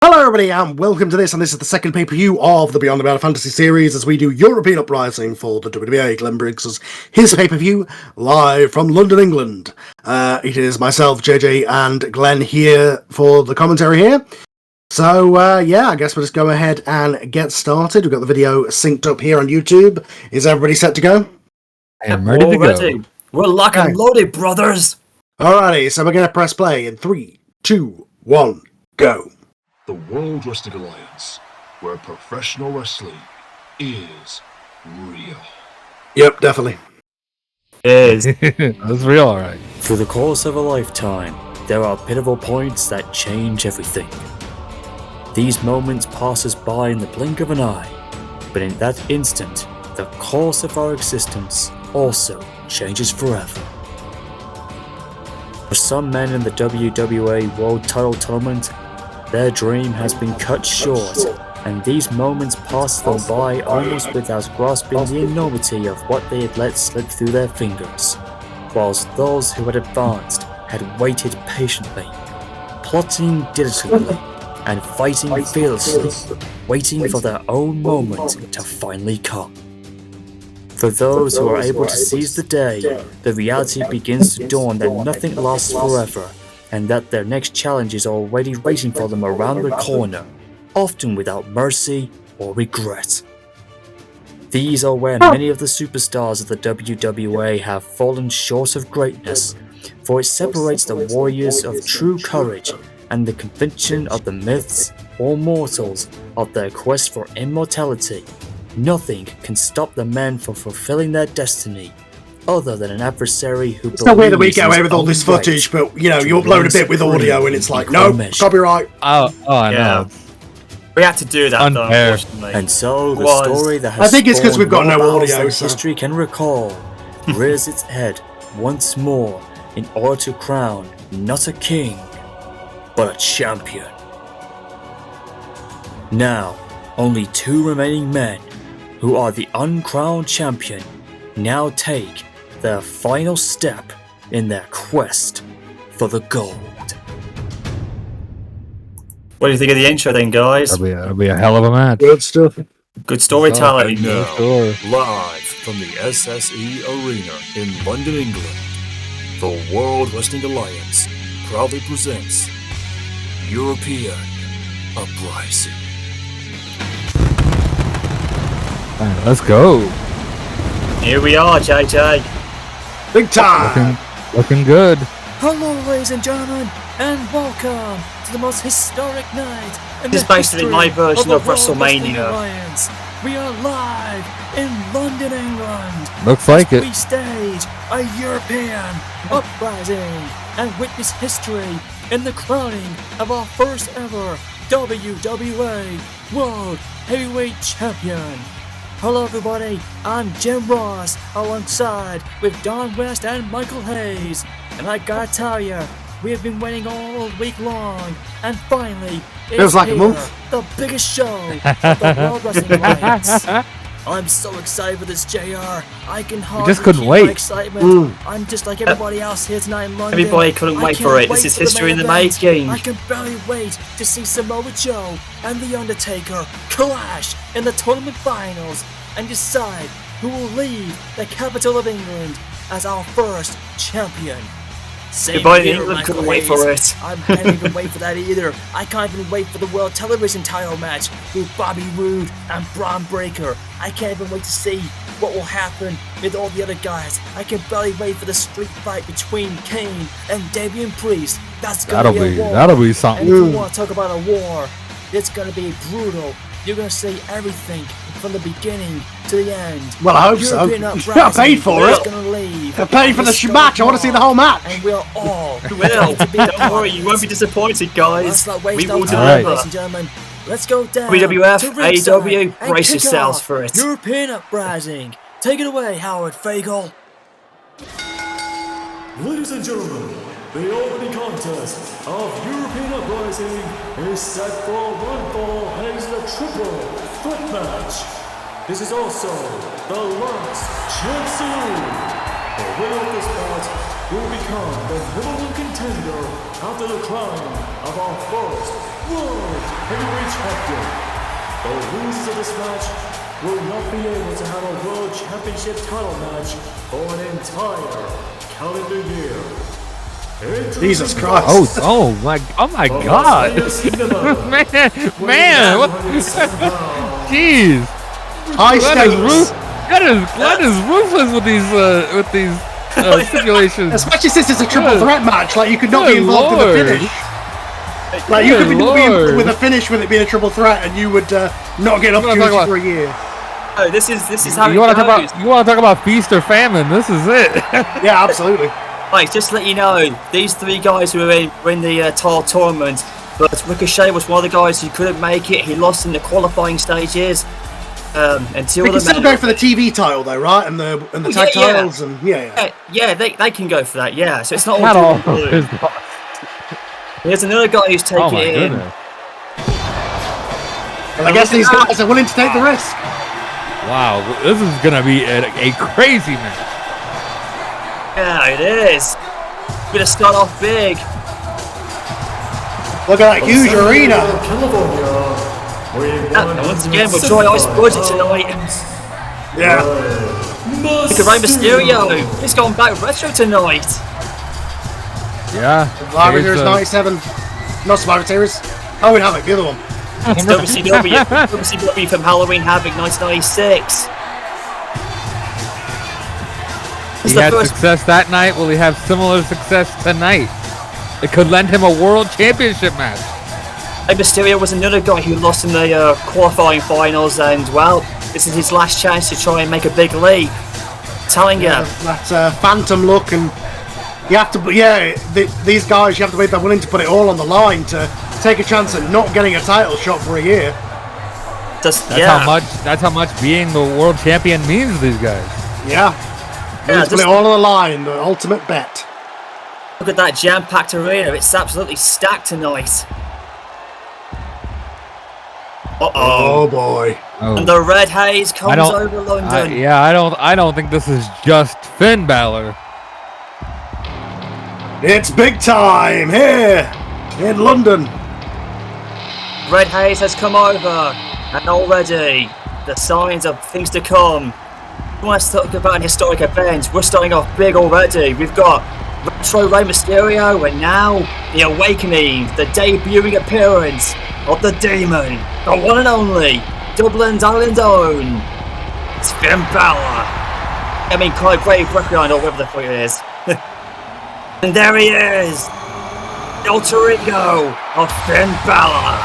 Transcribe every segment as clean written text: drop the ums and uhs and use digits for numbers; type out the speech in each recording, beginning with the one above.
Hello everybody and welcome to this, and this is the second pay-per-view of the Beyond the Battle Fantasy series as we do European Uprising for the WWA. Glen brings his pay-per-view live from London, England. It is myself, JJ, and Glen here for the commentary here. So, I guess we'll just go ahead and get started. We've got the video synced up here on YouTube. Is everybody set to go? I am ready to go. We're locked and loaded, brothers! Alrighty, so we're going to press play in 3, 2, 1, go. The World Wrestling Alliance, where professional wrestling is real. Yep, definitely. It is. That's real, alright. Through the course of a lifetime, there are pivotal points that change everything. These moments pass us by in the blink of an eye, but in that instant, the course of our existence also changes forever. For some men in the WWA World Title Tournament, their dream has been cut short, and these moments pass them by almost without grasping the enormity of what they had let slip through their fingers, whilst those who had advanced had waited patiently, plotting diligently, and fighting fearlessly, waiting for their own moment to finally come. For those who are able to seize the day, the reality begins to dawn that nothing lasts forever, and that their next challenge is already waiting for them around the corner, often without mercy or regret. These are where many of the superstars of the WWA have fallen short of greatness, for it separates the warriors of true courage and the conviction of the myths or mortals of their quest for immortality. Nothing can stop the men from fulfilling their destiny, other than an adversary who It's no way that we get away with all this footage, but you upload a bit with audio and it's like, no, copyright. Oh, I know. We had to do that, though, Unfair. unfortunately. And so the story that has I think it's because we've got no audio. that history can recall rears its head once more in order to crown not a king, but a champion. Now, only two remaining men, who are the uncrowned champion, now take their final step in their quest for the gold. What do you think of the intro then, guys? That'll be a hell of a match. Good stuff. Good storytelling. Now, Sure. live from the SSE Arena in London, England, the World Wrestling Alliance proudly presents European Uprising. Alright, let's go. Here we are, JJ. Big time. Looking good. Hello, ladies and gentlemen, and welcome to the most historic night in This is the basically history my version of of the World Wrestling WrestleMania. Alliance. We are live in London, England. Looks like it. We stage a European uprising and witness history in the crowning of our first ever WWA World Heavyweight Champion. Hello everybody, I'm Jim Ross, alongside with Don West and Michael Hayes. And I gotta tell ya, we have been waiting all week long, and finally, Feels like a month. the biggest show of the World Wrestling Alliance. I'm so excited for this, JR. I can hardly just couldn't keep wait. my excitement. I'm just like everybody else here tonight in London. Everybody couldn't I wait can't for it. wait This is for history in the main event. making. I can barely wait to see Samoa Joe and The Undertaker clash in the tournament finals and decide who will leave the capital of England as our first champion. Same Everybody in here, England Michael couldn't wait Hayes. for it. I can't even wait for that either. I can't even wait for the World Television title match with Bobby Roode and Braun Breaker. I can't even wait to see what will happen with all the other guys. I can barely wait for the street fight between Kane and Damian Priest. That's gonna be a war. That'll be And something. if you want to talk about a war, it's gonna be brutal. You're gonna see everything from the beginning to the end. Well, I hope so. European I Uprising paid for is it. gonna leave I paid for the historic match. I want to see the whole match. and we're all Well, going to be a don't part worry, of you it. won't be disappointed, guys. Let's not waste We our will time, Alright. ladies and deliver. gentlemen. Let's go down WWF, to ringside AEW, and brace kick yourselves off for it. European Uprising. Take it away, Howard Fagel. Ladies and gentlemen, the opening contest of European Uprising is set for one fall and is a triple threat match. This is also the last chance saloon. The winner of this bout will become the #1 contender after the crown of our first World Heavyweight Champion. The losers of this match will not be able to have a World Championship title match for an entire calendar year. Jesus Christ. Oh my God. man, what? Jeez. High stakes. Glen is ruthless with these stipulations. Especially since it's a triple threat match, like you could not be Good involved in Lord. the finish. Like you could be Lord. with a finish with it being a triple threat, and you would not get an opportunity for a year. Oh, this is how You it want to goes. talk about feast or famine? This is it. Yeah, absolutely. Right, just to let you know, these three guys were in the title tournament, but Ricochet was one of the guys who couldn't make it. He lost in the qualifying stages. Until They can still go for the TV title though, right? And the tag titles and yeah, they can go for that. Yeah, so it's not Not all all. doom and gloom. There's another guy who's taking Oh my it in. goodness. Well, I guess these guys are willing to take the risk. Wow, this is gonna be a crazy match. Yeah, it is. We're gonna start off big. Look at that huge arena. California. And once again, we're dry ice budget tonight. Yeah. Look at Rey Mysterio. He's gone back retro tonight. Yeah. Survivor here's, Series 97. Not Survivor Series. Oh, we have it. The other one. It's WCW from Halloween Havoc 1996. It's He the had first. success that night. Will he have similar success tonight? It could lend him a world championship match. Rey Mysterio was another guy who lost in the qualifying finals, and well, this is his last chance to try and make a big leap. Telling you. That phantom look, and you have to. These guys, you have to be willing to put it all on the line to take a chance at not getting a title shot for a year. That's How much being the world champion means to these guys. Yeah. Yeah, Put it all on the line. The ultimate bet. Look at that jam-packed arena. It's absolutely stacked tonight. Oh boy. And the red haze comes over London. I don't think this is just Finn Balor. It's big time here in London. Red haze has come over, and already the signs of things to come. We want to talk about an historic event. We're starting off big already. We've got Retro Rey Mysterio, and now the awakening, the debuting appearance of the Demon, the one and only Dublin's Island own. It's Finn Balor. I mean, Clive Brave Requiem, or whatever the fuck it is. And there he is, the alter ego of Finn Balor.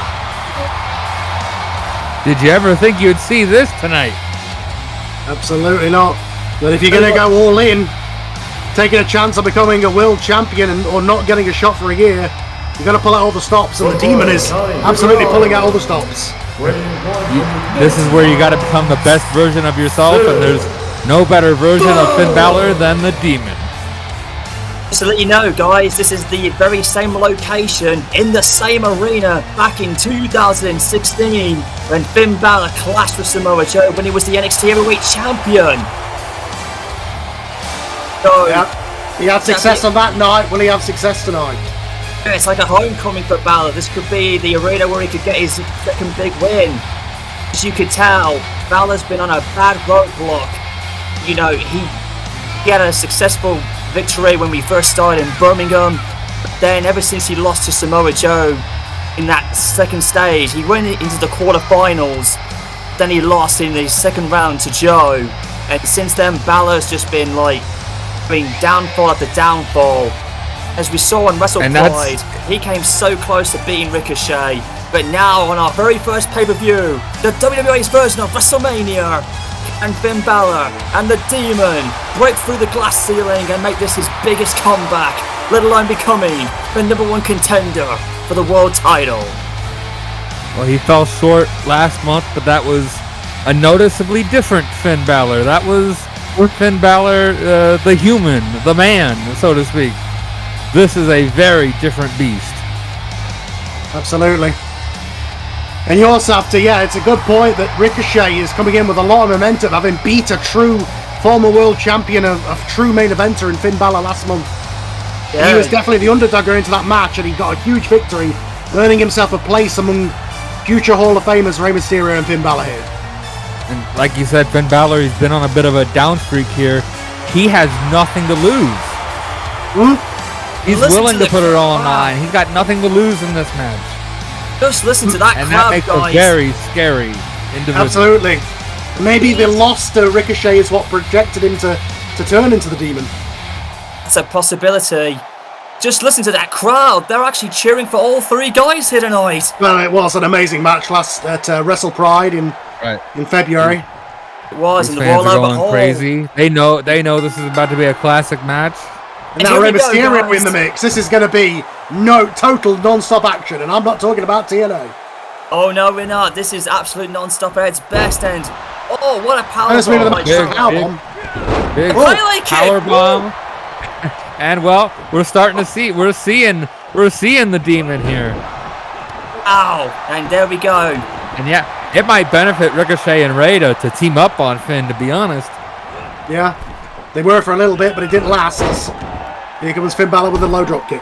Did you ever think you'd see this tonight? Absolutely not. But if you're going to go all in, taking a chance of becoming a world champion or not getting a shot for a year, you're going to pull out all the stops, and the Demon is absolutely pulling out all the stops. This is where you got to become the best version of yourself, and there's no better version of Finn Balor than the Demon. Just to let you know, guys, this is the very same location in the same arena back in 2016 when Finn Balor clashed with Samoa Joe when he was the NXT Heavyweight Champion. So, Yep. He had success on that night. Will he have success tonight? it's like a homecoming for Balor. This could be the arena where he could get his second big win. As you could tell, Balor's been on a bad roadblock. You know, he had a successful victory when we first started in Birmingham. But then ever since he lost to Samoa Joe in that second stage, he went into the quarterfinals. Then he lost in the second round to Joe. And since then, Balor's just been like being downfall after downfall. As we saw on Wrestle Pride, he came so close to beating Ricochet. But now on our very first pay-per-view, the WWA's version of WrestleMania, and Finn Balor and the Demon break through the glass ceiling and make this his biggest comeback, let alone becoming the #1 contender for the world title. Well, he fell short last month, but that was a noticeably different Finn Balor. That was Finn Balor, the human, the man, so to speak. This is a very different beast. Absolutely. And you also have to, it's a good point that Ricochet is coming in with a lot of momentum, having beat a true former world champion, of true main eventer in Finn Balor last month. He was definitely the underdog going into that match, and he got a huge victory, earning himself a place among future Hall of Famers Rey Mysterio and Finn Balor here. And like you said, Finn Balor, he's been on a bit of a down streak here. He has nothing to lose. He's willing to put it all on the line. He's got nothing to lose in this match. Just listen to that and crowd, that makes guys. a very scary individual. Absolutely. Maybe the loss to Ricochet is what projected him to turn into the Demon. It's a possibility. Just listen to that crowd. They're actually cheering for all three guys here tonight. Well, it was an amazing match last at Wrestle Pride in February. It was, These and the fans Royal are going Overhaul. crazy. They know this is about to be a classic match. And now Rey Mysterio in the mix. This is going to be total non-stop action, and I'm not talking about TNA. Oh no, we're not. This is absolute non-stop at its best, and oh, what a power First move of the match is a Big power bomb. And well, we're seeing the Demon here. Ow! And there we go. And yeah, it might benefit Ricochet and Rey to team up on Finn, to be honest. Yeah, they were for a little bit, but it didn't last. Here comes Finn Balor with a low drop kick.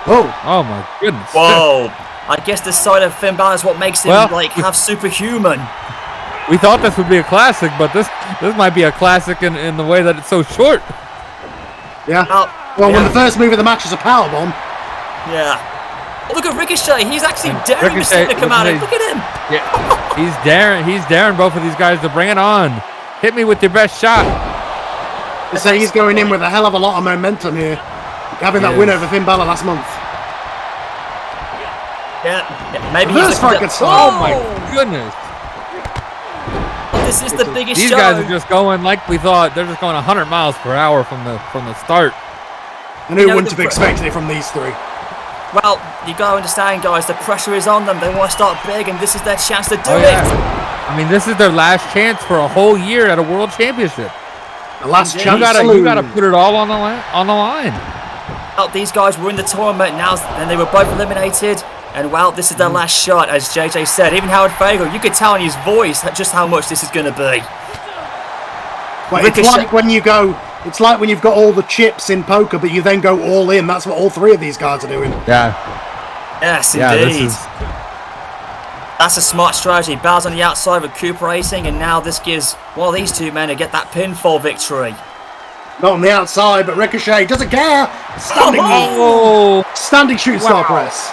Oh my goodness. Whoa! I guess the side of Finn Balor is what makes him have superhuman. We thought this would be a classic, but this might be a classic in the way that it's so short. Yeah. When the first move of the match is a powerbomb. Yeah. Oh, look at Ricochet. He's actually daring Mysterio to come out. And look at him. Yeah. He's daring both of these guys to bring it on. Hit me with your best shot. They say he's going in with a hell of a lot of momentum here, having that win over Finn Balor last month. Yeah, maybe he's Oh my goodness. This is the biggest These show. guys are just going like we thought. They're just going 100 miles per hour from the start. And who wouldn't have expected it from these three? Well, you got to understand, guys, the pressure is on them. They want to start big, and this is their chance to do it. I mean, this is their last chance for a whole year at a world championship. The last chance. You gotta put it all on the line. Well, these guys were in the tournament now, and they were both eliminated. And well, this is their last shot, as JJ said. Even Howard Fago, you could tell in his voice just how much this is going to be. Well, it's like when you go. It's like when you've got all the chips in poker, but you then go all in. That's what all three of these guys are doing. Yeah. Yes, indeed. That's a smart strategy. Balor's on the outside recuperating, and now this gives one of these two men to get that pinfall victory. Not on the outside, but Ricochet doesn't care. Standing shooting star press.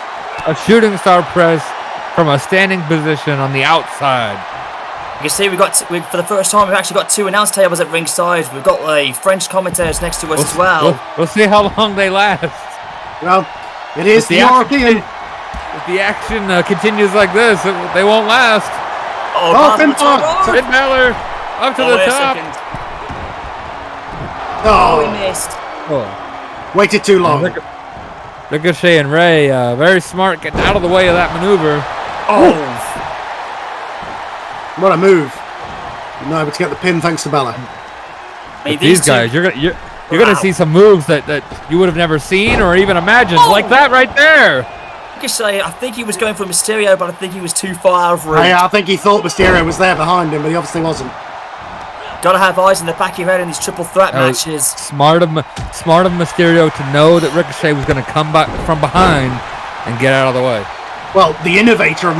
A shooting star press from a standing position on the outside. You can see for the first time, we've actually got two announce tables at ringside. We've got French commentators next to us as well. We'll see how long they last. Well, it is the European. If the action continues like this, they won't last. Finn Balor up to the top. He missed. Waited too long. Ricochet and Rey, very smart, getting out of the way of that maneuver. What a move! No, but to get the pin thanks to Balor. These guys, you're gonna see some moves that you would have never seen or even imagined, like that right there. Ricochet, I think he was going for Mysterio, but I think he was too far out of route. I think he thought Mysterio was there behind him, but he obviously wasn't. Gotta have eyes in the back of your head in these triple threat matches. Smart of Mysterio to know that Ricochet was going to come back from behind and get out of the way. Well, the innovator of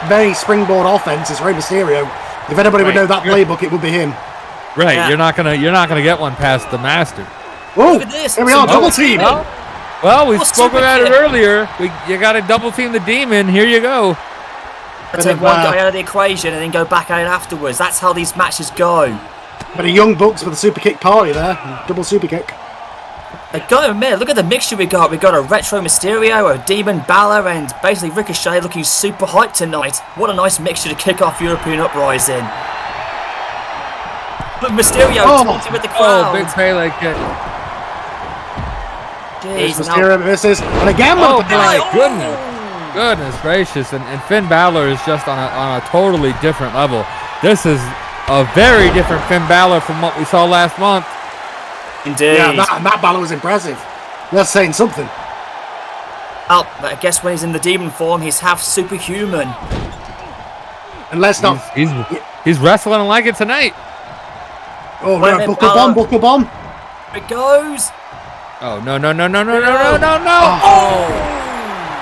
many springboard offense is Rey Mysterio. If anybody would know that playbook, it would be him. Right, yeah. You're not gonna get one past the master. Oh, look at this! Here we are, double team. Well, we spoke about it earlier. You got to double team the Demon. Here you go. Take one guy out of the equation and then go back at it afterwards. That's how these matches go. But a Young Bucks with a super kick party there. Double super kick. I gotta admit, look at the mixture we got. We got a retro Mysterio, a Demon Balor, and basically Ricochet looking super hyped tonight. What a nice mixture to kick off European Uprising. Look, Mysterio taunting with the crowd. Big Pele kick. Jeez, Mysterio misses. And again with the my goodness gracious. And Finn Balor is just on a totally different level. This is a very different Finn Balor from what we saw last month. Indeed. Yeah, that Balor was impressive. That's saying something. But I guess when he's in the demon form, he's half superhuman. And let's not... He's wrestling like it tonight. Oh, no, buckle bomb. It goes. Oh, no, no, no, no, no, no, no, no, no. Oh!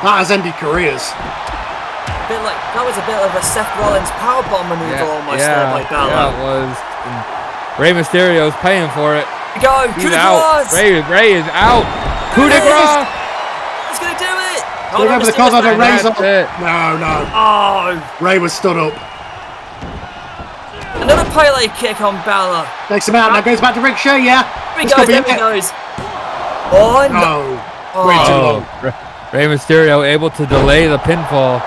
That has ended careers. That was a bit of a Seth Rollins powerbomb maneuver almost there by Balor. Yeah, it was. And Rey Mysterio's paying for it. Go, He's out. Rey is out. Coup de grace. He's going to do it. Remember the cause of the Rey's up. It. No. Oh. Ray was stood up. Another Pele kick on Balor. Takes him out. Now goes back to Ricochet, yeah. There he goes. Oh, no. Way too long. Rey Mysterio able to delay the pinfall.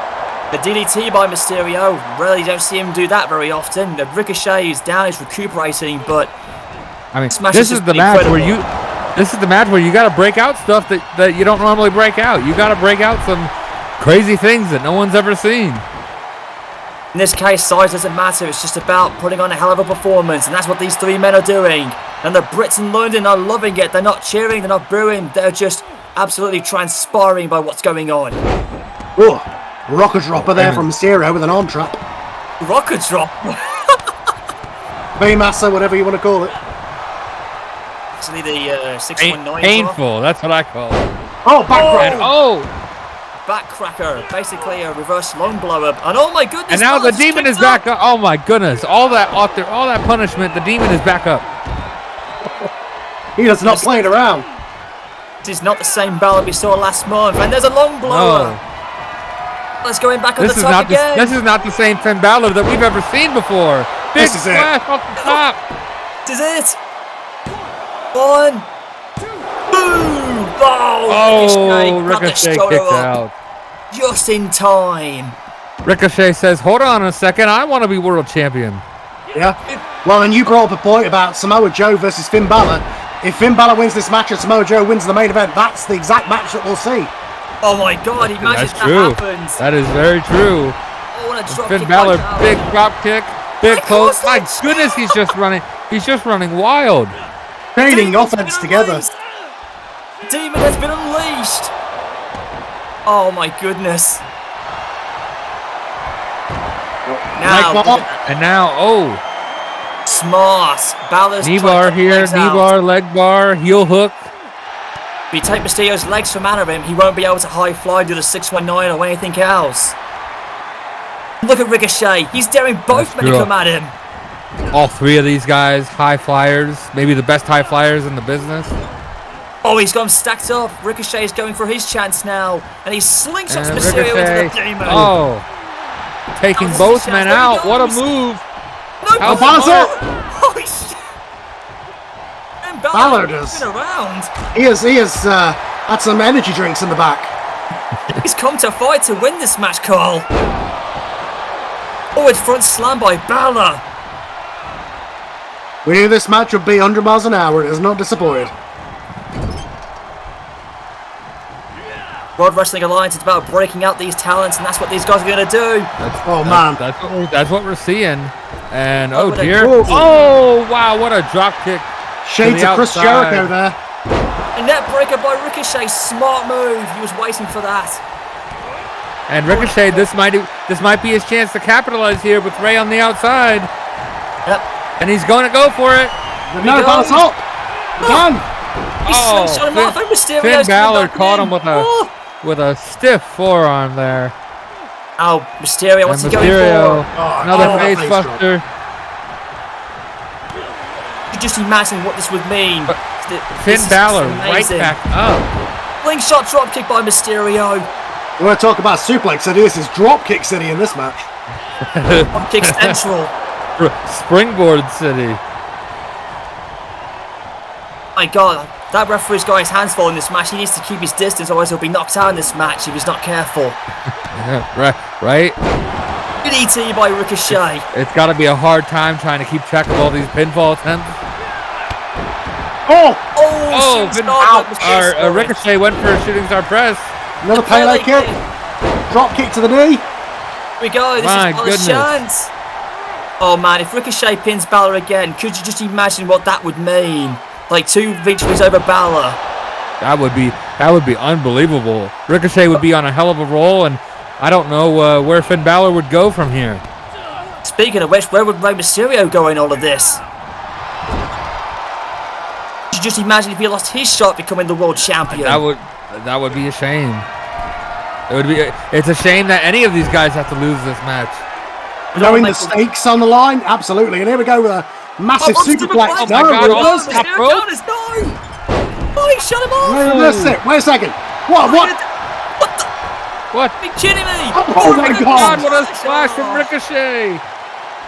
The DDT by Mysterio. Really don't see him do that very often. The Ricochet is down, he's recuperating, but I mean, Smash this has is the been match incredible. where you got to break out stuff that you don't normally break out. You got to break out some crazy things that no one's ever seen. In this case, size doesn't matter. It's just about putting on a hell of a performance, and that's what these three men are doing. And the Brits in London are loving it. They're not cheering, they're not booing. They're just absolutely transpiring by what's going on. Oh, rocker dropper there from Mysterio with an arm trap. Rocket drop. Baymaster, whatever you want to call it. Actually, the 619 Painful. That's what I call it. Oh, back And backcracker, basically a reverse lung blow up, and oh my goodness! and now the Balor's demon is kicked back up. Oh my goodness! All that punishment. The demon is back up. He does not play it around. This is not the same Balor we saw last month, and there's a long blower. No. Let's going back on This the is top not again. this is not the same Finn Balor that we've ever seen before. Big This is it. splash off the top. This is it. One. Boom! Oh, got the Ricochet shoulder kicked up out. just in time. Ricochet says, "Hold on a second. I want to be world champion." Yeah. Well, and you brought up a point about Samoa Joe versus Finn Balor. If Finn Balor wins this match and Samoa Joe wins the main event, that's the exact match that we'll see. Oh my God! Imagine That's that true. happens. That is very true. Oh, what a drop Finn kick Balor, by big drop kick, big Of close. course My not. goodness, he's just running. He's just running wild. Training Demon's offense been together. unleashed. Demon has been unleashed. Oh my goodness. Now, Leg bar. And now, smart. Balor's knee tried bar to here, legs knee out. bar, leg bar, heel hook. If you take Mysterio's legs from under him, he won't be able to high fly, do the 619 or anything else. Look at Ricochet. He's daring both That's men to true. come at him. All three of these guys, high flyers, maybe the best high flyers in the business. Oh, he's got him stacked up. Ricochet is going for his chance now. And he slingshots And Mysterio Ricochet, into the demon. oh, taking Oh, this is both a men chance. There he out. What a goes. move! No, How Balor's smart. up. Holy shit. And Balor Balor does. been around. He has had some energy drinks in the back. He's come to fight to win this match, Carl. Forward front slam by Balor. We knew this match would be 100 miles an hour. It has not disappointed. World Wrestling Alliance is about breaking out these talents, and that's what these guys are going to do. Man. That's what we're seeing. And Oh, oh what a dear! move. Oh wow! What a drop kick! Shades the of Chris outside. Jericho there. A net breaker by Ricochet. Smart move. He was waiting for that. And Ricochet, this might be his chance to capitalize here with Rey on the outside. Yep. And he's going to go for it. But no, Balor's up. Again. He slingshot him off. And Mysterio's Finn coming Balor back caught in. him Oh. with a stiff forearm there. Oh, Mysterio, what's And he going Mysterio, for? another face face drop. buster. You just imagine what this would mean. Finn Balor right back up. Slingshot drop kick by Mysterio. You want to talk about suplex city? This is dropkick city in this match. Drop kick central. Springboard City. My God, that referee's got his hands full in this match. He needs to keep his distance, otherwise he'll be knocked out in this match if he's not careful. Right? DDT by Ricochet. It's got to be a hard time trying to keep track of all these pinfall attempts. Oh! Oh, Finn- Mysterio. Ricochet went for a shooting star press. Another Pele kick. Drop kick to the knee. Here we go. This My is Balor's goodness. chance. Oh man, if Ricochet pins Balor again, could you just imagine what that would mean? Like 2 victories over Balor. That would be unbelievable. Ricochet would be on a hell of a roll, and I don't know where Finn Balor would go from here. Speaking of which, where would Rey Mysterio go in all of this? Did you just imagine if he lost his shot at becoming the world champion? That would be a shame. It's a shame that any of these guys have to lose this match. Knowing the stakes on the line, absolutely. And here we go with a massive superplex. No, reverse it. Oh, he shut him off. Reverse it. Wait a second. What? What? Are you kidding me? Oh my God! What a splash from Ricochet!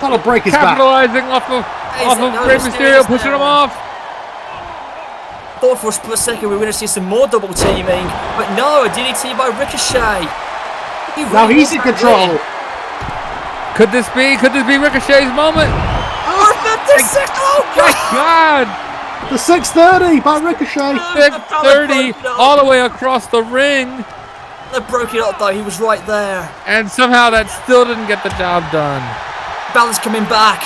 That'll break his back. Capitalizing off of Rey Mysterio, pushing him off. Thought for a split second we were going to see some more double teaming, but no, a DDT by Ricochet. Now he's in control. Could this be Ricochet's moment? Oh, 56! Oh, God! The 630 by Ricochet. 630 all the way across the ring. They broke it up though, he was right there. And somehow that still didn't get the job done. Balor's coming back.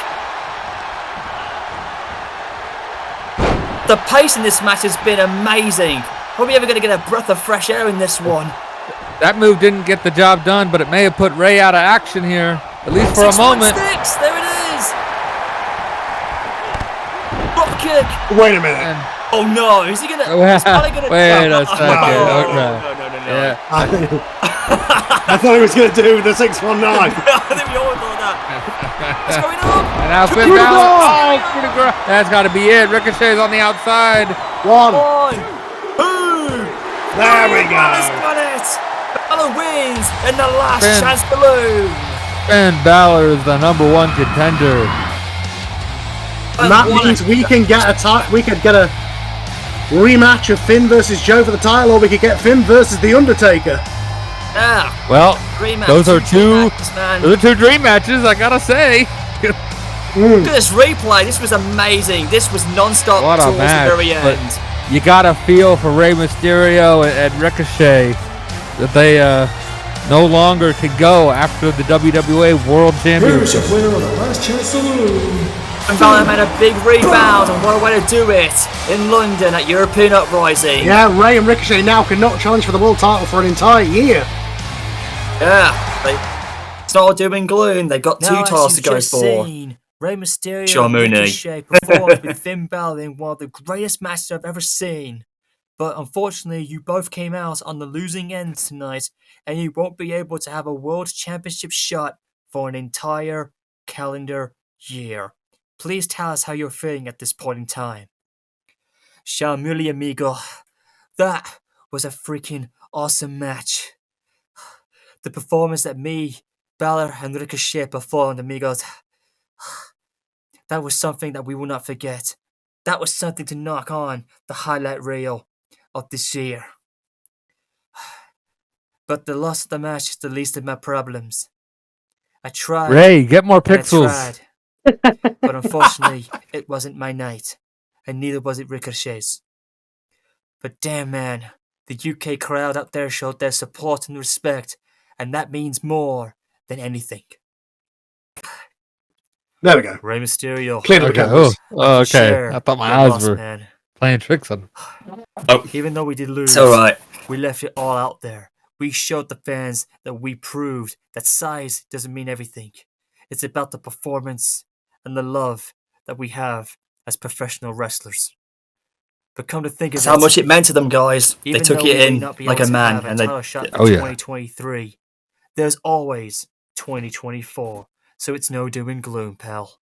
The pace in this match has been amazing. Are we ever going to get a breath of fresh air in this one? That move didn't get the job done, but it may have put Rey out of action here, at least for a moment. 616, there it is. Drop kick. Wait a minute. Oh no, is he going to... Wait a second. Okay. No. Yeah. I thought he was going to do the 619. I think we all thought that. What's going on? And now Finn Balor. Oh, coup de grace. That's got to be it. Ricochet's on the outside. One. Two. There we go. Balor's got it. Balor wins in the last Finn. chance balloon. Finn Balor is the #1 contender. And that means we can get a rematch of Finn versus Joe for the title, or we could get Finn versus The Undertaker. Yeah. Well, those are two dream matches, I gotta say. Look at this replay. This was amazing. This was non-stop What a towards match, the very but end. You gotta feel for Rey Mysterio and Ricochet that they no longer can go after the WWA World Here's Championship. your winner of the Last Chance Saloon. And Balor made a big rebound, and what a way to do it in London at European Uprising. Yeah, Rey and Ricochet now cannot challenge for the world title for an entire year. Yeah, it's not all doom and gloom. They've got two titles to go for. Rey Mysterio Sure, and Mooney. Ricochet performed with Finn Balor in one of the greatest matches I've ever seen. But unfortunately, you both came out on the losing end tonight, and you won't be able to have a World Championship shot for an entire calendar year. Please tell us how you're feeling at this point in time. Ciao, muli amigo. That was a freaking awesome match. The performance that me, Balor, and Ricochet performed, amigos. That was something that we will not forget. That was something to knock on the highlight reel of this year. But the loss of the match is the least of my problems. I tried. Rey, get more and I pixels. tried. But unfortunately, it wasn't my night, and neither was it Ricochet's. But damn, man, the UK crowd out there showed their support and respect, and that means more than anything. There we go. Rey Mysterio. Clear the Okay. cameras. Okay. Share I thought my the eyes loss, were man. playing tricks on. Even though we did lose, It's alright. we left it all out there. We showed the fans that we proved that size doesn't mean everything. It's about the performance and the love that we have as professional wrestlers. But come to think of That's it, how much it meant to them, guys. They even took though it we may in not be like able a to man, have a and they. title shot Oh, for yeah. 2023, there's always 2024. So it's no doom and gloom, pal.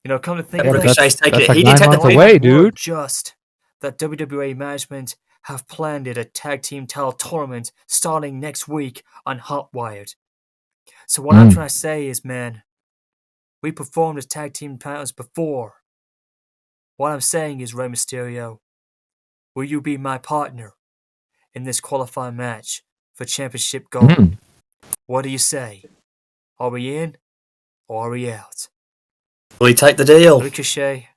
You know, come to think Yeah, of but it, Ricochet's taking that's it. like He 9 months technically. away, more dude. just that WWA management have planned a tag team title tournament starting next week on Hotwired. So what I'm trying to say is, man, we performed as tag team titles before. What I'm saying is, Rey Mysterio, will you be my partner in this qualifying match for championship gold? Mm. What do you say? Are we in or are we out? Will he take the deal? Ricochet,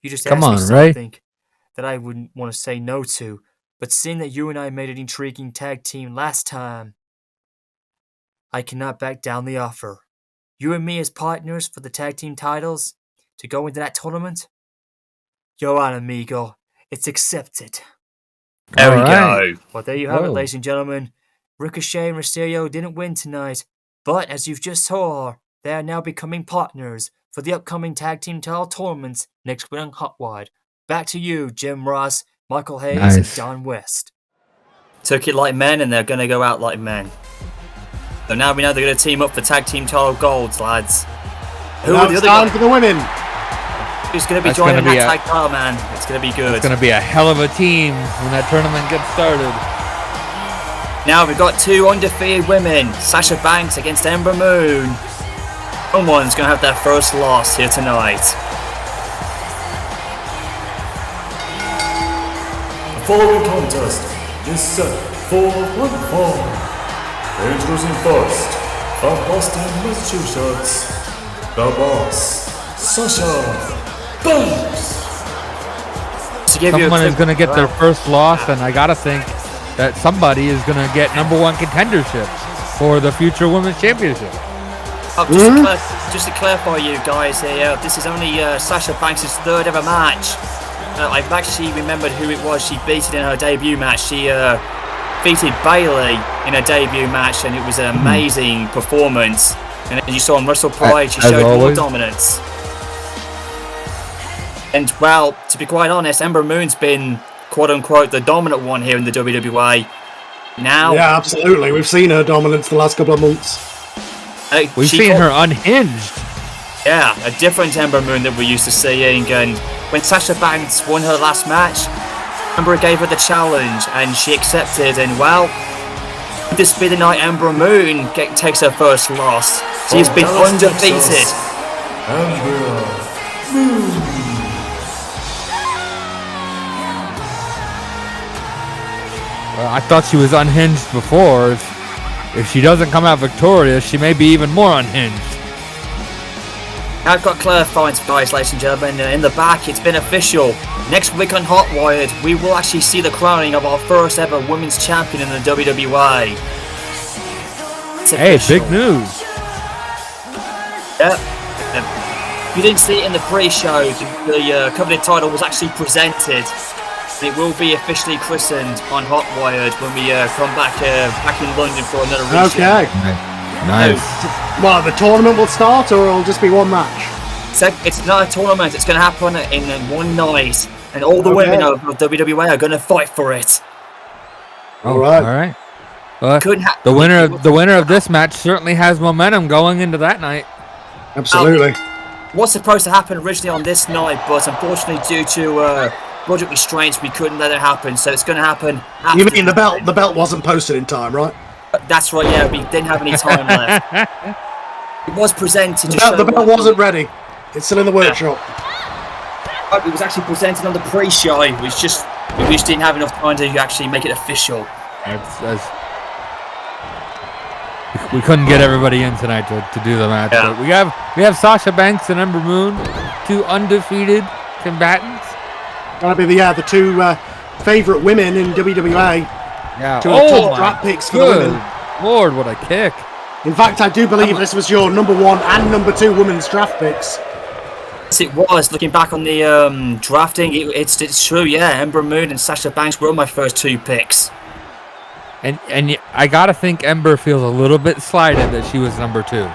you just Come asked me on, Ray. something that I wouldn't want to say no to, but seeing that you and I made an intriguing tag team last time, I cannot back down the offer. You and me as partners for the tag team titles to go into that tournament? Yo, on, amigo. It's accepted. There we Alright. go. Well, there you have it, Whoa. ladies and gentlemen. Ricochet and Mysterio didn't win tonight, but as you've just saw, they are now becoming partners for the upcoming tag team title tournaments next week on Hotwide. back to you, Jim Ross, Michael Hayes, Nice. and Don West. Took it like men, and they're going to go out like men. So now we know they're going to team up for tag team title golds, lads. Who Now are the it's other time guys? for the women. Who's going to be That's joining gonna be that tag title, man? It's going to be good. It's going to be a hell of a team when that tournament gets started. Now we've got 2 undefeated women, Sasha Banks against Ember Moon. Someone's going to have their first loss here tonight. The following contest is set for one fall. Introducing first, from Boston, Massachusetts, the boss, Sasha Banks. To give you a Someone is quick- going to get their first loss, and I got to think that somebody is going to get #1 contendership for the future women's championship. Just to clarify you guys here, this is only Sasha Banks' 3rd ever match. I've actually remembered who it was she beat in her debut match. She defeated Bayley in her debut match, and it was an amazing performance. And as you saw on Wrestle Pride, she As showed more always. dominance. And well, to be quite honest, Ember Moon's been quote-unquote the dominant one here in the WWA. Now, Yeah, absolutely. We've seen her dominance the last couple of months. We've she seen got- her unhinged. Yeah, a different Ember Moon that we're used to seeing. And when Sasha Banks won her last match, Ember gave her the challenge and she accepted. And well, this be the night Ember Moon takes her first loss. She has been Dallas, undefeated. Texas, Ember Moon. I thought she was unhinged before. If she doesn't come out victorious, she may be even more unhinged. I've got clarifying, guys, ladies and gentlemen. In the back, it's been official. Next week on Hot Wired, we will actually see the crowning of our first ever women's champion in the WWA. It's Hey, official. big news. Yep. If you didn't see it in the pre-show, the coveted title was actually presented. It will be officially christened on Hot Wired when we come back in London for another reshow. Okay. Nice. Well, the tournament will start, or it'll just be one match? It's not a tournament. It's going to happen in one night, and all the Okay. women of WWA are going to fight for it. Oh, All right. All right. Well, Couldn't ha- the winner of this match certainly has momentum going into that night. Absolutely. What's supposed to happen originally on this night, but unfortunately due to budget restraints, we couldn't let it happen. So it's going to happen. After You mean the belt? The belt wasn't posted in time, right? That's right. Yeah, we didn't have any time left. It was presented. To show The belt wasn't ready. It's still in the workshop. It was actually presented on the pre-show. We just didn't have enough time to actually make it official. We couldn't get everybody in tonight to do the match. Yeah. But we have Sasha Banks and Ember Moon, 2 undefeated combatants. Gonna be the two favorite women in WWA. Yeah. Two of the top draft picks for the good women. Lord, what a kick! In fact, I do believe this was your #1 and #2 women's draft picks. Yes, it was. Looking back on the drafting, it's true. Yeah, Ember Moon and Sasha Banks were my first 2 picks. And I gotta think Ember feels a little bit slighted that she was #2.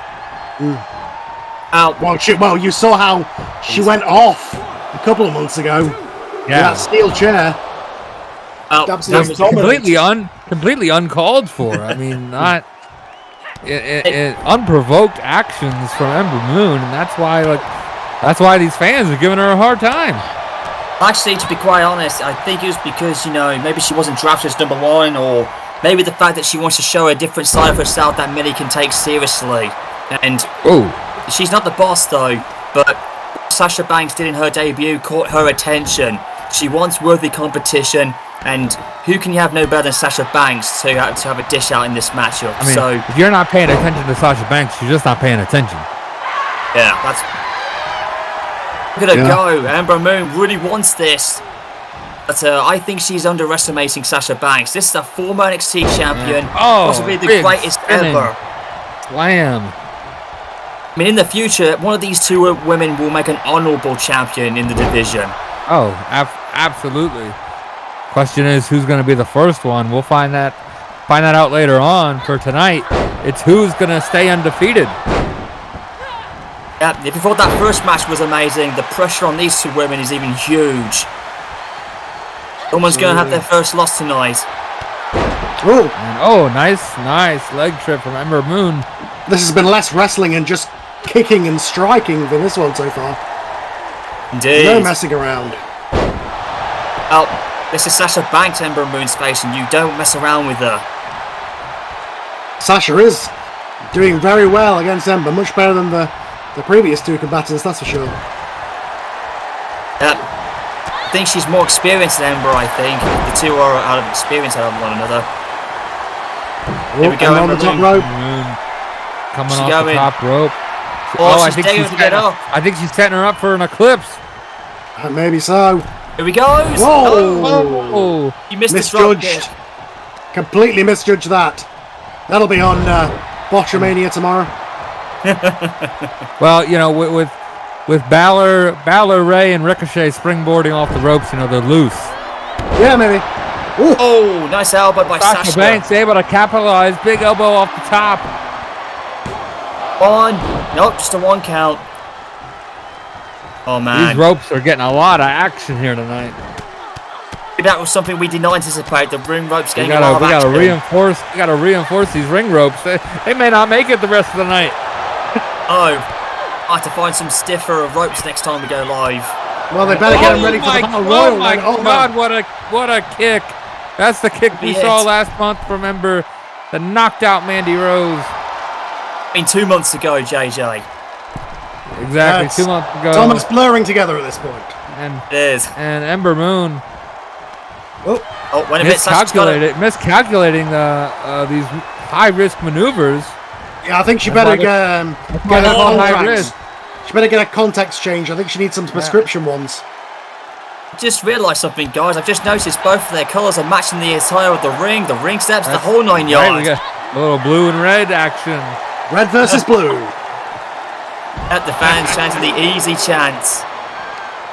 Well, you saw how she went off a couple of months ago. Yeah. That steel chair. Absolutely dominant. Completely uncalled for. I mean, not unprovoked actions from Ember Moon, and that's why these fans are giving her a hard time. Actually, to be quite honest, I think it was because, maybe she wasn't drafted as #1, or maybe the fact that she wants to show a different side of herself that many can take seriously. And she's not the boss, though, but Sasha Banks did in her debut caught her attention. She wants worthy competition, and who can you have no better than Sasha Banks to have a dish out in this matchup? I mean, So, if you're not paying attention to Sasha Banks, you're just not paying attention. yeah, that's... Look at her go. Ember Moon really wants this. But I think she's underestimating Sasha Banks. This is a former NXT champion, possibly the big greatest spinning ever. Slam. I mean, in the future, one of these 2 women will make an honorable champion in the division. Oh, absolutely. Question is, who's going to be the first one? We'll find that out later on. For tonight, it's who's going to stay undefeated. Yeah, if you thought that first match was amazing, the pressure on these 2 women is even huge. Someone's going to have their first loss tonight. Oh, And, oh, nice leg trip from Ember Moon. this has been less wrestling and just kicking and striking than this one so far. Indeed. No messing around. Well, this is Sasha Banks, Ember Moon's face, and you don't mess around with her. Sasha is doing very well against Ember, much better than the previous two combatants, that's for sure. I think she's more experienced than Ember, I think. The two are out of experience out of one another. Here we go, Ember on the Ember top Moon. rope. Coming She off going. the top rope. Oh, I she's think daring to get up. I think she's setting her up for an eclipse. Maybe so. Here we go. Whoa! Oh, You missed the drop Misjudged. kick. Completely misjudged that. That'll be on Botchamania tomorrow. well, you know, with Balor, Ray, and Ricochet springboarding off the ropes, you know, they're loose. Yeah, maybe. Ooh. Oh, nice elbow by Sasha Sasha. Banks able to capitalize. Big elbow off the top. One. Nope, just a one count. Oh, man. These ropes are getting a lot of action here tonight. That was something we did not anticipate. The ring ropes We getting a lot of gotta action. reinforce these ring ropes. They may not make it the rest of the night. Oh, I have to find some stiffer ropes next time we go live. Well, they better get him ready for the Battle Royal. Oh my then. God! What a kick! That's the kick we Be saw it. last month. Remember, that knocked out Mandy Rose. I mean, 2 months ago, JJ. Exactly, That's- 2 months ago. It's almost blurring together at this point. And It is. Ember Moon Oh, Oh, wait a minute. Sasha's got it. miscalculating these high risk maneuvers. yeah, I think she better get her why they're called high contacts. risk. She better get a context change. I think she needs some prescription ones. Just realised something, guys. I've just noticed both of their colours are matching the attire of the ring steps, the whole 9 Right, we yards. got a little blue and red action. Red versus blue. At the fans chanting the easy chants.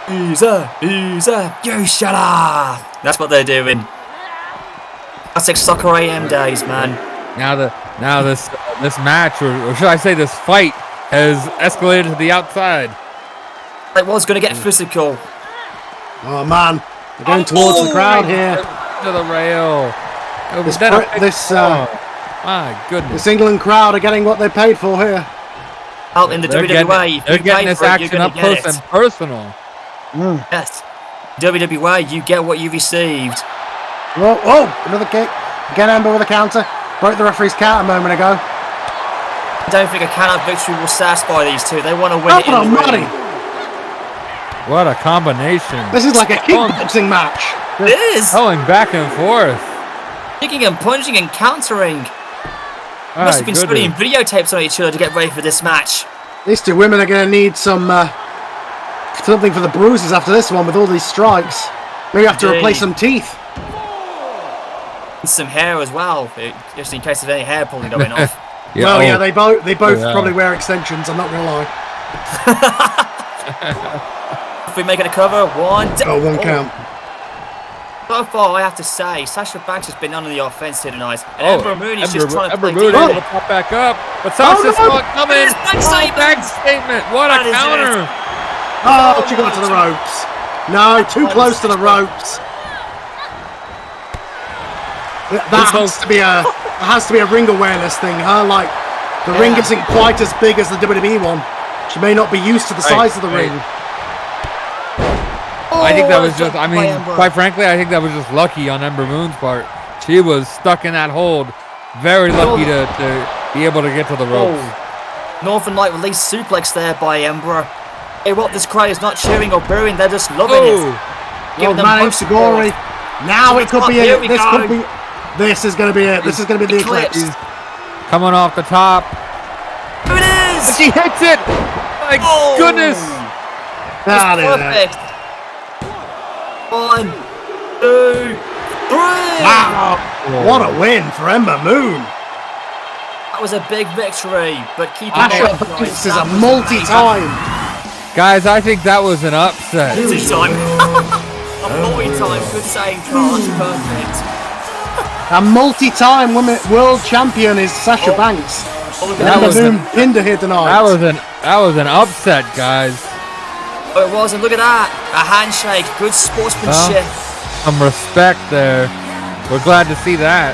Easy, easy, you shut up. That's what they're doing. Classic Soccer AM days, man. Now this match, or should I say this fight, has escalated to the outside. It was going to get physical. Oh man, they're going towards the crowd here. To the rail. My goodness. This England crowd are getting what they paid for here. Out in the WWA, if They're you getting pay this for it, you're action going up to close get and it. personal. Yes. WWA, you get what you received. Whoa, whoa, another kick. Again, Ember with a counter. Broke the referee's count a moment ago. I don't think a count-out victory will satisfy these two. They want to win it Oh, in the money. ring. What a combination. This is like a kickboxing match. It is! Going back and forth. Kicking and punching and countering. Must have been studying videotapes on each other to get ready for this match. These two women are going to need some something for the bruises after this one with all these strikes. Maybe have to Indeed. replace some teeth. And some hair as well, just in case of any hair pulling going off. Yeah, they both Yeah. probably wear extensions. I'm not going to lie. If we make it a cover, one Count. So far, I have to say, Sasha Banks has been on the offense here tonight. And Oh, Ember Moon is just trying to Ember play Moon defense. able to pop back up. But Sasha's no. not coming. It is back statement. Back statement. What a That is counter. Oh, she got to the ropes. No, too close to the ropes. That has to be a ring awareness thing. Like the ring isn't quite as big as the WWE one. She may not be used to the size of the ring. I think that was Oh, just, I by mean, Ember. quite frankly, I think that was just lucky on Ember Moon's part. She was stuck in that hold. Very lucky to be able to get to the ropes. Northern Light release suplex there by Ember. Hey, what? This crowd is not cheering or booing; they're just loving it. Giving them Man, both support. Seguri. Now it could be Here it. we This go. could be. This is going to be it. This is going to be the Eclipse. eclipse. Coming off the top. Here it is! She hits it! My Oh! goodness! That is it. Perfect. 1, 2, 3. Wow. What a win for Ember Moon. That was a big victory, but keep in Asha mind, guys, Banks is that a was multi-time. Guys, I think that was an upset. amazing. Multi-time. A multi-time. Good saying, Carl. That's perfect. A multi-time world champion is Sasha Banks. Oh, look at That Ember was Moon pinned her here tonight. That was an upset, guys. Oh, it was, and look at that. A handshake. Good sportsmanship. Some respect there. We're glad to see that.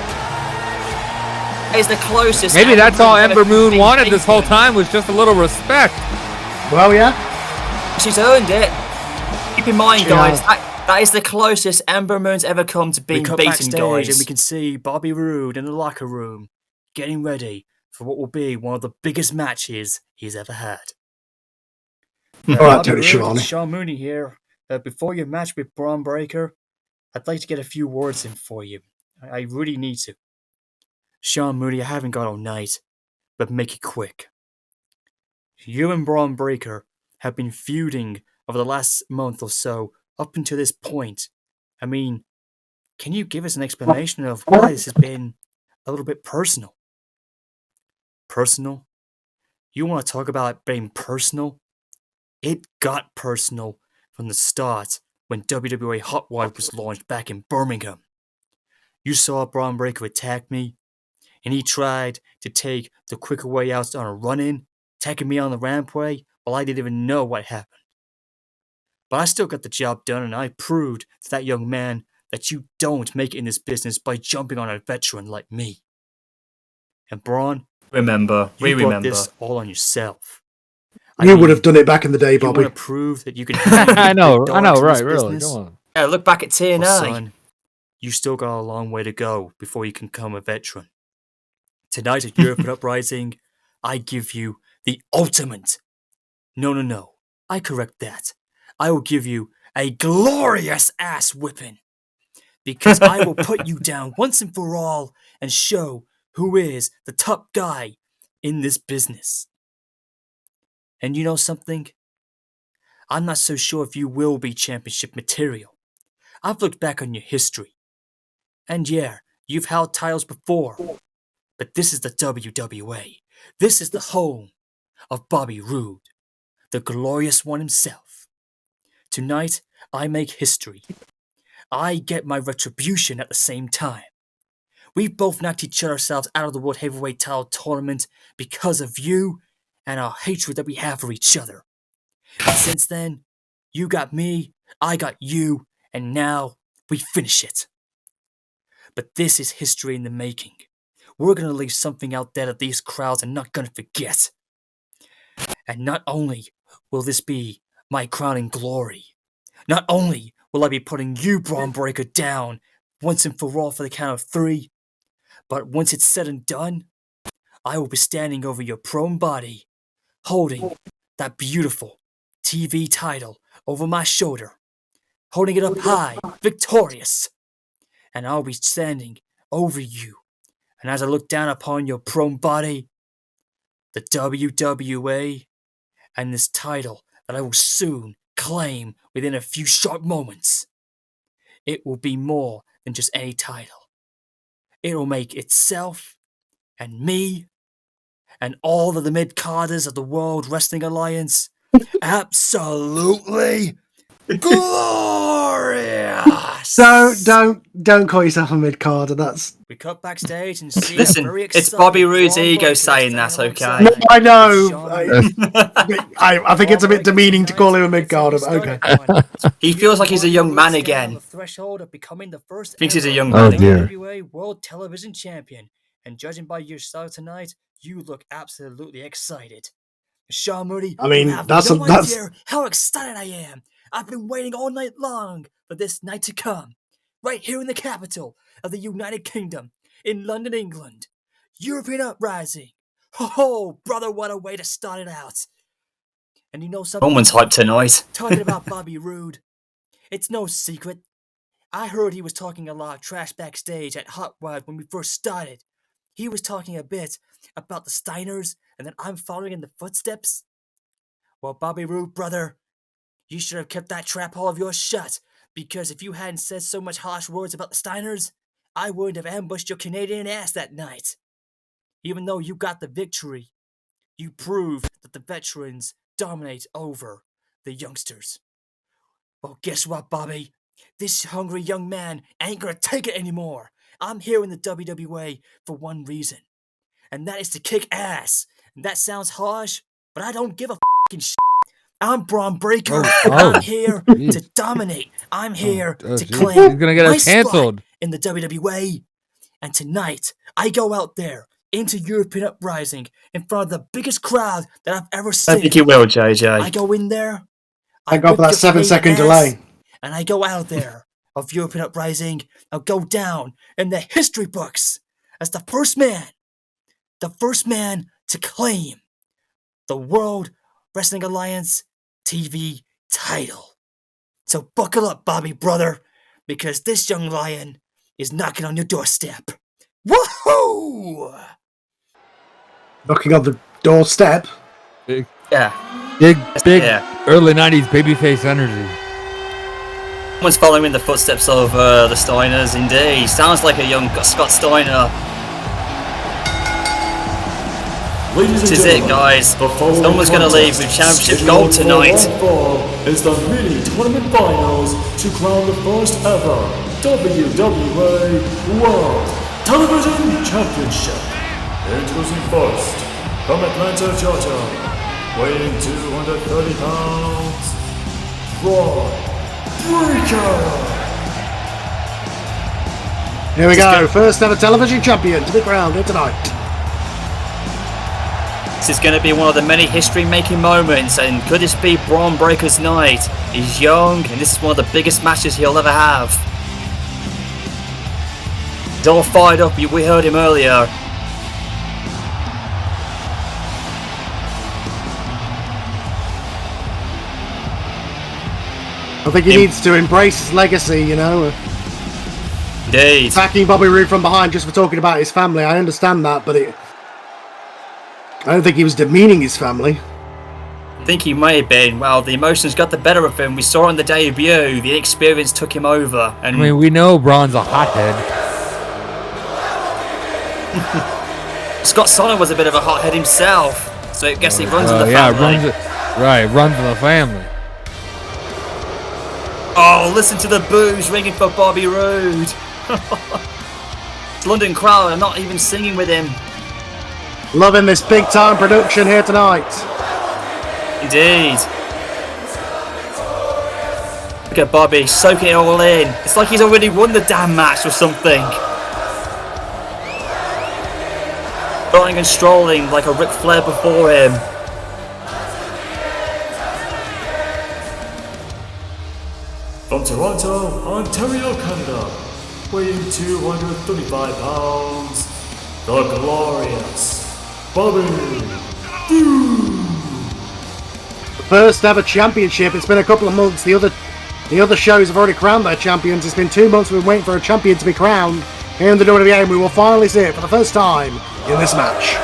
Is the closest. Maybe that's all Moon's ever Ember Moon been wanted this whole beaten. time was just a little respect. Well, yeah. She's earned it. Keep in mind, She guys, has. that is the closest Ember Moon's ever come to We being cut beaten, backstage guys. and we can see Bobby Roode in the locker room getting ready for what will be one of the biggest matches he's ever had. All right, Bobby Tony Roode, Schiavone. it's Sean Mooney here. Before your match with Braun Breaker, I'd like to get a few words in for you. I really need to. Sean Mooney, I haven't got all night, but make it quick. You and Braun Breaker have been feuding over the last month or so up until this point. I mean, can you give us an explanation of why this has been a little bit personal? Personal? You want to talk about it being personal? It got personal from the start when WWA Hot Rod was launched back in Birmingham. You saw Braun Breaker attack me, and he tried to take the quicker way out on a run-in, attacking me on the rampway while I didn't even know what happened. But I still got the job done, and I proved to that young man that you don't make it in this business by jumping on a veteran like me. And Braun, We you brought remember. this all on yourself. You would have done it back in the day, You Bobby. want to prove that you can handle I the know, big I know, dogs in this right, really. business? Come on. Yeah, look back at TNA. Well, son, you still got a long way to go before you can become a veteran. Tonight at Europe Uprising, I give you the ultimate. No. I correct that. I will give you a glorious ass whipping. Because I will put you down once and for all and show who is the top guy in this business. And you know something? I'm not so sure if you will be championship material. I've looked back on your history. And yeah, you've held titles before. But this is the WWA. This is the home of Bobby Roode, the glorious one himself. Tonight, I make history. I get my retribution at the same time. We've both knocked each other ourselves out of the World Heavyweight Title Tournament because of you and our hatred that we have for each other. And since then, you got me, I got you, and now we finish it. But this is history in the making. We're going to leave something out there that these crowds are not going to forget. And not only will this be my crowning glory, not only will I be putting you, Braun Breaker, down once and for all for the count of 3, but once it's said and done, I will be standing over your prone body, holding that beautiful TV title over my shoulder, holding it up high, victorious, and I'll be standing over you. And as I look down upon your prone body, the WWA and this title that I will soon claim within a few short moments, it will be more than just any title. It will make itself and me and all of the mid-carders of the World Wrestling Alliance absolutely glorious. So don't call yourself a mid-carder. That's We cut backstage and see Listen, a very it's excited Bobby Roode's Braun ego Breaker saying that, standing okay? alongside No, I know. Sean Mooney. I think it's a bit demeaning to call him a mid-carder, but okay. He feels like he's a young man again. Threshold of becoming the first Thinks he's a ever young Oh, man dear. again. WWA World Television Champion. And judging by your style tonight, you look absolutely excited. Sean Mooney, I mean, you have that's no a- that's- idea how excited I am. I've been waiting all night long for this night to come. Right here in the capital of the United Kingdom, in London, England. European Uprising. Oh, brother, what a way to start it out. And you know something? Roman's hyped tonight. Talking about Bobby Roode, it's no secret. I heard he was talking a lot of trash backstage at Hot Rod when we first started. He was talking a bit about the Steiners and that I'm following in the footsteps. Well, Bobby Roode, brother, you should have kept that trap hole of yours shut, because if you hadn't said so much harsh words about the Steiners, I wouldn't have ambushed your Canadian ass that night. Even though you got the victory, you proved that the veterans dominate over the youngsters. Well, guess what, Bobby? This hungry young man ain't gonna take it anymore. I'm here in the WWA for one reason, and that is to kick ass. And that sounds harsh, but I don't give a fucking shit. I'm Braun Breaker. Oh, I'm here jeez. to dominate. I'm here to geez. claim He's gonna get my us canceled. spot in the WWA. And tonight, I go out there into European Uprising in front of the biggest crowd that I've ever seen. I think you will, JJ. I go in there. Thank God for that whip your 7-second Canadian ass, delay. And I go out there of European Uprising. I'll go down in the history books as the first man to claim the World Wrestling Alliance TV title. So buckle up, Bobby brother, because this young lion is knocking on your doorstep. Woohoo! Knocking on the doorstep. Yeah. Big Yeah. early 90s babyface energy. Someone's following in the footsteps of the Steiners, indeed. Sounds like a young Scott Steiner. Ladies and This is it, guys. the following Someone's going to leave with contest championship scheduled gold for tonight. one fall is the mini tournament finals to crown the first ever WWA World Television Championship. Introducing first, from Atlanta, Georgia, weighing 230 pounds, Braun Breaker. Here we go. First ever television champion to be crowned here tonight. This is going to be one of the many history-making moments, and could this be Braun Breaker's night? He's young, and this is one of the biggest matches he'll ever have. He's all fired up. We heard him earlier. I think he needs to embrace his legacy, you know. Indeed. Attacking Bobby Roode from behind just for talking about his family. I understand that, but I don't think he was demeaning his family. I think he may have been. Well, the emotions got the better of him. We saw on the debut, the experience took him over. And I mean, we know Braun's a hothead. Scott Steiner was a bit of a hothead himself, so I guess he runs in the family. Runs in the family. Oh, listen to the boos ringing for Bobby Roode. It's London crowd. I'm not even singing with him. Loving this big time production here tonight. Indeed. Look at Bobby soaking it all in. It's like he's already won the damn match or something. Going and strolling like a Ric Flair before him. From Toronto, Ontario, Canada, weighing 235 pounds, the glorious Bobby Roode. First ever championship. It's been a couple of months. The other shows have already crowned their champions. It's been 2 months we've been waiting for a champion to be crowned here in the WWA, and we will finally see it for the first time in this match.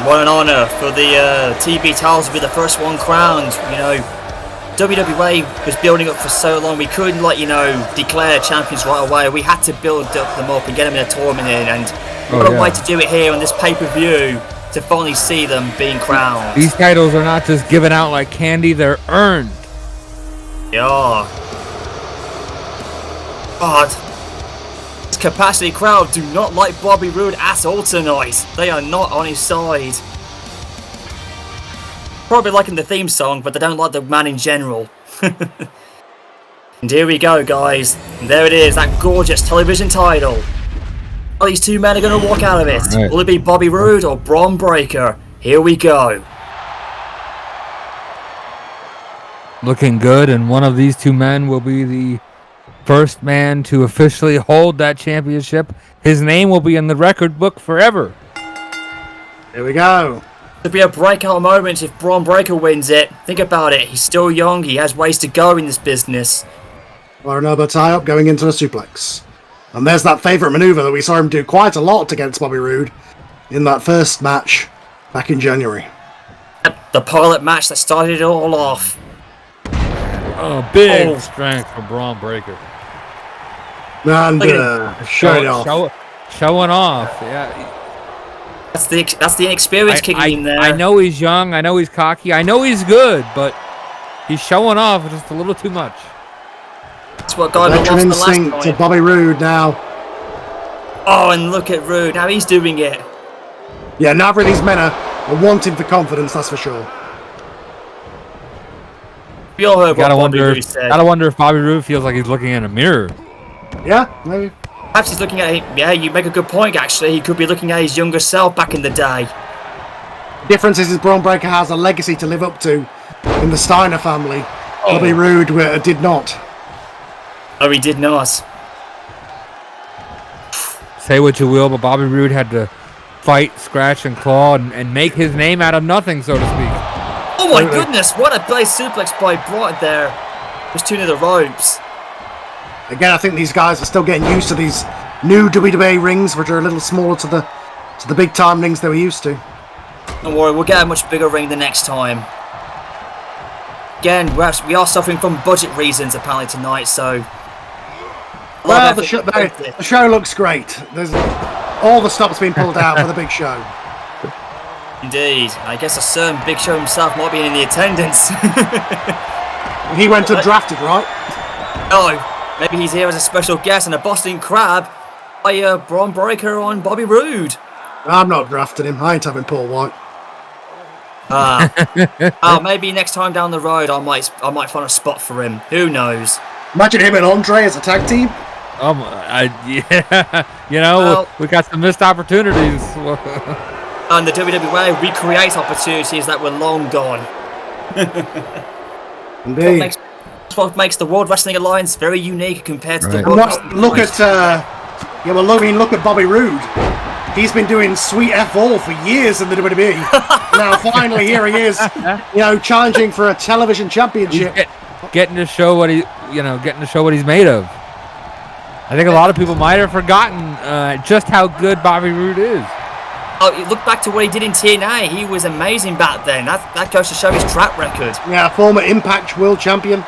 What an honour for the TB titles to be the first one crowned. You know, WWA was building up for so long. We couldn't, declare champions right away. We had to build them up and get them in a tournament in, and what a way to do it here on this pay-per-view to finally see them being crowned. These titles are not just given out like candy; they're earned. Yeah. God. This capacity crowd do not like Bobby Roode at all tonight. They are not on his side. Probably liking the theme song, but they don't like the man in general. And here we go, guys. And there it is, that gorgeous television title. Well, these two men are going to walk out of it. Right. Will it be Bobby Roode or Braun Breaker? Here we go. Looking good, and one of these two men will be the first man to officially hold that championship. His name will be in the record book forever. Here we go. It'll be a breakout moment if Braun Breaker wins it. Think about it. He's still young. He has ways to go in this business. Or an elbow tie-up going into a suplex. And there's that favourite manoeuvre that we saw him do quite a lot against Bobby Roode in that first match back in January. The pilot match that started it all off. Oh, big strength for Braun Breaker. And showing off. Showing off, yeah. That's the inexperience kicking in there. I know he's young, I know he's cocky, I know he's good, but he's showing off just a little too much. That's what got him Veteran lost the last instinct to time. Bobby Roode now. Oh, and look at Roode. Now he's doing it. Yeah, neither of these men are wanting for confidence, that's for sure. We all heard what Gotta Bobby wonder. Roode said. Gotta wonder if Bobby Roode feels like he's looking in a mirror. Yeah, maybe. Perhaps he's looking at him. Yeah, you make a good point, actually. He could be looking at his younger self back in the day. The difference is Braun Breaker has a legacy to live up to in the Steiner family. Bobby Roode did not. Oh, he did not. Say what you will, but Bobby Roode had to fight, scratch, and claw, and make his name out of nothing, so to speak. Oh my goodness, what a place suplex by Braun there. Just two near the ropes. Again, I think these guys are still getting used to these new WWA rings, which are a little smaller to the big time rings they were used to. Don't worry, we'll get a much bigger ring the next time. Again, we are suffering from budget reasons apparently tonight, so... Well, the show looks great. There's all the stops being pulled out for the big show. Indeed. I guess a certain Big Show himself might be in the attendance. He went undrafted, right? Oh, maybe he's here as a special guest and a Boston Crab by Braun Breaker on Bobby Roode. I'm not drafting him. I ain't having Paul White. Maybe next time down the road I might find a spot for him. Who knows? Imagine him and Andre as a tag team. Yeah, you know, Well, we got some missed opportunities. And the WWA recreate opportunities that were long gone. Indeed. That's what makes the World Wrestling Alliance very unique compared to the Right. World Wrestling Look Alliance. look at Bobby Roode. He's been doing sweet F all for years in the WWE. Now finally here he is, challenging for a television championship. Getting to show what he's made of. I think a lot of people might have forgotten just how good Bobby Roode is. Oh, look back to what he did in TNA. He was amazing back then. That goes to show his track record. Yeah, former Impact World Champion.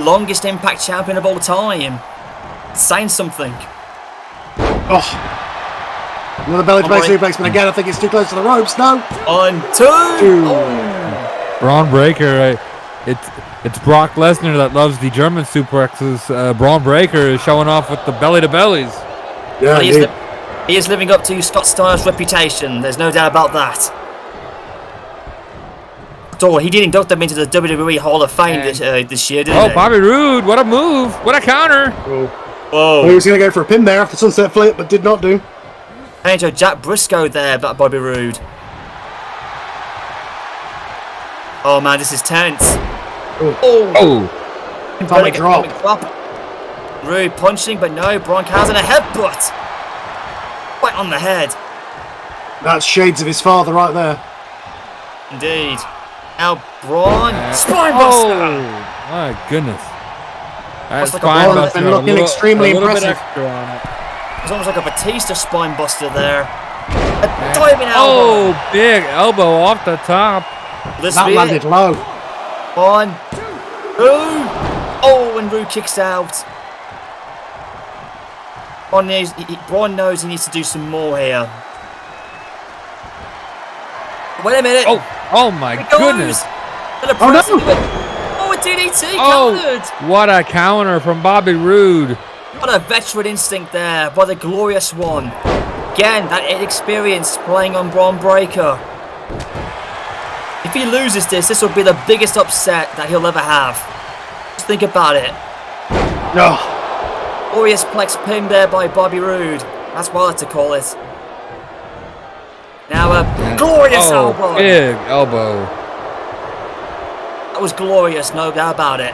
Longest Impact champion of all time. Saying something. Oh. Another belly to belly suplex, but again I think it's too close to the ropes. No. 1, 2. Braun Breaker, it's Brock Lesnar that loves the German suplexes. Braun Breaker is showing off with the belly to bellies. Yeah, He is living up to Scott Steiner's reputation. There's no doubt about that. So he did induct them into the WWE Hall of Fame this year, didn't he? Oh, Bobby Roode, what a move. What a counter. Whoa. He was going to go for a pin there after sunset flip, but did not do. Angel Jack Briscoe there, but Bobby Roode. Oh man, this is tense. Oh. Atomic drop. Roode punching, but no, Braun counters and a headbutt. Right on the head. That's shades of his father right there. Indeed. Now Braun, spinebuster. Oh, my goodness. That Like spine Braun has buster been had a looking little- extremely a little bit impressive. extra on it. It's almost like a Batista spinebuster there. A diving elbow. Oh, big elbow off the top. This That be landed it. low. 1, 2. Oh, and Roode kicks out. Braun knows he needs to do some more here. Wait a minute. Oh my It goes. goodness. And a Oh, no. press into it. Oh, a DDT Oh, countered. what a counter from Bobby Roode. What a veteran instinct there by the glorious one. Again, that experience playing on Braun Breaker. If he loses this will be the biggest upset that he'll ever have. Just think about it. No. Glorious Plex pin there by Bobby Roode. That's what I like to call it. Now a glorious elbow. Big elbow. That was glorious, no doubt about it.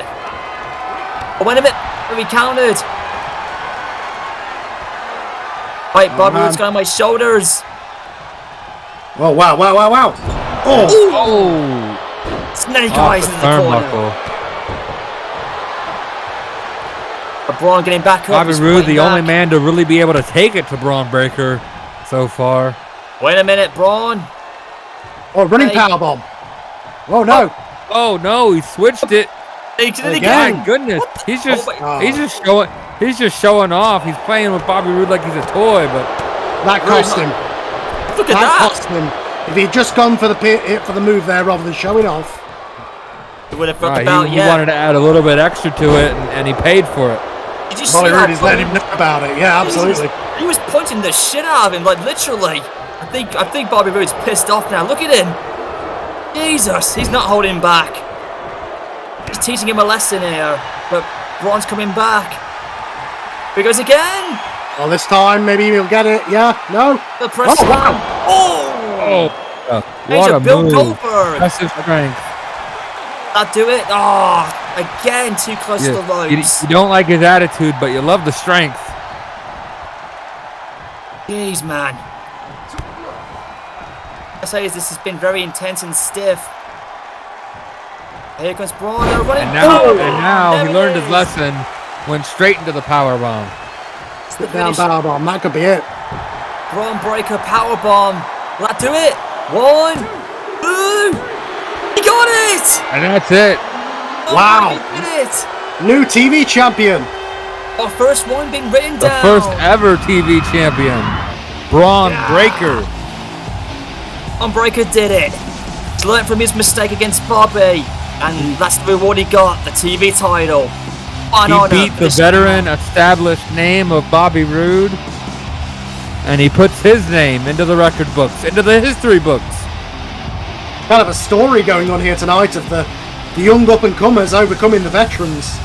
But wait a minute, we countered. Right, Bobby Roode's got on my shoulders. Oh, wow. Oh. Oh, Snake off eyes the in the corner. turnbuckle. But Braun getting back up. Bobby he's Roode, fighting the only back. man to really be able to take it to Braun Breaker so far. Wait a minute, Braun. Oh, running Hey. powerbomb. Oh, no. Oh no, he switched it. He did it Again. again. My goodness, he's just Oh he's just showing off. He's playing with Bobby Roode like he's a toy, but That cost him. Look at That that. cost him. If he'd just gone for the move there rather than showing off. He would have felt right, about he wanted to add a little bit extra to it, and he paid for it. Did you see Bobby that? Roode is letting him know about it. Yeah, absolutely. He was punching the shit out of him, like literally. I think Bobby Roode's pissed off now. Look at him. Jesus, he's not holding back. He's teaching him a lesson here, but Braun's coming back. Here he goes again. Well, this time maybe he'll get it. Yeah, no. The press Oh, wow. slam. Oh! What a Bill move. Goldberg. Impressive strength. That do it. Oh, again, too close to the ropes. You don't like his attitude, but you love the strength. Jeez, man. I say is this has been very intense and stiff. Here comes Braun. And now he learned his lesson. Went straight into the powerbomb. Sit down powerbomb. That could be it. Braun breaker powerbomb. Will that do it? 1, 2. He got it! And that's it. Wow. He did it! New TV champion. Our first one being written The down. first ever TV champion. Braun Breaker. Braun Breaker did it. He's learned from his mistake against Bobby. And that's the reward he got, the TV title. He beat the veteran established name of Bobby Roode. And he puts his name into the record books, into the history books. Kind of a story going on here tonight of the young up-and-comers overcoming the veterans.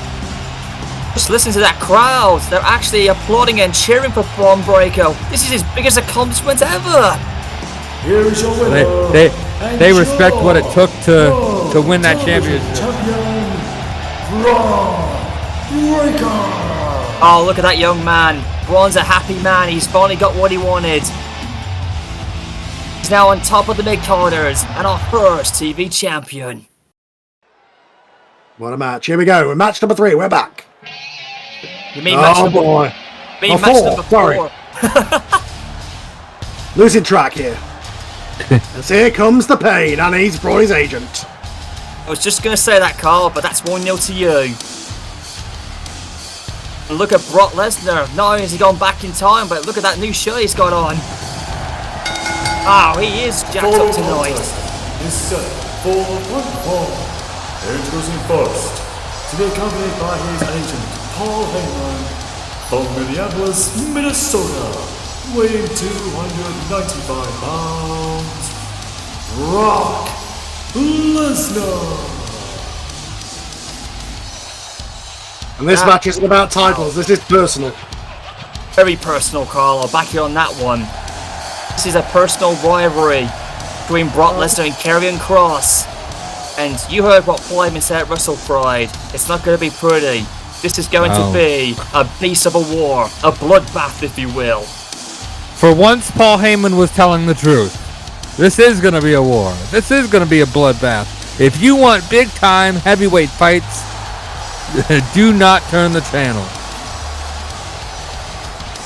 Just listen to that crowd. They're actually applauding and cheering for Braun Breaker. This is his biggest accomplishment ever. Here is your winner. They respect what it took to win that championship. Champion, Braun Breaker. Oh, look at that young man. Braun's a happy man. He's finally got what he wanted. He's now on top of the mid-carders and our first TV champion. What a match. Here we go. Match number 3. We're back. You mean match number boy. You mean Oh, match 4. number 4? Sorry. Losing track here. As here comes the pain, and he's brought his agent. I was just going to say that, Carl, but that's 1-0 to you. And look at Brock Lesnar. Not only has he gone back in time, but look at that new shirt he's got on. Oh, he is jacked up tonight. Is set for 1 fall. Introducing first, to be accompanied by his agent, Paul Heyman, from Minneapolis, Minnesota, weighing 295 pounds, Brock Lesnar. And this match isn't about titles. This is personal. Very personal, Carl. I'll back you on that one. This is a personal rivalry between Brock Lesnar and Karrion Kross. And you heard what Paul Heyman said at Wrestle Pride. It's not going to be pretty. This is going to be a beast of a war, a bloodbath, if you will. For once, Paul Heyman was telling the truth. This is going to be a war. This is going to be a bloodbath. If you want big-time heavyweight fights, do not turn the channel.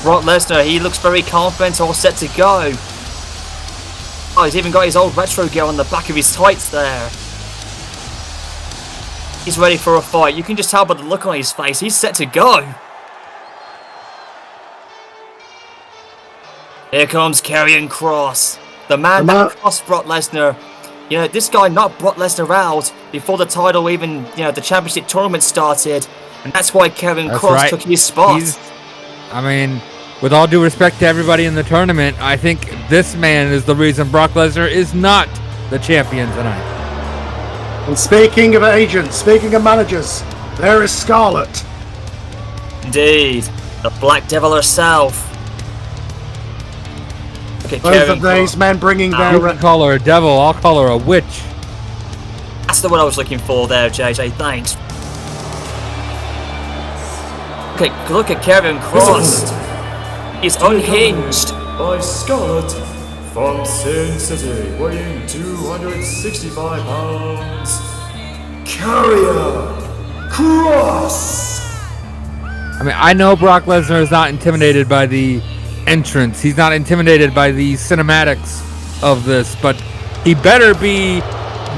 Brock Lesnar, he looks very confident, all set to go. Oh, he's even got his old retro gear on the back of his tights there. He's ready for a fight. You can just tell by the look on his face. He's set to go. Here comes Karrion Kross. The man that crossed Brock Lesnar. You know, this guy knocked Brock Lesnar out before the title even, the championship tournament started. And that's why Karrion Kross took his spot. With all due respect to everybody in the tournament, I think this man is the reason Brock Lesnar is not the champion tonight. And speaking of agents, speaking of managers, there is Scarlett. Indeed. The Black Devil herself. Both of these men bringing their... You can call her a devil, I'll call her a witch. That's the one I was looking for there, JJ. Thanks. Okay, look at Karrion Kross. He's unhinged. By Scarlett from Sin City, weighing 265 pounds, Karrion Kross. I know Brock Lesnar is not intimidated by the entrance. He's not intimidated by the cinematics of this, but he better be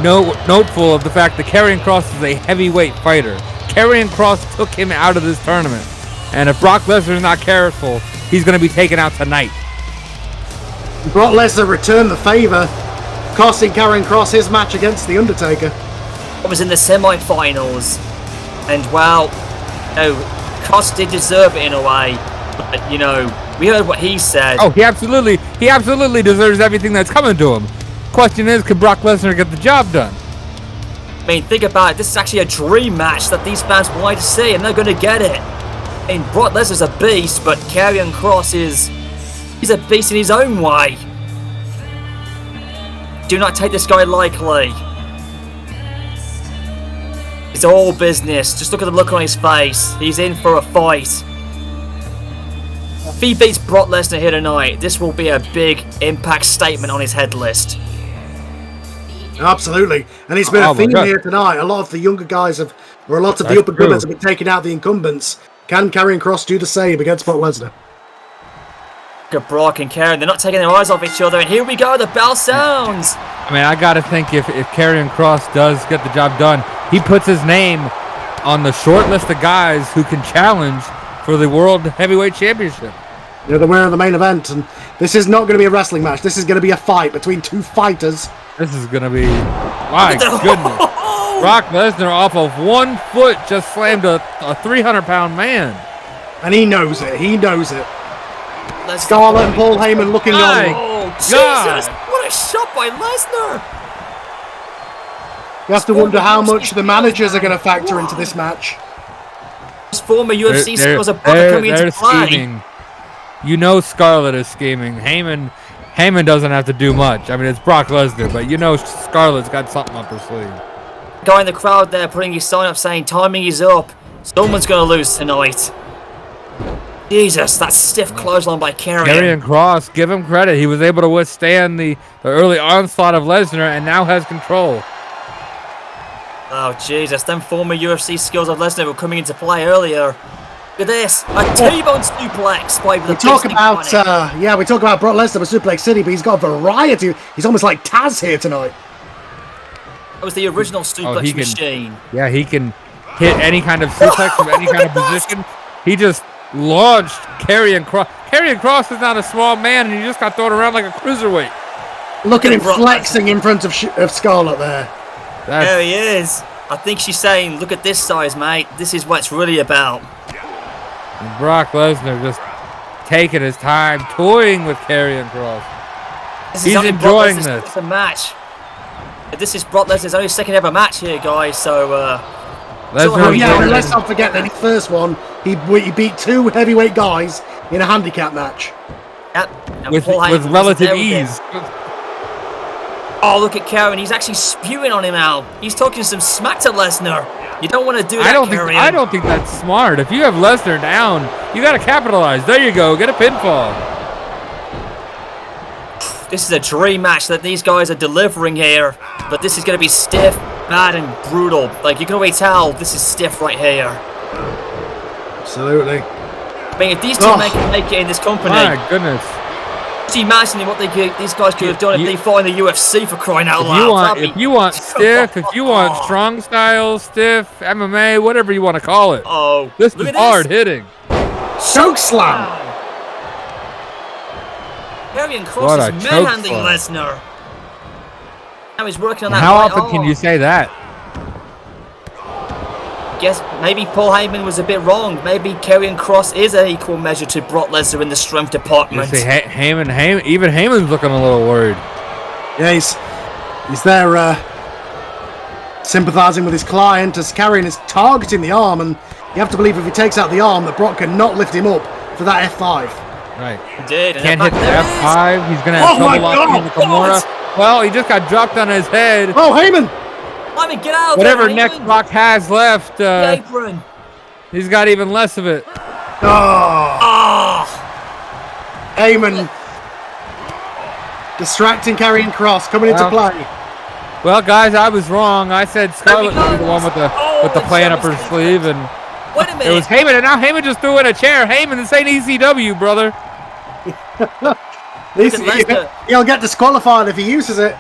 noteful of the fact that Karrion Kross is a heavyweight fighter. Karrion Kross took him out of this tournament, and if Brock Lesnar is not careful, he's going to be taken out tonight. Brock Lesnar returned the favor, costing Karrion Kross his match against The Undertaker. It was in the semi-finals, and Kross did deserve it in a way, but we heard what he said. Oh, he absolutely deserves everything that's coming to him. Question is, can Brock Lesnar get the job done? mean, think about it. This is actually a dream match that these fans wanted to see, and they're going to get it. I mean, Brock Lesnar's a beast, but Karrion Kross he's a beast in his own way. Do not take this guy lightly. It's all business. Just look at the look on his face. He's in for a fight. If he beats Brock Lesnar here tonight, this will be a big Impact statement on his head list. Absolutely. And it's been a theme here tonight. A lot of the younger guys the up-and-comers have been taking out the incumbents. Can Karrion Kross do the same against Brock Lesnar? Look at Brock and Karrion. They're not taking their eyes off each other. And here we go. The bell sounds. I mean, I got to think if Karrion Kross does get the job done, he puts his name on the short list of guys who can challenge for the World Heavyweight Championship. They're the winner of the main event, and this is not going to be a wrestling match. This is going to be a fight between two fighters. This is going to be... My goodness. Brock Lesnar off of 1 foot just slammed a 300-pound man. And he knows it. He knows it. Scarlett and Paul Heyman looking on. Oh, Jesus! What a shot by Lesnar! You have to wonder how much the managers are going to factor into this match. His former UFC skills are coming into play. Scheming. You know Scarlett is scheming. Heyman doesn't have to do much. I mean, it's Brock Lesnar, but you know Scarlett's got something up her sleeve. Guy in the crowd there putting his sign up saying timing is up. Someone's going to lose tonight. Jesus, that stiff clothesline by Karrion Kross, give him credit. He was able to withstand the early onslaught of Lesnar and now has control. Oh, Jesus. Them former UFC skills of Lesnar were coming into play earlier. Look at this. A T-bone suplex by the we talk about Brock Lesnar with Suplex City, but he's got a variety. He's almost like Taz here tonight. That was the original suplex machine. Yeah, he can hit any kind of suplex from any kind of position. He just launched Karrion Kross. Karrion Kross is not a small man, and he just got thrown around like a cruiserweight. Look at him flexing in front of Scarlett there. There he is. I think she's saying, look at this size, mate. This is what it's really about. And Brock Lesnar just taking his time, toying with Karrion Kross. He's enjoying this. It's a match. This is Brock Lesnar's only second ever match here, guys. So, let's not forget that his first one, he beat 2 heavyweight guys in a handicap match. Yep. With relative ease. Oh, look at Karrion. He's actually spewing on him now. He's talking some smack to Lesnar. You don't want to do that, I don't think that's smart. If you have Lesnar down, you got to capitalize. There you go. Get a pinfall. This is a dream match that these guys are delivering here. But this is going to be stiff, bad, and brutal. Like, you can already tell this is stiff right here. Absolutely. I mean, if these two men can make it in this company... My goodness. Just imagine what these guys could have done if they fought in the UFC, for crying out loud. If you want stiff, if you want strong style, stiff, MMA, whatever you want to call it. Oh, this is hard hitting. Choke slam. Karrion Kross is manhandling Lesnar. Now he's working on that. How often can you say that? Guess maybe Paul Heyman was a bit wrong. Maybe Karrion Kross is an equal measure to Brock Lesnar in the strength department. You see, even Heyman's looking a little worried. Yeah, he's there sympathising with his client as Karrion is targeting the arm, and you have to believe if he takes out the arm that Brock cannot lift him up for that F5. Right. He did. Can't hit the F5. He's going to have trouble locking the Kimura. Well, he just got dropped on his head. Oh, Heyman! Heyman, get out! Whatever neck Brock has left, apron. He's got even less of it. Heyman distracting Karrion Kross coming into play. Well, guys, I was wrong. I said Scarlett would be the one with the plan up her sleeve, and wait a minute. It was Heyman, and now Heyman just threw in a chair. Heyman, this ain't ECW, brother. He'll get disqualified if he uses it.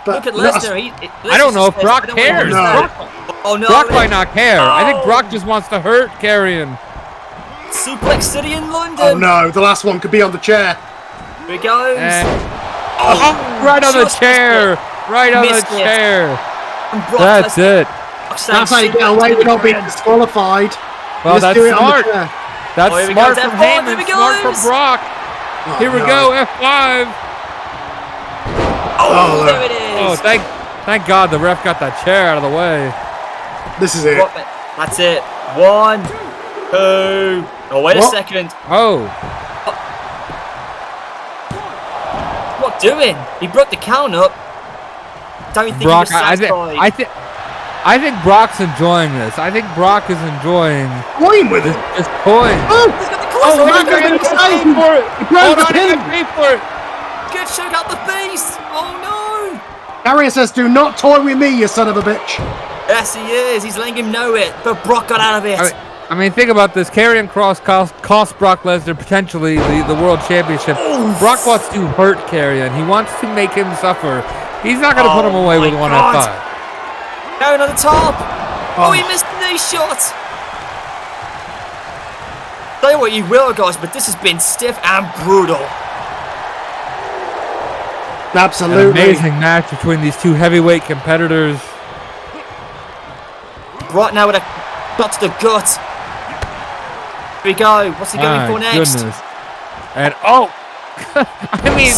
But look at Lesnar. I don't know if Brock cares. Brock might not care. I think Brock just wants to hurt Karrion. Suplex City in London. Oh no, the last one could be on the chair. Here he goes. Right on the chair. Right on the chair. That's it. That's how you get away with not being disqualified. Well, that's smart. That's smart from Heyman. Smart from Brock. Here we go. F5. Oh, there it is. Oh, Thank God the ref got that chair out of the way. This is it. That's it. 1, 2. Oh, wait a second. Oh. What doing? He broke the count up. Don't think Brock, he was satisfied. I think Brock's enjoying this. I think Brock is enjoying Toying with it. this coin. Oh, He's got the oh, close man, one. they're going to pay for it. He broke Hold the on, he pin. got paid for it. Good shake out the face. Oh no. Carrion says, "Do not toy with me, you son of a bitch." Yes, he is. He's letting him know it. But Brock got out of it. I mean, think about this. Karrion Kross cost Brock Lesnar potentially the World Championship. Brock wants to hurt Karrion. He wants to make him suffer. He's not going to put him away with one F5. Karrion on the top. Oh, he missed the knee shot. Say what you will, guys, but this has been stiff and brutal. Absolutely. An amazing match between these two heavyweight competitors. Brock now with a shot to the gut. Here we go. What's he going for next? Goodness. And I mean,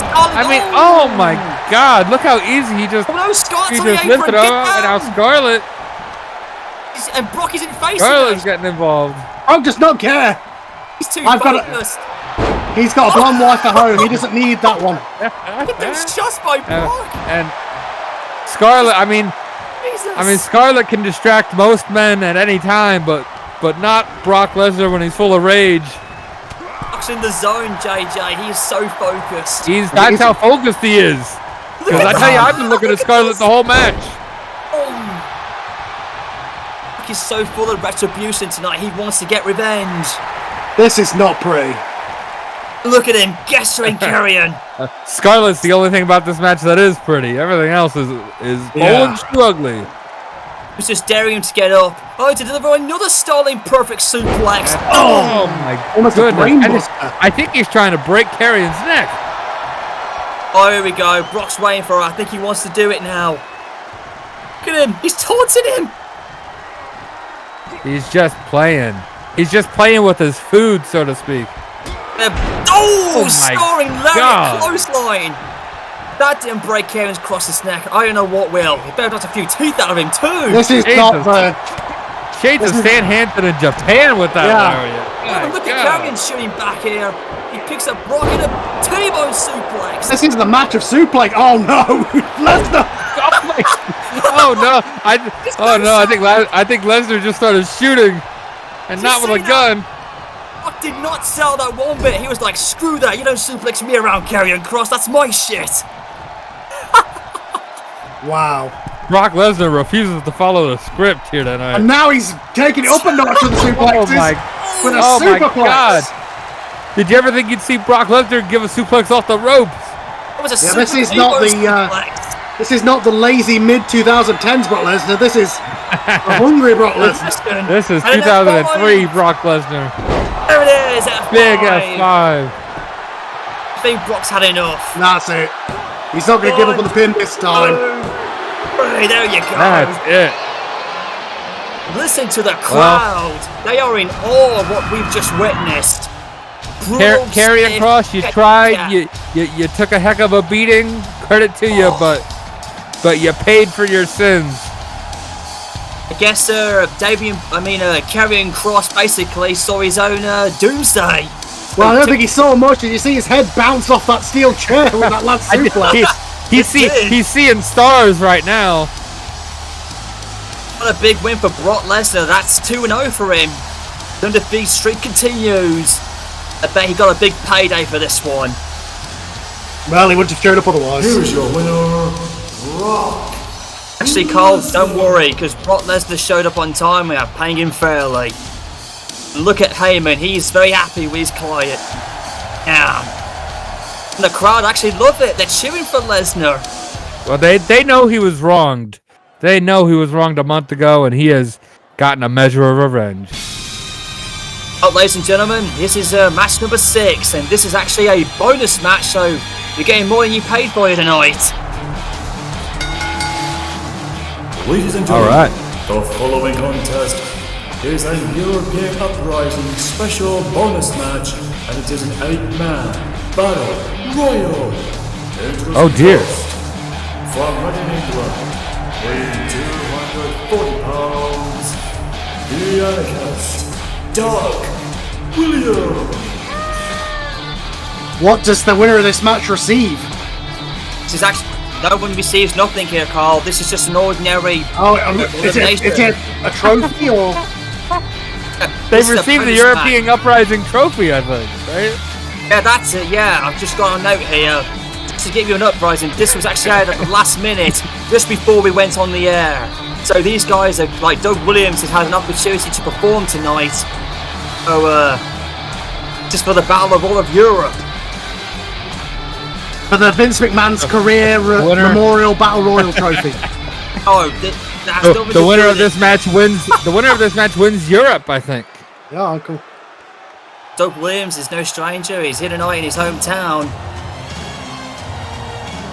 oh my God! Look how easy he just Scott's on the apron. lifted up, and now Scarlett. And Brock isn't facing Scarlett's getting involved. Brock does not care. He's too He's focused. got a blonde wife at home. He doesn't need that one. Look at those shots by Brock. And Scarlett, I mean, Scarlett can distract most men at any time, but not Brock Lesnar when he's full of rage. Brock's in the zone, JJ. He is so focused. That's how focused he is. Because I tell you, I've been looking at Scarlett the whole match. Brock is so full of retribution tonight. He wants to get revenge. This is not pretty. Look at him gesturing, Karrion. Scarlett's the only thing about this match that is pretty. Everything else is bold and too ugly. He's just daring him to get up. Oh, to deliver another stalling perfect suplex. Oh my Almost a brain goodness. buster. I think he's trying to break Karrion's neck. Oh, here we go. Brock's waiting for it. I think he wants to do it now. Look at him. He's taunting him. He's just playing. He's just playing with his food, so to speak. Oh, my scoring lariat God. clothesline. That didn't break Karrion's Cross's neck. I don't know what will. He better knock a few teeth out of him too. This is not fair. Shades of Stan Hansen in Japan with that lariat. Oh, look at Karrion shooting back here. He picks up Brock in a T-bone suplex. This is the match of suplex. Oh no, Lesnar. Oh no! I think Lesnar just started shooting, and not with a gun. Brock did not sell that one bit. He was like, "Screw that! You don't suplex me around, Karrion Kross. That's my shit." Wow. Brock Lesnar refuses to follow the script here tonight. And now he's taking it up a notch with the suplexes. With a my superplex. God! Did you ever think you'd see Brock Lesnar give a suplex off the ropes? It was a this is not the this is not the lazy mid 2010s Brock Lesnar. This is a hungry Brock Lesnar. This is 2003 Brock Lesnar. There it is. F5. Big F5. I think Brock's had enough. That's it. He's not going to give up on the pin this time. Right, there you go. That's it. Listen to the crowd. They are in awe of what we've just witnessed. Karrion Kross, you tried. You took a heck of a beating. Credit to you, but you paid for your sins. I guess Karrion Kross basically saw his own doomsday. Well, I don't think he saw much. Did you see his head bounce off that steel chair with that last suplex? He's seeing stars right now. What a big win for Brock Lesnar. That's 2-0 for him. The undefeated streak continues. I bet he got a big payday for this one. Well, he wouldn't have showed up otherwise. Here's your winner, Brock. Actually, Carl, don't worry, because Brock Lesnar showed up on time. We are paying him fairly. And look at Heyman. He's very happy with his client. Yeah. And the crowd actually love it. They're cheering for Lesnar. Well, they know he was wronged. They know he was wronged a month ago, and he has gotten a measure of revenge. Oh, ladies and gentlemen, this is match number 6, and this is actually a bonus match, so you're getting more than you paid for here tonight. Ladies and gentlemen, the following contest is a European Uprising special bonus match, and it is an 8-man battle royal. Oh dear. From Reading, England, weighing 240 pounds, the Anarchist, Doug Williams. What does the winner of this match receive? This is actually no one receives nothing here, Carl. This is just an ordinary. Is it a trophy or? They've received the European Uprising trophy, I think, right? Yeah, that's it. Yeah, I've just got a note here to give you an Uprising. This was actually added at the last minute, just before we went on the air. So these guys are like Doug Williams has had an opportunity to perform tonight. So just for the Battle of all of Europe. For the Vince McMahon's career Memorial Battle Royal trophy. The winner of this match wins. The winner of this match wins Europe, I think. Yeah, cool. Doug Williams is no stranger. He's here tonight in his hometown.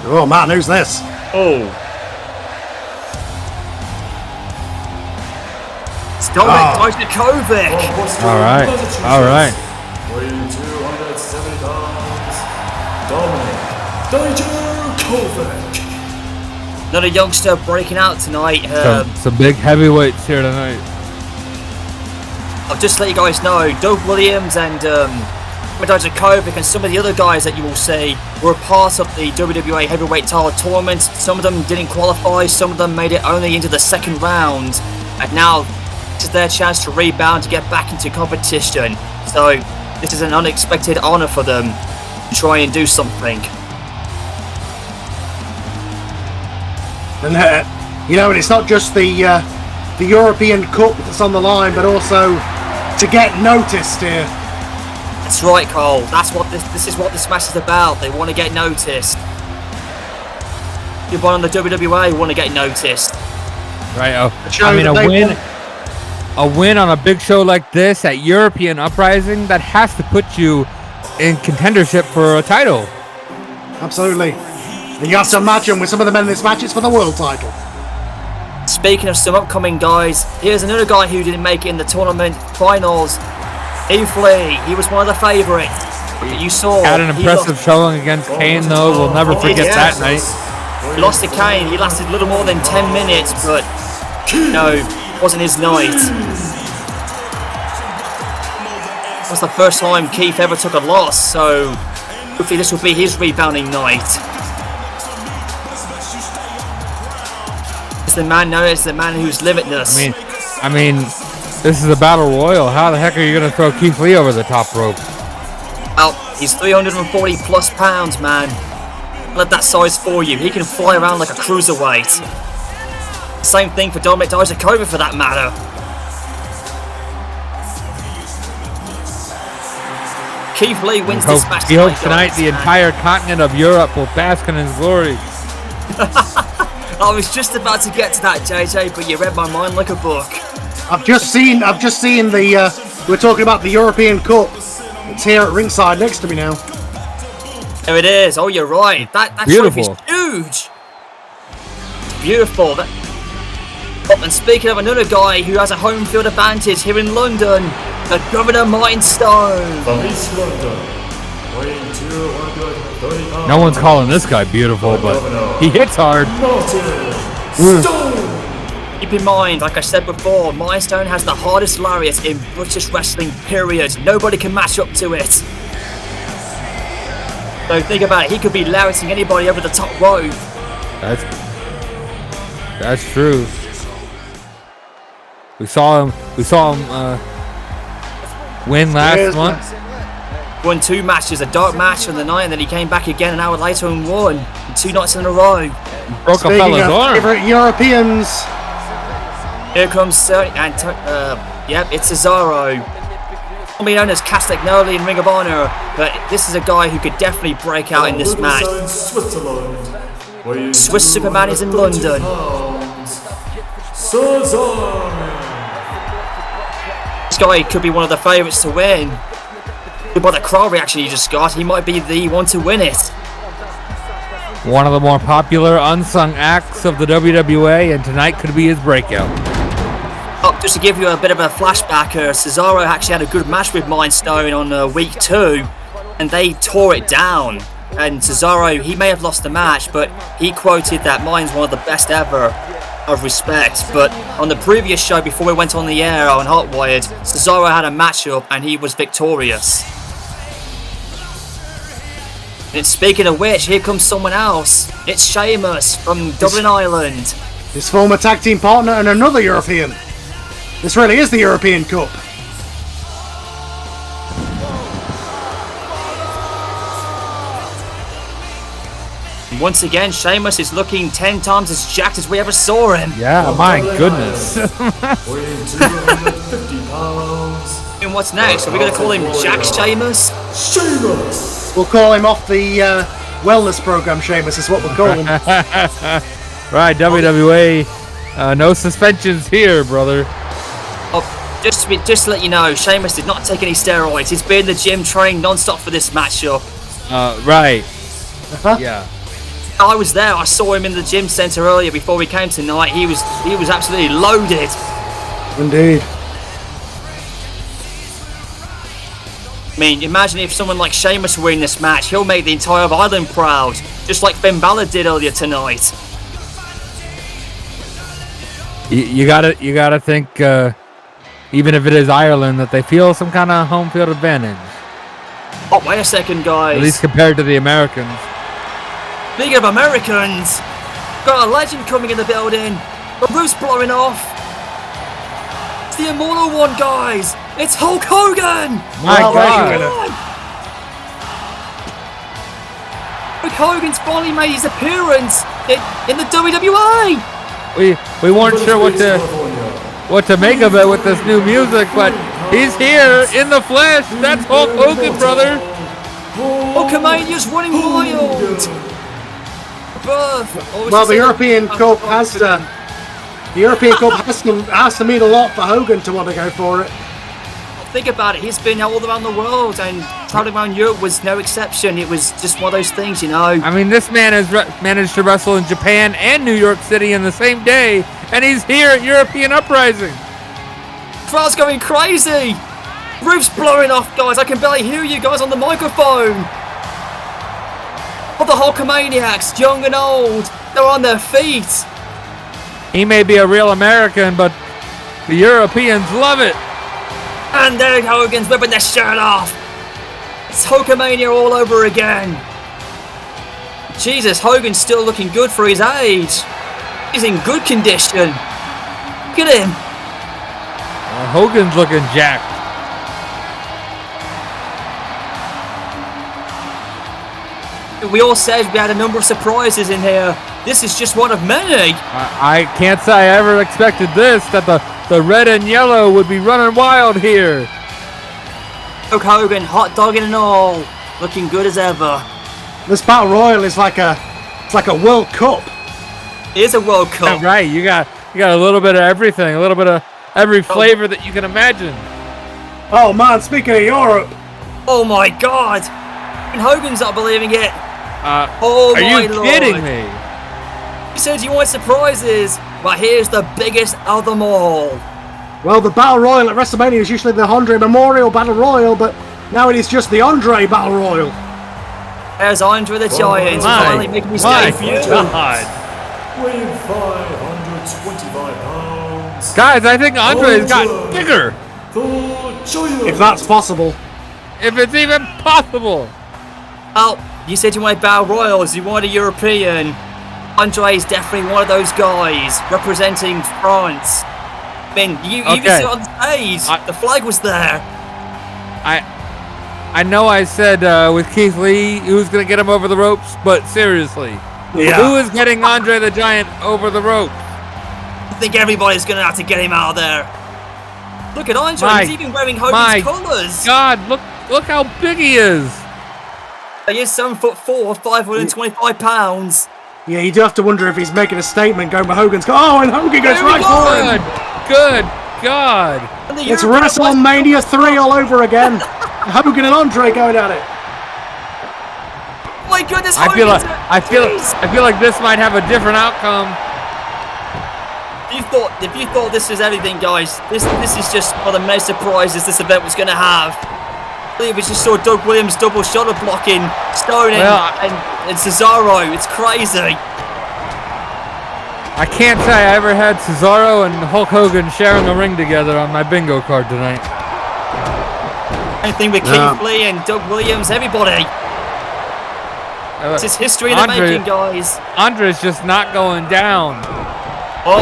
Oh man, who's this? Oh. It's Dominic Dijakovic. All right. Weighing 270 pounds, Dominic Dijakovic. Another youngster breaking out tonight. Some big heavyweights here tonight. I'll just let you guys know, Doug Williams and Dijakovic and some of the other guys that you will see were part of the WWA Heavyweight Title Tournament. Some of them didn't qualify, some of them made it only into the second round. And now this is their chance to rebound, to get back into competition. So this is an unexpected honour for them to try and do something. And and it's not just the European Cup that's on the line, but also to get noticed here. That's right, Cole. That's what this is what this match is about. They want to get noticed. People on the WWA want to get noticed. Right. A win on a big show like this at European Uprising, that has to put you in contendership for a title. Absolutely. And you have to imagine with some of the men in this match, it's for the world title. Speaking of some upcoming guys, here's another guy who didn't make it in the tournament finals. Heath Lee. He was one of the favourites. You saw. Had an impressive showing against Kane, though. We'll never forget that night. He lost to Kane. He lasted a little more than 10 minutes, but no, wasn't his night. That's the first time Keith ever took a loss, so hopefully this will be his rebounding night. It's the man known as the man who's limitless. I mean, this is a battle royal. How the heck are you going to throw Keith Lee over the top rope? Well, he's 340 plus pounds, man. Let that size for you. He can fly around like a cruiserweight. Same thing for Dominic Dijakovic, for that matter. Keith Lee wins this match tonight. He hopes tonight the entire continent of Europe will bask in his glory. I was just about to get to that, JJ, but you read my mind like a book. I've just seen the. We're talking about the European Cup. It's here at ringside next to me now. There it is. Oh, you're right. That trophy's huge. Beautiful. And speaking of another guy who has a home field advantage here in London, the Governor Martin Stone. From East London, weighing 230 pounds. No one's calling this guy beautiful, but he hits hard. Martin Stone. Keep in mind, like I said before, Martin Stone has the hardest lariat in British wrestling, period. Nobody can match up to it. So think about it, he could be lariating anybody over the top rope. That's true. We saw him win last month. Won 2 matches, a dark match on the night, and then he came back again an hour later and won 2 nights in a row. Broke a fella's arm. Favorite Europeans. Here comes it's Cesaro. Normally known as Castagnoli in Ring of Honor, but this is a guy who could definitely break out in this match. Swiss Superman is in London. This guy could be one of the favourites to win. By the crowd reaction he just got, he might be the one to win it. One of the more popular unsung acts of the WWA, and tonight could be his breakout. Oh, just to give you a bit of a flashback, Cesaro actually had a good match with Martin Stone on week 2, and they tore it down. And Cesaro, he may have lost the match, but he quoted that Martin's one of the best ever. of respect, but on the previous show before we went on the air on Hotwired, Cesaro had a matchup and he was victorious. And speaking of which, here comes someone else. It's Sheamus from Dublin, Ireland. His former tag team partner and another European. This really is the European Cup. Once again, Sheamus is looking 10 times as jacked as we ever saw him. Yeah, my goodness. Weighing 250 pounds. And what's next? Are we going to call him Jack Sheamus? Sheamus! We'll call him off the wellness program, Sheamus is what we'll call him. Right, WWA. No suspensions here, brother. Oh, just to let you know, Sheamus did not take any steroids. He's been in the gym training non-stop for this matchup. Right. Uh-huh. Yeah. I was there. I saw him in the gym center earlier before we came tonight. He was absolutely loaded. Indeed. I mean, imagine if someone like Sheamus were in this match. He'll make the entire island proud, just like Finn Balor did earlier tonight. You gotta think, even if it is Ireland, that they feel some kind of home field advantage. Oh, wait a second, guys. At least compared to the Americans. Speaking of Americans, got a legend coming in the building. The roof's blowing off. It's the immortal one, guys. It's Hulk Hogan. My Well, God. Hulk Hogan's finally made his appearance in the WWA. We weren't sure what to make of it with this new music, but he's here in the flesh. That's Hulk Hogan, brother. Hulkamania's running wild. Well, the European Cup has to mean a lot for Hogan to want to go for it. Think about it. He's been all around the world, and traveling around Europe was no exception. It was just one of those things, you know. I mean, this man has managed to wrestle in Japan and New York City in the same day, and he's here at European Uprising. Crowd's going crazy. Roof's blowing off, guys. I can barely hear you guys on the microphone. All the Hulkamaniacs, young and old, they're on their feet. He may be a real American, but the Europeans love it. And there Hogan's ripping their shirt off. It's Hulkamania all over again. Jesus, Hogan's still looking good for his age. He's in good condition. Look at him. Hogan's looking jacked. We all said we had a number of surprises in here. This is just one of many. I can't say I ever expected this, that the red and yellow would be running wild here. Hulk Hogan, hot dogging and all, looking good as ever. This Battle Royal is like a World Cup. It is a World Cup. Right, you got a little bit of everything, a little bit of every flavor that you can imagine. Oh man, speaking of Europe. Oh my God. And Hogan's not believing it. Are you kidding me? You said you want surprises. Well, here's the biggest of them all. Well, the Battle Royal at WrestleMania is usually the Andre Memorial Battle Royal, but now it is just the Andre Battle Royal. There's Andre the Giant, finally making his debut. God. Weighing 525 pounds. Guys, I think Andre's got bigger. The Giant. If that's possible. If it's even possible. Oh, you said you wanted Battle Royals, you wanted a European. Andre is definitely one of those guys representing France. I mean, you even see it on stage. The flag was there. I know I said with Keith Lee who's going to get him over the ropes, but seriously, who is getting Andre the Giant over the ropes? I think everybody's going to have to get him out of there. Look at Andre, he's even wearing Hogan's colours. God, look how big he is. He is 7'4", 525 pounds. Yeah, you do have to wonder if he's making a statement going by Hogan's. Oh, and Hogan goes right for him. Good God. It's WrestleMania 3 all over again. Hogan and Andre going at it. My goodness, I feel like this might have a different outcome. If you thought this was everything, guys, this is just one of the many surprises this event was going to have. I believe we just saw Doug Williams double shoulder blocking Stone and Cesaro. It's crazy. I can't say I ever had Cesaro and Hulk Hogan sharing a ring together on my bingo card tonight. Anything with Keith Lee and Doug Williams, everybody. This is history in the making, guys. Andre's just not going down. Oh,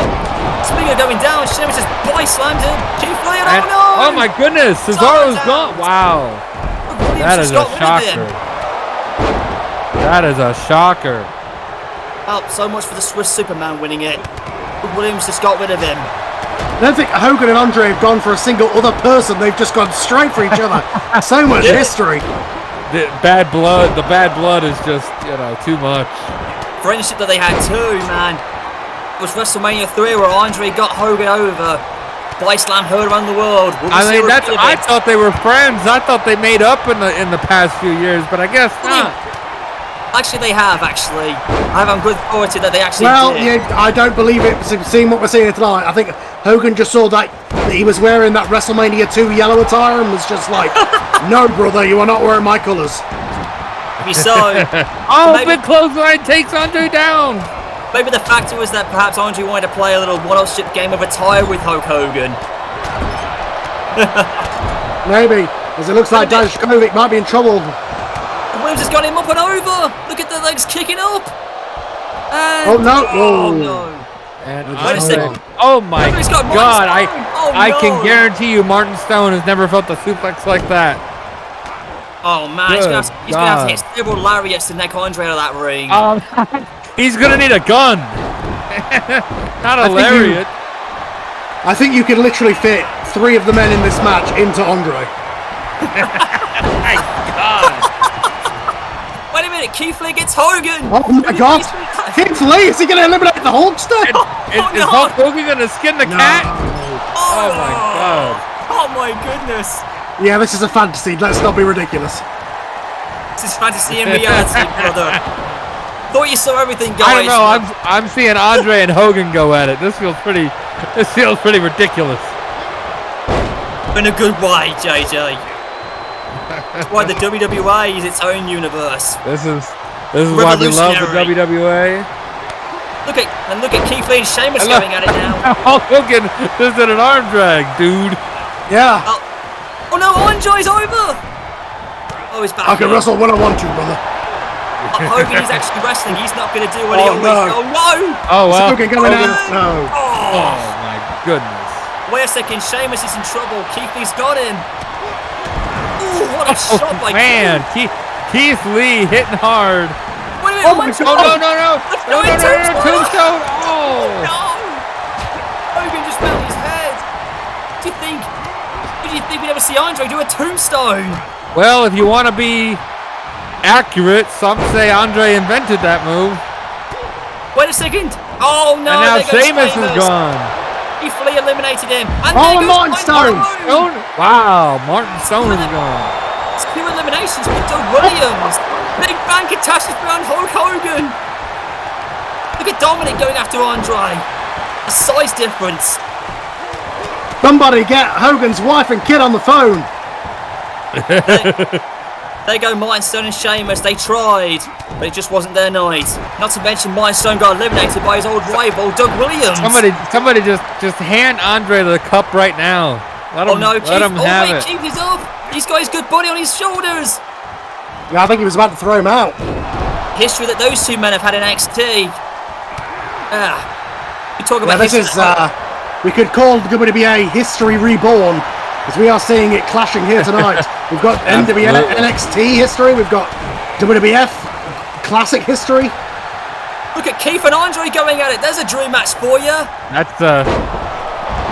speaking of going down, Sheamus just body slammed him. Keith Lee, and oh no! Oh my goodness, Cesaro's gone. Wow. That is a shocker. That is a shocker. Oh, so much for the Swiss Superman winning it. Williams just got rid of him. I don't think Hogan and Andre have gone for a single other person. They've just gone straight for each other. So much history. The bad blood is just, too much. Friendship that they had too, man. It was WrestleMania 3 where Andre got Hogan over. Body slam heard around the world. I thought they were friends. I thought they made up in the past few years, but I guess not. Actually, they have, actually. I have on good authority that they actually did. Yeah, I don't believe it, seeing what we're seeing tonight. I think Hogan just saw that he was wearing that WrestleMania 2 yellow attire and was just like, no, brother, you are not wearing my colours. Maybe so. Big clothesline takes Andre down. Maybe the factor was that perhaps Andre wanted to play a little one-upmanship game of attire with Hulk Hogan. Maybe, as it looks like Dijakovic might be in trouble. Williams has got him up and over. Look at the legs kicking up. And oh no! Oh no! And wait a second. Oh my God! I can guarantee you, Martin Stone has never felt a suplex like that. Oh man, he's gonna have to hit several lariats to neck Andre out of that ring. He's gonna need a gun, not a lariat. I think you can literally fit 3 of the men in this match into Andre. My God! Wait a minute, Keith Lee gets Hogan! Oh my God! Keith Lee, is he going to eliminate the Hulkster? Is Hulk Hogan going to skin the cat? Oh my God! Oh my goodness! Yeah, this is a fantasy. Let's not be ridiculous. This is fantasy and reality, brother. Thought you saw everything, guys. I don't know. I'm seeing Andre and Hogan go at it. This feels pretty ridiculous. In a good way, JJ. That's why the WWA is its own universe. This is why we love the WWA. Look at Keith Lee and Sheamus going at it now. Hulk Hogan just did an arm drag, dude. Yeah. Oh no, Andre's over. Oh, he's back. I can wrestle when I want to, brother. Hogan is actually wrestling. He's not going to do what he always. No. Oh no! Oh well. Hogan coming out. No. Oh my goodness. Wait a second, Sheamus is in trouble. Keith Lee's got him. Ooh, what a shot by Keith Lee hitting hard. Wait a minute, no. Tombstone. Oh no! Hogan just fell his head. Did you think we'd ever see Andre do a tombstone? Well, if you want to be accurate, some say Andre invented that move. Wait a second. Oh no! And now Sheamus is gone. Keith Lee eliminated him. And Martin Stone! Wow, Martin Stone is gone. It's 2 eliminations with Doug Williams. Big bang catastrophe around Hulk Hogan. Look at Dominic going after Andre. A size difference. Somebody get Hogan's wife and kid on the phone. There go Martin Stone and Sheamus. They tried, but it just wasn't their night. Not to mention Martin Stone got eliminated by his old rival, Doug Williams. Somebody just hand Andre the cup right now. Let him have it. Keith is up. He's got his good buddy on his shoulders. Yeah, I think he was about to throw him out. History that those 2 men have had in NXT. We talk about this history. We could call the WWA History Reborn, as we are seeing it clashing here tonight. We've got NXT history, we've got WWF classic history. Look at Keith and Andre going at it. There's a dream match for you. That's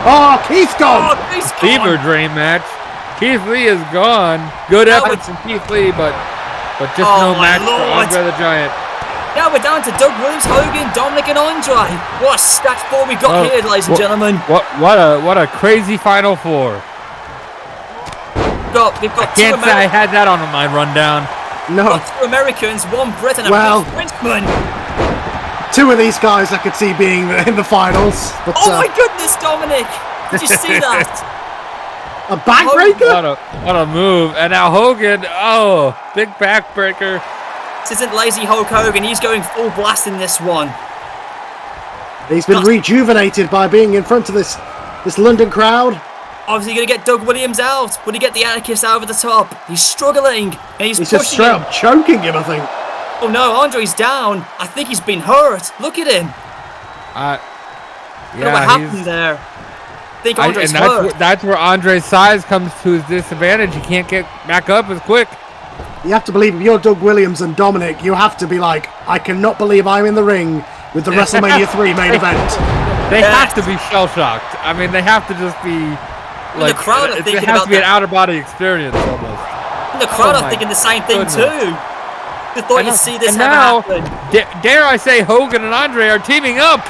Oh, Keith's gone. Oh, Keith's fever dream match. Keith Lee is gone. Good efforts from Keith Lee, but just no match for Andre the Giant. Now we're down to Doug Williams, Hogan, Dominic, and Andre. What a stacked 4 we got here, ladies and gentlemen. What a crazy Final 4. We've got Can't say I had that on my rundown. No. We've got 2 Americans, 1 Brit, and a Frenchman. 2 of these guys I could see being in the finals. But, oh my goodness, Dominic! Did you see that? A backbreaker? What a move. And now Hogan, big backbreaker. This isn't lazy Hulk Hogan. He's going full blast in this one. He's been rejuvenated by being in front of this London crowd. Obviously going to get Doug Williams out. Will he get the anarchist over the top? He's struggling, and he's just pushing straight him. up choking him, I think. Oh no, Andre's down. I think he's been hurt. Look at him. I don't know what happened there. I think Andre's hurt. That's where Andre's size comes to his disadvantage. He can't get back up as quick. You have to believe if you're Doug Williams and Dominic, you have to be like, I cannot believe I'm in the ring with the WrestleMania 3 main event. They have to be shell-shocked. I mean, they have to just be like, the crowd are thinking it has about to be an out-of-body experience almost. And the crowd are thinking the same thing too. They thought you'd see this happen. Dare I say, Hogan and Andre are teaming up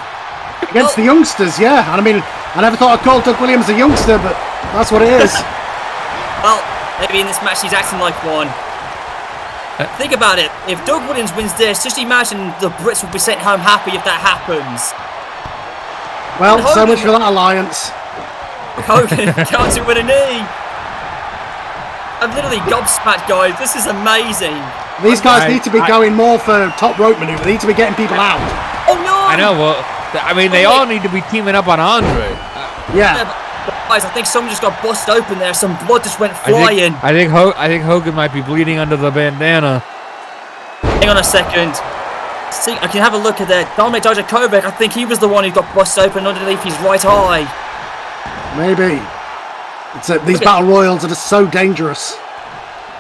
against the youngsters, yeah. And I mean, I never thought I'd call Doug Williams a youngster, but that's what it is. Well, maybe in this match he's acting like one. Think about it. If Doug Williams wins this, just imagine the Brits will be sent home happy if that happens. Well, so much for that alliance. Hogan can't do with a knee. I'm literally gobsmacked, guys. This is amazing. These guys need to be going more for top rope maneuver. They need to be getting people out. Oh no! I know. Well, I mean, they all need to be teaming up on Andre. Yeah. Guys, I think someone just got busted open there. Some blood just went flying. I think Hogan might be bleeding under the bandana. Hang on a second. See, I can have a look at that. Dominic Dijakovic, I think he was the one who got busted open underneath his right eye. Maybe. These battle royals are just so dangerous.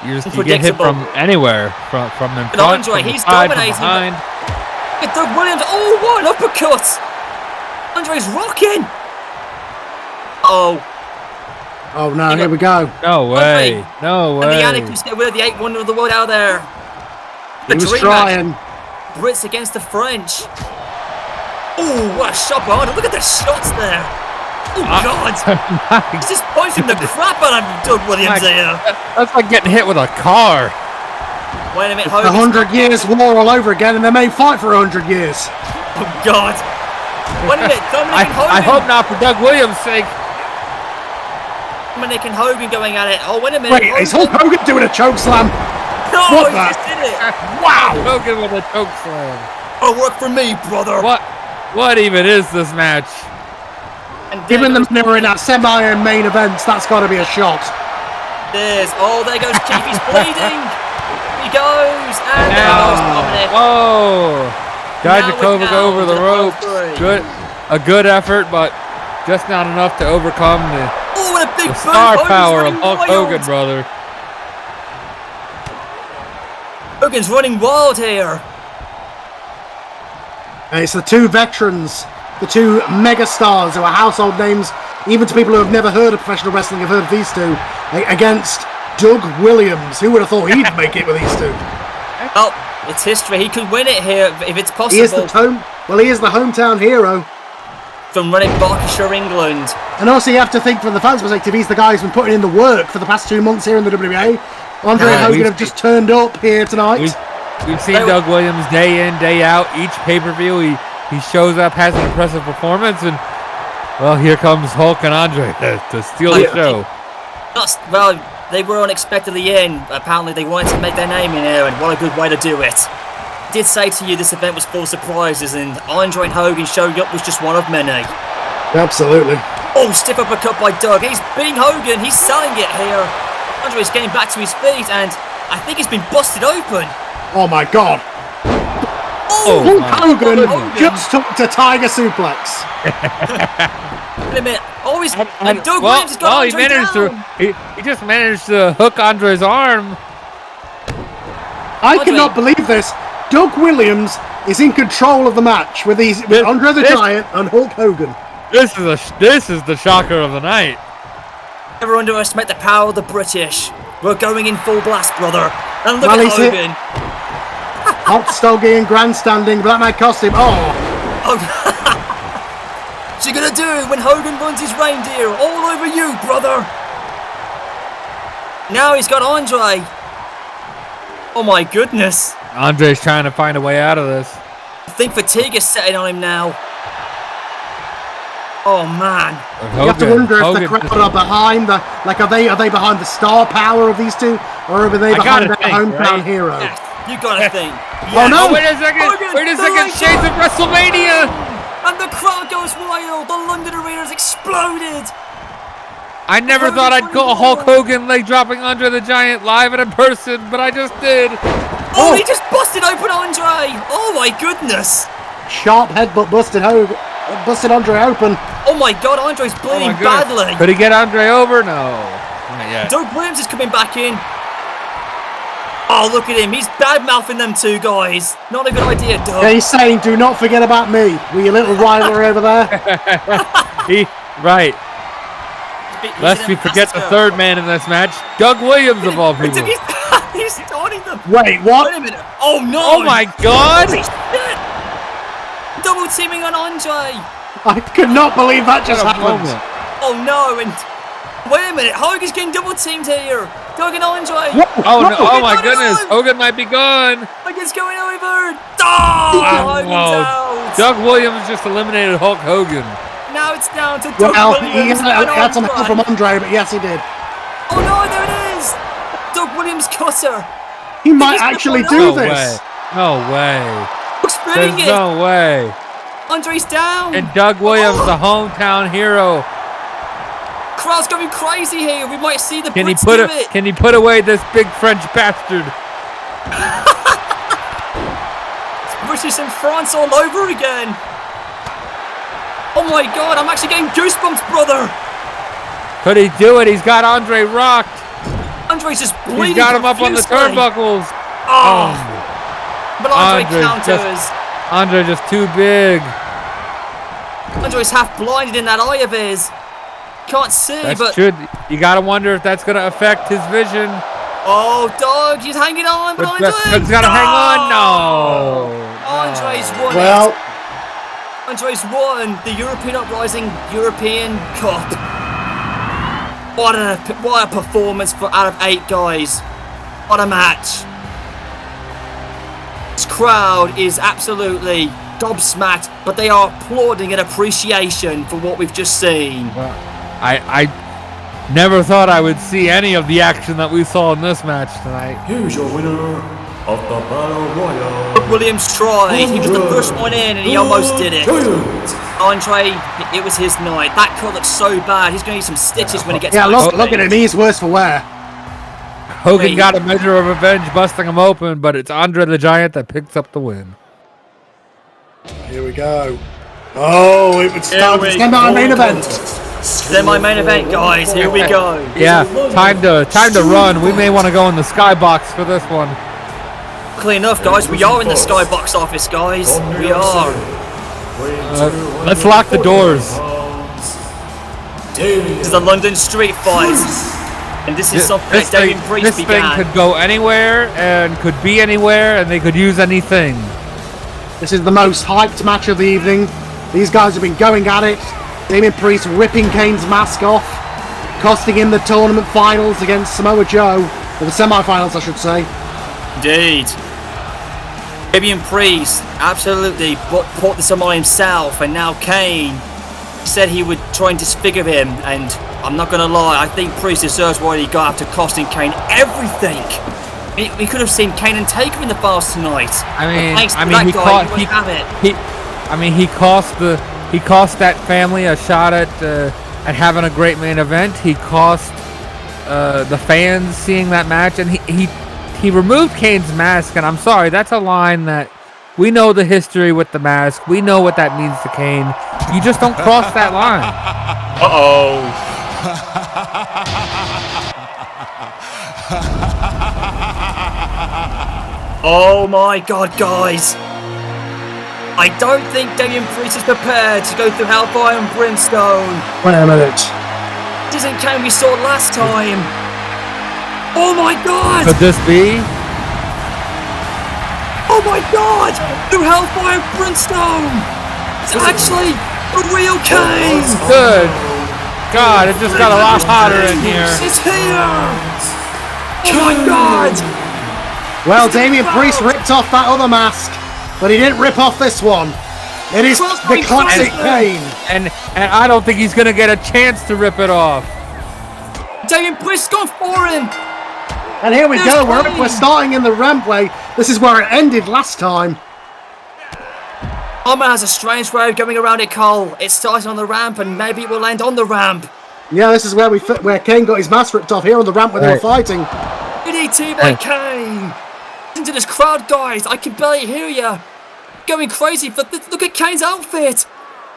You get hit from anywhere, from in front, Andre, from he's side, dominating. from behind. Look at Doug Williams. Oh, what an uppercut! Andre's rocking. Oh no, here we go. No way. No way. And the Anarchists get rid of the 8 Wonder of the World out there. He was trying. Brits against the French. Oh, what a shot by Andre. Look at the shots there. Oh, God. He's just punching the crap out of Doug Williams here. That's like getting hit with a car. Wait a minute, Hogan. 100 years war all over again, and they may fight for 100 years. Oh, God. Wait a minute, Dominic and Hogan. I hope not for Doug Williams' sake. Dominic and Hogan going at it. Oh, wait a minute. Wait, is Hulk Hogan doing a choke slam? No, he just did it. Wow. Hogan with a choke slam. Oh, work for me, brother. What even is this match? Given them they were in that semi and main events, that's got to be a shot. There's. Oh, there goes Keith. He's bleeding. He goes. And there goes Dominic. Whoa. Dijakovic over the ropes. A good effort, but just not enough to overcome the star power of Hulk Hogan, brother. Hogan's running wild here. And it's the two veterans, the two megastars who are household names, even to people who have never heard of professional wrestling have heard of these two, against Doug Williams. Who would have thought he'd make it with these two? Well, it's history. He could win it here if it's possible. He is the hometown hero. From running Berkshire, England. And also you have to think from the fans' perspective, he's the guy who's been putting in the work for the past 2 months here in the WWA. Andre and Hogan have just turned up here tonight. We've seen Doug Williams day in, day out. Each pay-per-view, he shows up, has an impressive performance, and, well, here comes Hulk and Andre to steal the show. Well, they were unexpectedly in. Apparently, they wanted to make their name in here, and what a good way to do it. I did say to you this event was full of surprises, and Andre and Hogan showing up was just one of many. Absolutely. Oh, stiff uppercut by Doug. He's beating Hogan. He's selling it here. Andre's getting back to his feet, and I think he's been busted open. Oh my God! Oh, Hogan just took the tiger suplex. Wait a minute. Oh, and Doug Williams has got Andre down. He just managed to hook Andre's arm. I cannot believe this. Doug Williams is in control of the match with Andre the Giant and Hulk Hogan. This is the shocker of the night. Never underestimate the power of the British. We're going in full blast, brother. And look at Hogan. Hot stoggy and grandstanding, but that might cost him. Oh. What's he gonna do when Hogan runs his reindeer all over you, brother? Now he's got Andre. Oh my goodness. Andre's trying to find a way out of this. I think fatigue is setting on him now. Oh man. You have to wonder if the crowd are behind are they behind the star power of these two, or are they behind their hometown hero? Yes, you gotta think. Oh no! Wait a second! Shades of WrestleMania! And the crowd goes wild. The London Arena's exploded. I never thought I'd call Hulk Hogan leg dropping Andre the Giant live and in person, but I just did. Oh, he just busted open Andre. Oh my goodness. Sharp headbutt busted Andre open. Oh my god, Andre's bleeding badly. Could he get Andre over? No. Not yet. Doug Williams is coming back in. Oh, look at him. He's bad-mouthing them two guys. Not a good idea, Doug. Yeah, he's saying, do not forget about me. Were you little rival over there? Right. Lest we forget the third man in this match, Doug Williams of all people. He's taunting them. Wait, what? Wait a minute. Oh no! Oh my god! Holy shit! Double teaming on Andre. I could not believe that just happened. Oh no! And wait a minute, Hogan's getting double teamed here. Doug and Andre. Oh no! Oh my goodness! Hogan might be gone. Hogan's going over. Hogan's out. Doug Williams just eliminated Hulk Hogan. Now it's down to Doug Williams. He had some help from Andre, but yes, he did. Oh no, there it is! Doug Williams cutter. He might actually do this. Way. No way. Spinning There's it. no way. Andre's down. And Doug Williams, the hometown hero. Crowd's going crazy here. We might see the Can Brits he do it. Can he put away this big French bastard? British and France all over again. Oh my god, I'm actually getting goosebumps, brother. Could he do it? He's got Andre rocked. Andre's just bleeding. He's got him up on the turnbuckles. Oh. But Andre Andre's counters. Andre just too big. Andre's half blinded in that eye of his. Can't see, That's but true. You gotta wonder if that's gonna affect his vision. oh, Doug, he's hanging on, but Doug's gotta hang on. No. Andre's won Well, Andre's won the European Uprising European Cup. What a performance out of 8 guys. What a match. This crowd is absolutely gobsmacked, but they are applauding in appreciation for what we've just seen. I never thought I would see any of the action that we saw in this match tonight. Here's your winner of the Battle Royal. Williams tried. He was the first one in and he almost did it. Andre, it was his night. That cut looks so bad. He's going to need some stitches when he gets yeah, backstage. look at him. He's worse for wear. Hogan got a measure of revenge busting him open, but it's Andre the Giant that picks up the win. Here we go. Oh, it would start. It's my main event. They're my main event, guys. Here we go. Yeah, time to run. We may want to go in the skybox for this one. Clear enough, guys. We are in the skybox office, guys. We are. Let's lock the doors. This is the London Street Fight. And this is something that Damien Priest This began. thing could go anywhere and could be anywhere, and they could use anything. This is the most hyped match of the evening. These guys have been going at it. Damien Priest ripping Kane's mask off, costing him the tournament finals against Samoa Joe, or the semi-finals, I should say. Indeed. Damien Priest absolutely put this on himself, and now Kane said he would try and disfigure him, and I'm not going to lie, I think Priest deserves what he got after costing Kane everything. We could have seen Kane and Taker in the bars tonight. He cost that family a shot at having a great main event. He cost the fans seeing that match, and he removed Kane's mask. And I'm sorry, that's a line that we know the history with the mask. We know what that means to Kane. You just don't cross that line. Oh my god, guys. I don't think Damien Priest is prepared to go through Hellfire and Brimstone. Wait a minute. This isn't Kane we saw last time. Oh my god! Could this be? Oh my god! Through Hellfire and Brimstone! It's actually a real Kane! Good. God, it just got a lot hotter in here. It's here! Oh my god! Well, Damien Priest ripped off that other mask, but he didn't rip off this one. It is the classic Kane. And I don't think he's going to get a chance to rip it off. Damien Priest's gone for him! And here we go, we're starting in the rampway. This is where it ended last time. Armour has a strange way of going around it, Cole. It started on the ramp, and maybe it will end on the ramp. Yeah, this is where Kane got his mask ripped off here on the ramp when they were fighting. DDT by Kane. Listen to this crowd, guys. I can barely hear you. Going crazy. Look at Kane's outfit.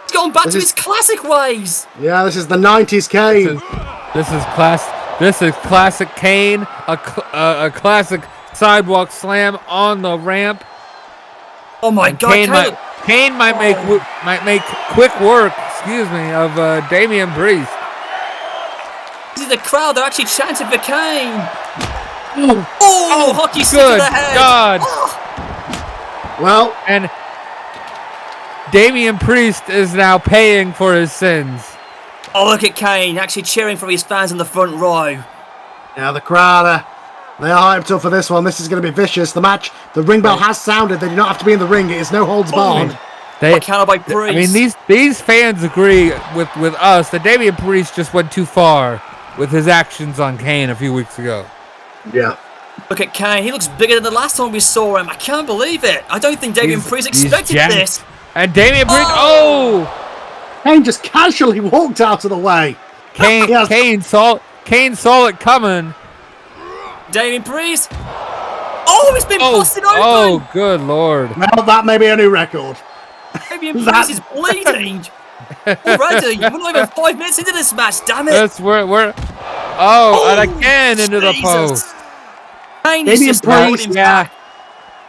He's gone back to his classic ways. Yeah, this is the 90s Kane. This is classic Kane. A classic sidewalk slam on the ramp. Oh my God! Kane might make quick work. Excuse me, of Damian Priest. See the crowd, they're actually chanting for Kane. Oh, hockey stick good to the head. God. Well, and Damian Priest is now paying for his sins. Oh, look at Kane actually cheering for his fans in the front row. Yeah, the crowd, they are hyped up for this one. This is going to be vicious. The match, the ring bell has sounded. They do not have to be in the ring. It is no holds barred. Counter by Priest. I mean, these fans agree with us that Damian Priest just went too far with his actions on Kane a few weeks ago. Yeah. Look at Kane. He looks bigger than the last time we saw him. I can't believe it. I don't think Damian Priest expected this. And Damian Priest, Kane just casually walked out of the way. Kane saw it coming. Damian Priest. Oh, he's been busted open. Oh, good Lord. Well, that may be a new record. Damian Priest is bleeding. Already, we're not even 5 minutes into this match, damn it. That's we're and again into the post. Kane is just throwing him back.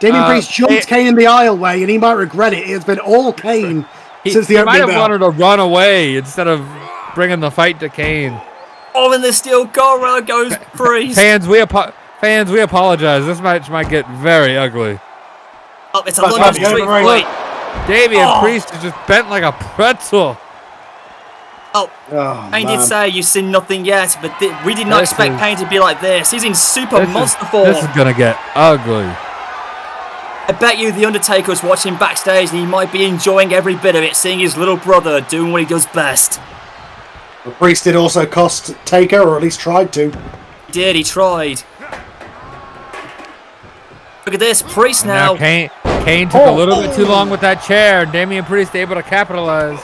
Damian Priest jumped Kane in the aisleway, and he might regret it. It's been all Kane since the opening bell. He might have wanted to run away instead of bringing the fight to Kane. Oh, and the steel guard goes Priest. Fans, we apologize. This match might get very ugly. Oh, it's a London Street fight. Damian Priest is just bent like a pretzel. Kane did say you've seen nothing yet, but we did not expect Kane to be like this. He's in super monster form. This is going to get ugly. I bet you the Undertaker's watching backstage and he might be enjoying every bit of it, seeing his little brother doing what he does best. The Priest did also cost Taker, or at least tried to. He did, he tried. Look at this, Priest now. Kane took a little bit too long with that chair. Damian Priest able to capitalize.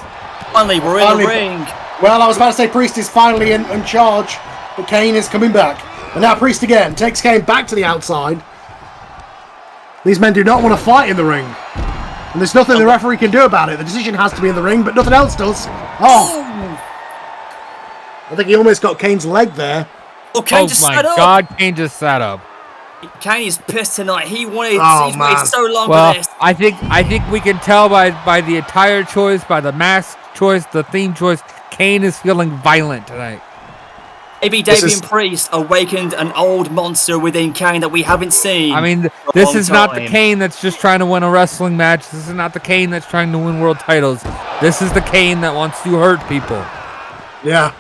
Finally, we're in the ring. Well, I was about to say Priest is finally in charge, but Kane is coming back. And now Priest again takes Kane back to the outside. These men do not want to fight in the ring. And there's nothing the referee can do about it. The decision has to be in the ring, but nothing else does. I think he almost got Kane's leg there. Oh, Kane just sat up. God, Kane just sat up. Kane is pissed tonight. He's waited so long for this. I think we can tell by the attire choice, by the mask choice, the theme choice, Kane is feeling violent tonight. Maybe Damian Priest awakened an old monster within Kane that we haven't seen. I mean, this is not the Kane that's just trying to win a wrestling match. This is not the Kane that's trying to win world titles. This is the Kane that wants to hurt people. Yeah.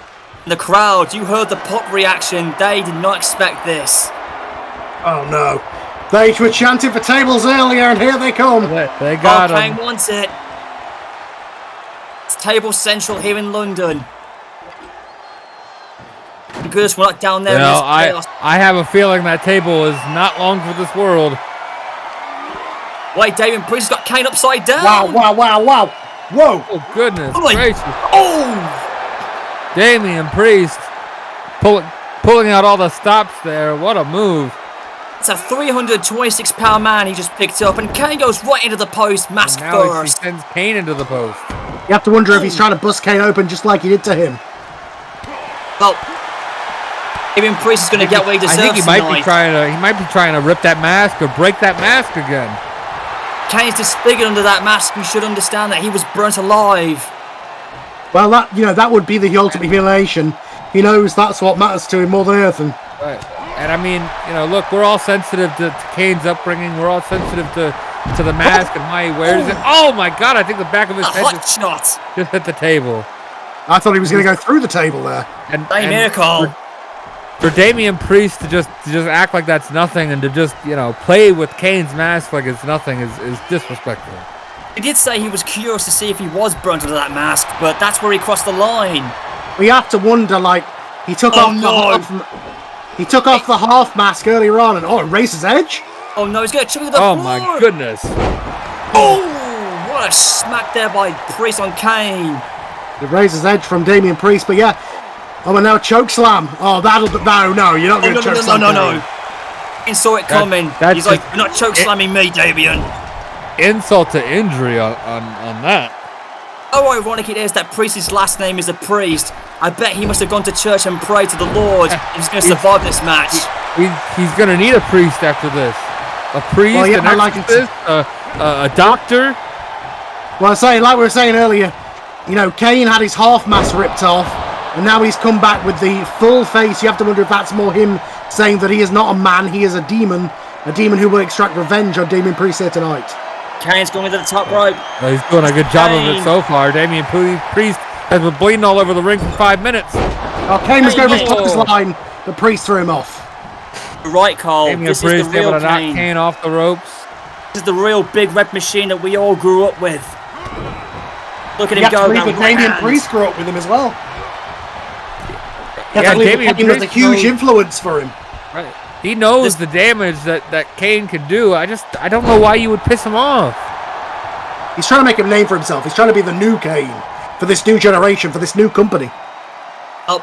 The crowd, you heard the pop reaction. They did not expect this. Oh no. They were chanting for tables earlier, and here they come. They got him. Kane wants it. It's Table Central here in London. Goodness, we're not down there. I have a feeling that table is not long for this world. Wait, Damian Priest got Kane upside down. Wow. Whoa. Oh, goodness gracious. Oh! Damian Priest pulling out all the stops there. What a move. It's a 326-pound man he just picked up, and Kane goes right into the post, mask first. He sends Kane into the post. You have to wonder if he's trying to bust Kane open just like he did to him. Well, Damian Priest is going to get what he deserves. I think he might be trying to rip that mask or break that mask again. Kane's disfigured under that mask. You should understand that he was burnt alive. Well, that would be the ultimate humiliation. He knows that's what matters to him more than anything. Right. And I mean, look, we're all sensitive to Kane's upbringing. We're all sensitive to the mask and why he wears it. Oh my God! I think the back of his head just hit the table. I thought he was going to go through the table there. And Cole. For Damian Priest to just act like that's nothing and to just play with Kane's mask like it's nothing is disrespectful. He did say he was curious to see if he was burnt under that mask, but that's where he crossed the line. We have to wonder, he took off the half mask earlier on, and it races edge. Oh no, he's going to check the floor. Oh my goodness. Oh, what what a smack there by Priest on Kane. The razor's edge from Damian Priest, but yeah. Oh, and now choke slam. Oh, no, you're not going to choke slam. No. He saw it coming. He's like, you're not choke slamming me, Damian. Insult to injury on that. How ironic it is that Priest's last name is a priest. I bet he must have gone to church and prayed to the Lord if he's going to survive this match. He's going to need a priest after this. A priest, an exorcist, a doctor. Well, like we were saying earlier, you know, Kane had his half mask ripped off, and now he's come back with the full face. You have to wonder if that's more him saying that he is not a man, he is a demon who will extract revenge on Damian Priest here tonight. Kane's going to the top rope. Well, he's doing a good job of it so far. Damian Priest has been bleeding all over the ring for 5 minutes. Oh, Kane was going for his clothesline. The Priest threw him off. Right, Carl. Damian This Priest is the real able to knock Kane. Kane off the ropes. This is the real big red machine that we all grew up with. Look at You him have to go. believe That that right Damian hand. Priest grew up with him as well. You have Yeah, to believe Damian that Kane was a Priest huge knows- influence for him. Right. He knows the damage that Kane can do. I don't know why you would piss him off. He's trying to make a name for himself. He's trying to be the new Kane for this new generation, for this new company. Oh,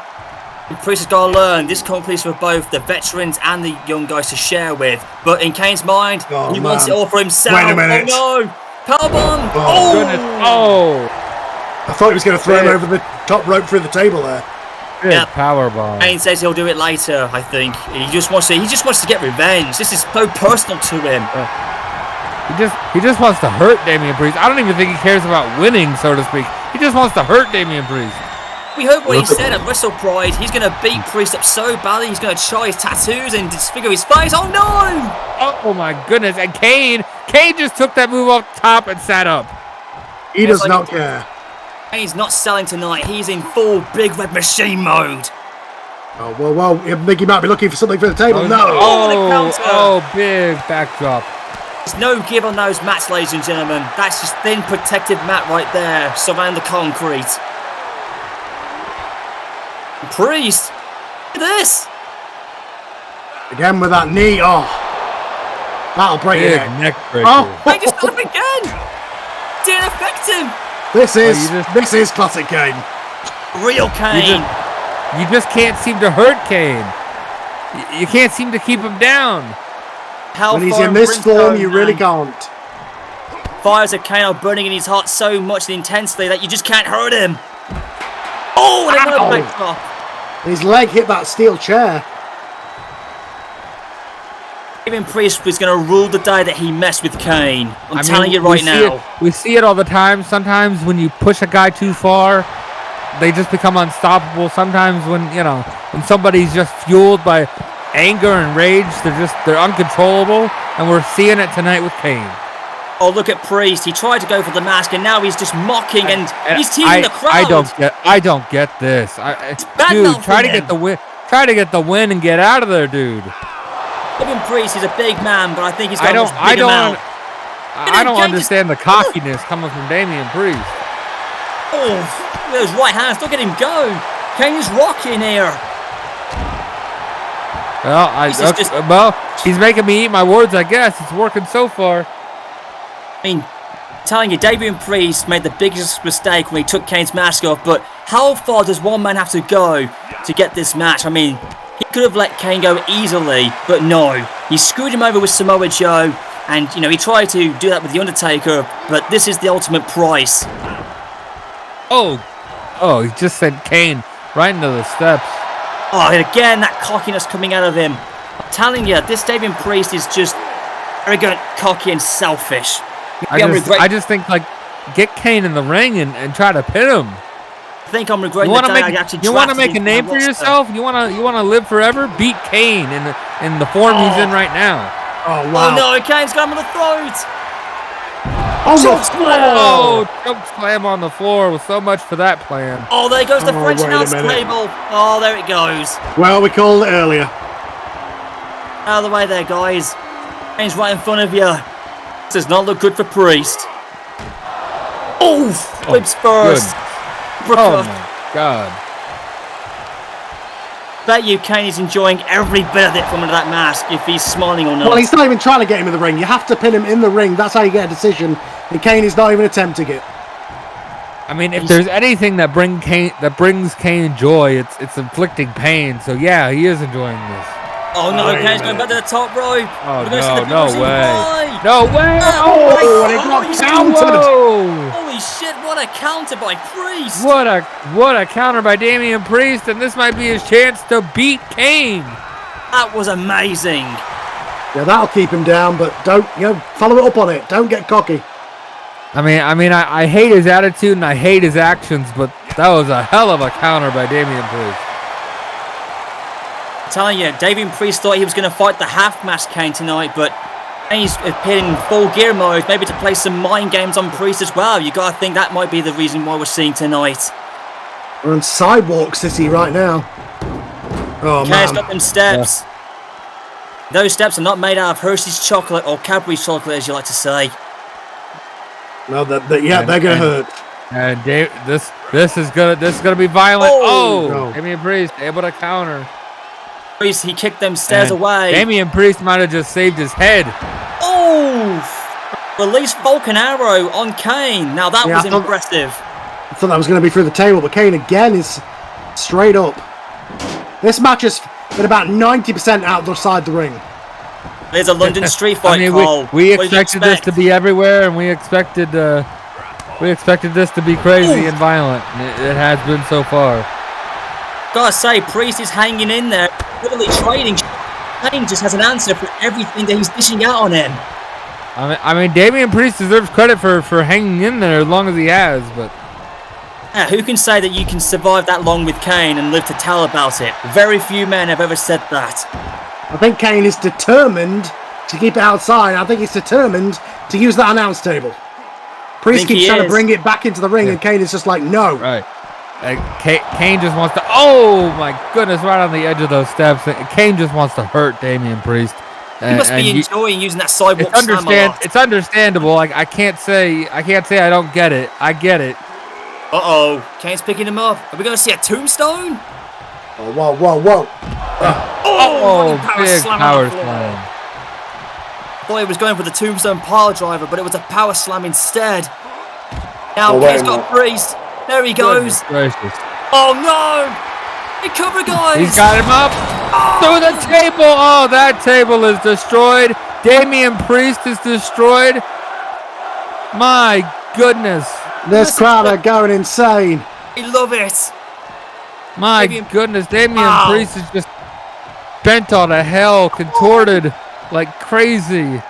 Priest has got to learn. This company is for both the veterans and the young guys to share with. But in Kane's mind, he wants it all for himself. Wait a minute. Oh no! Powerbomb! Oh, goodness. Oh! I thought he was going to throw him over the top rope through the table there. Good Yep. powerbomb. Kane says he'll do it later. I think he just wants to get revenge. This is so personal to him. He just wants to hurt Damian Priest. I don't even think he cares about winning, so to speak. He just wants to hurt Damian Priest. We heard what he said at Wrestle Pride. He's going to beat Priest up so badly. He's going to char his tattoos and disfigure his face. Oh no! Oh my goodness! And Kane just took that move off top and sat up. He does not care. Kane's not selling tonight. He's in full big red machine mode. Oh, well, I think he might be looking for something for the table. No! Oh, big backdrop. There's no give on those mats, ladies and gentlemen. That's just thin protective mat right there, surrounding the concrete. Priest! Look at this! Again with that knee. Oh, that'll break Big it. neck breaker. Oh, He just did it again! Didn't affect him! this is classic Kane. Real Kane! You just can't seem to hurt Kane. You can't seem to keep him down. When he's in this form, you really can't. Fires of Kane are burning in his heart so much and intensely that you just can't hurt him. Oh, and another backdrop. His leg hit that steel chair. Damian Priest was going to rule the day that he messed with Kane. I'm telling you right now. We see it all the time. Sometimes when you push a guy too far, they just become unstoppable. Sometimes when somebody's just fueled by anger and rage, they're uncontrollable, and we're seeing it tonight with Kane. Oh, look at Priest. He tried to go for the mask, and now he's just mocking, and he's teasing the crowd. I don't get this. Dude, try to get the win. Try to get the win and get out of there, dude. Damian Priest is a big man, but I think he's got I don't understand the cockiness coming from Damian Priest. Oh, those right hands. Look at him go. Kane's rocking here. Well, he's making me eat my words, I guess. It's working so far. I mean, I'm telling you, Damian Priest made the biggest mistake when he took Kane's mask off, but how far does one man have to go to get this match? I mean, he could have let Kane go easily, but no. He screwed him over with Samoa Joe, and, he tried to do that with The Undertaker, but this is the ultimate price. Oh, he just sent Kane right into the steps. Oh, and again, that cockiness coming out of him. I'm telling you, this Damian Priest is just arrogant, cocky, and selfish. I just think, get Kane in the ring and try to pin him. I think I'm regretting the day I actually You want to drafted make a him name for for my yourself? You want to live forever? Beat Kane in the form he's in right now. Oh, wow. Oh, no, Kane's got him on the throat. Choke Oh, choke slam on the floor was so much for that plan. Oh, there goes the French wait a announce minute. table. Oh, there it goes. Well, we called it earlier. Out of the way there, guys. Kane's right in front of you. This does not look good for Priest. Oh, flips first. Oh my God. Bet you Kane is enjoying every bit of it from under that mask, if he's smiling or not. Well, he's not even trying to get him in the ring. You have to pin him in the ring. That's how you get a decision. And Kane is not even attempting it. I mean, if there's anything that brings Kane joy, it's inflicting pain. So yeah, he is enjoying this. Oh no, Kane's going back to the top rope. Oh no way! No way! Oh, and it got countered. Holy shit! What a counter by Priest! What a counter by Damian Priest, and this might be his chance to beat Kane. That was amazing. Yeah, that'll keep him down, but don't follow it up on it. Don't get cocky. I hate his attitude and I hate his actions, but that was a hell of a counter by Damian Priest. I'm telling you, Damian Priest thought he was going to fight the half-masked Kane tonight, but he's appeared in full gear mode, maybe to play some mind games on Priest as well. You got to think that might be the reason why we're seeing tonight. We're in Sidewalk City right now. Oh, Kane's man. got them steps. Yeah. Those steps are not made out of Hershey's chocolate or Cadbury's chocolate, as you like to say. No, they're gonna hurt. And this is gonna be violent. No. Damian Priest able to counter. Priest, he kicked them stairs away. Damian Priest might have just saved his head. Oh! Release Vulcan Arrow on Kane. Now that was impressive. I thought that was going to be through the table, but Kane again is straight up. This match has been about 90% outside the ring. There's a London street fight, Carl. We expected this to be everywhere, and we expected this to be crazy and violent. It has been so far. Gotta say, Priest is hanging in there, literally trading. Kane just has an answer for everything that he's dishing out on him. I mean, Damian Priest deserves credit for hanging in there as long as he has, but yeah, who can say that you can survive that long with Kane and live to tell about it? Very few men have ever said that. I think Kane is determined to keep it outside. I think he's determined to use that announce table. Priest keeps trying to bring it back into the ring, and Kane is just like, no. Right. Kane just wants to. Oh my goodness! Right on the edge of those steps. Kane just wants to hurt Damian Priest. He must be enjoying using that sidewalk slam a lot. It's understandable. Like I can't say I don't get it. I get it. Kane's picking him up. Are we going to see a tombstone? Oh, whoa. Big power slam. Boy, he was going for the tombstone pile driver, but it was a power slam instead. Now Kane's got a Priest. There he goes. Gracious. Oh no! Recover, guys! He's got him up through the table. Oh, that table is destroyed. Damian Priest is destroyed. My goodness. This crowd are going insane. I love it. My goodness, Damian Priest is just bent out of hell, contorted like crazy.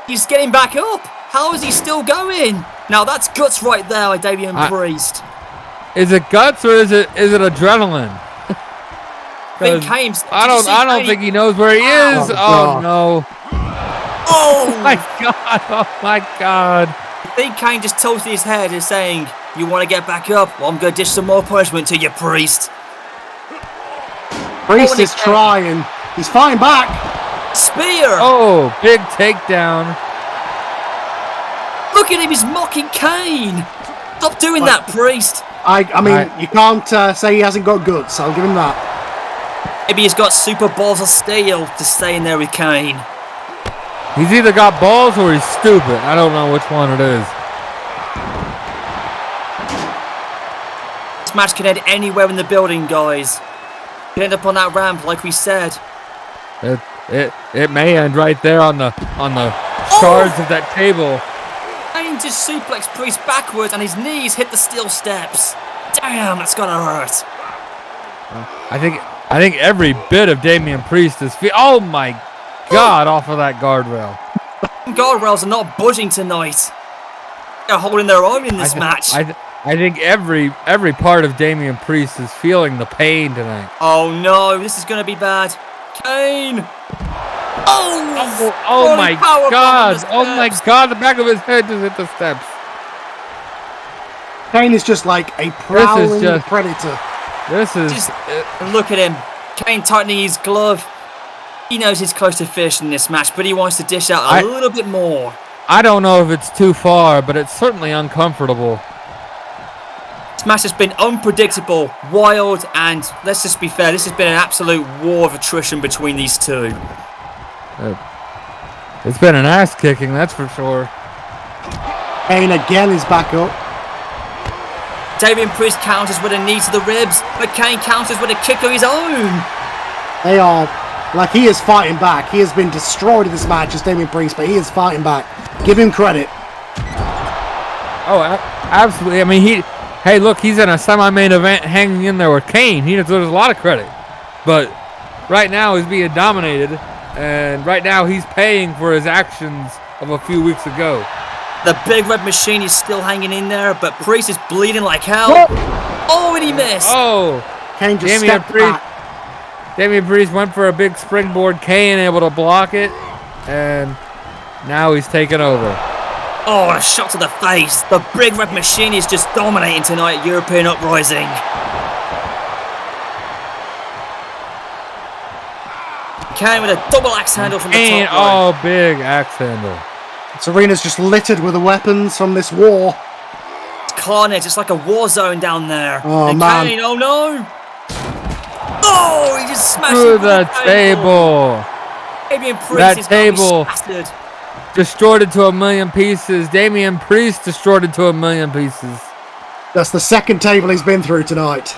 He's getting back up. How is he still going? Now that's guts right there by Damian Priest. Is it guts or is it adrenaline? I don't think he knows where he is. Oh no. Oh my god. Oh my god. I think Kane just tilted his head and saying, you want to get back up? Well, I'm going to dish some more punishment to you, Priest. Priest is trying. He's fighting back. Spear. Oh, big takedown. Look at him. He's mocking Kane. Stop doing that, Priest. I mean, you can't say he hasn't got guts. I'll give him that. Maybe he's got super balls of steel to stay in there with Kane. He's either got balls or he's stupid. I don't know which one it is. This match can end anywhere in the building, guys. It can end up on that ramp, like we said. It may end right there on the shards of that table. Kane just suplexed Priest backwards, and his knees hit the steel steps. Damn, that's gotta hurt. I think every bit of Damian Priest is. Oh my God! Off of that guardrail. Guardrails are not budging tonight. They're holding their own in this match. I think every part of Damian Priest is feeling the pain tonight. Oh no, this is gonna be bad. Kane! Oh my God! Oh my God! The back of his head just hit the steps. Kane is just like a prowling predator. Look at him. Kane tightening his glove. He knows he's close to finishing this match, but he wants to dish out a little bit more. I don't know if it's too far, but it's certainly uncomfortable. This match has been unpredictable, wild, and let's just be fair, this has been an absolute war of attrition between these two. It's been an ass kicking, that's for sure. Kane again is back up. Damian Priest counters with a knee to the ribs, but Kane counters with a kick of his own. They are, like, he is fighting back. He has been destroyed in this match as Damian Priest, but he is fighting back. Give him credit. Oh, absolutely. I mean, hey, look, he's in a semi-main event hanging in there with Kane. He deserves a lot of credit. But right now he's being dominated, and right now he's paying for his actions of a few weeks ago. The big red machine is still hanging in there, but Priest is bleeding like hell. Oh, and he missed. Oh, Kane just stepped back. Damian Priest went for a big springboard. Kane able to block it, and now he's taking over. Oh, and a shot to the face. The big red machine is just dominating tonight at European Uprising. Kane with a double axe handle from the top rope. Oh, big axe handle. This arena's just littered with the weapons from this war. It's carnage. It's like a war zone down there. Oh, and man. Kane, oh no. Oh, he just smashed Through it the table. Damian Priest That is table. shattered. Destroyed it to a million pieces. Damian Priest destroyed it to a million pieces. That's the second table he's been through tonight.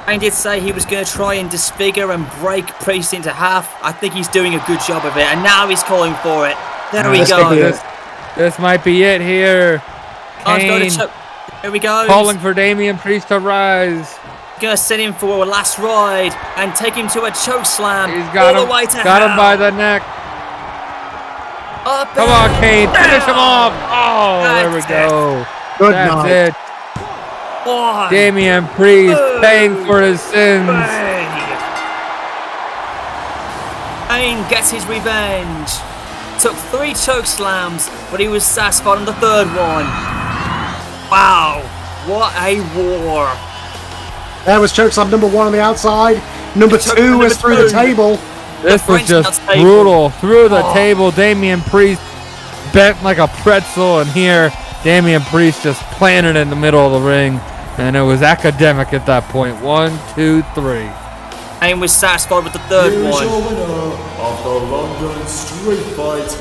Kane did say he was going to try and disfigure and break Priest into half. I think he's doing a good job of it, and now he's calling for it. There we go. This might be it here. Kane Here we go. calling for Damian Priest to rise. Gonna send him for a last ride and take him to a choke slam. He's got all him. the way to Got him hell. by the neck. Up Come on, and Kane. Finish him down. off. Oh, there we That's go. Good That's night. it. One, Damian Priest two, paying for his sins. three. Kane gets his revenge. Took 3 choke slams, but he was satisfied on the 3rd one. Wow, what a war. There was chokeslam number 1 on the outside. Number 2 is through the table. This was French just announce table. brutal. Through the Oh. table, Damian Priest bent like a pretzel, and here Damian Priest just planted in the middle of the ring, and it was academic at that point. 1, 2, 3. Kane was satisfied with the 3rd Here's one. your winner of the London Street Fight.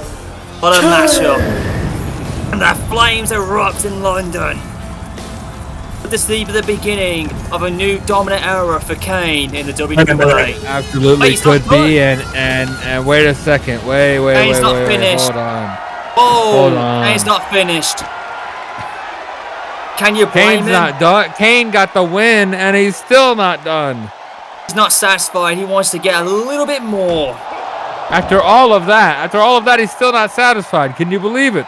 What a matchup. And the flames erupt in London. But this is the beginning of a new dominant era for Kane in the WWA. Absolutely Wait, he's not could be, and wait a second. Wait, Kane's not finished. hold on. Oh, Hold on. Kane's not finished. Can you blame Kane's him? not done. Kane got the win, and he's still not done. He's not satisfied. He wants to get a little bit more. After all of that, he's still not satisfied. Can you believe it?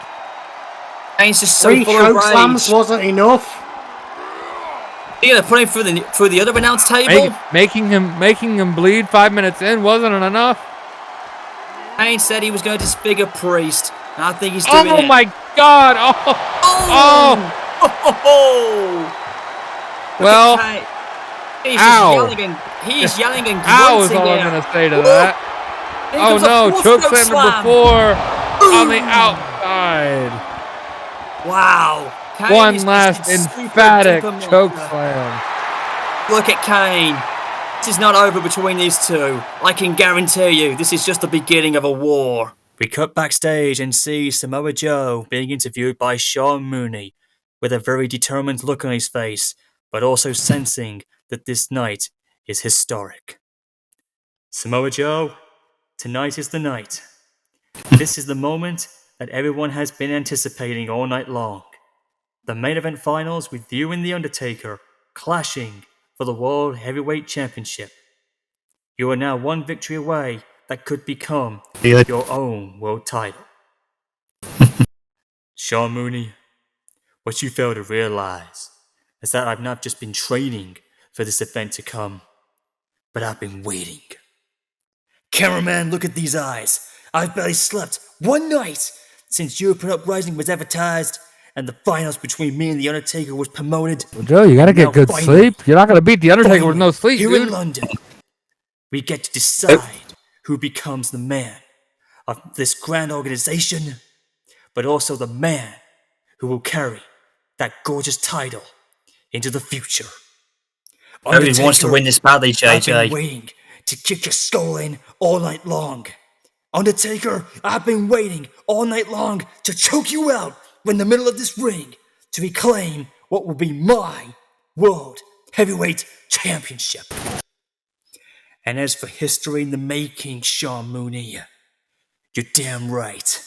Kane's just so 3 full of rage. chokeslams wasn't enough. You're gonna put him through the other announce table. Making him bleed 5 minutes in wasn't enough. Kane said he was going to disfigure Priest. And I think he's doing it. Oh my God! Oh! Oh! Well, He's ow. just he's yelling and ow is grunting all I'm here. gonna say to that. Here Oh comes a no! fourth Choke choke slam number slam. 4 on the outside. Wow. Kane One is last just a super emphatic duper choke monster. slam. Look at Kane. This is not over between these two. I can guarantee you, this is just the beginning of a war. We cut backstage and see Samoa Joe being interviewed by Sean Mooney with a very determined look on his face, but also sensing that this night is historic. Samoa Joe, tonight is the night. This is the moment that everyone has been anticipating all night long. The main event finals with you and The Undertaker clashing for the World Heavyweight Championship. You are now one victory away that could become your own world title. Sean Mooney, what you fail to realize is that I've not just been training for this event to come, but I've been waiting. Cameraman, look at these eyes. I've barely slept one night since European Uprising was advertised and the finals between me and The Undertaker was promoted. Well, Joe, you gotta get Now good finally- sleep. You're not gonna beat the Undertaker with no sleep, Here dude. in London, we get to decide who becomes the man of this grand organization, but also the man who will carry that gorgeous title into the future. Nobody wants to win this badly, I've been JJ. waiting to kick your skull in all night long. Undertaker, I've been waiting all night long to choke you out in the middle of this ring to reclaim what will be my World Heavyweight Championship. And as for history in the making, Sean Mooney, you're damn right.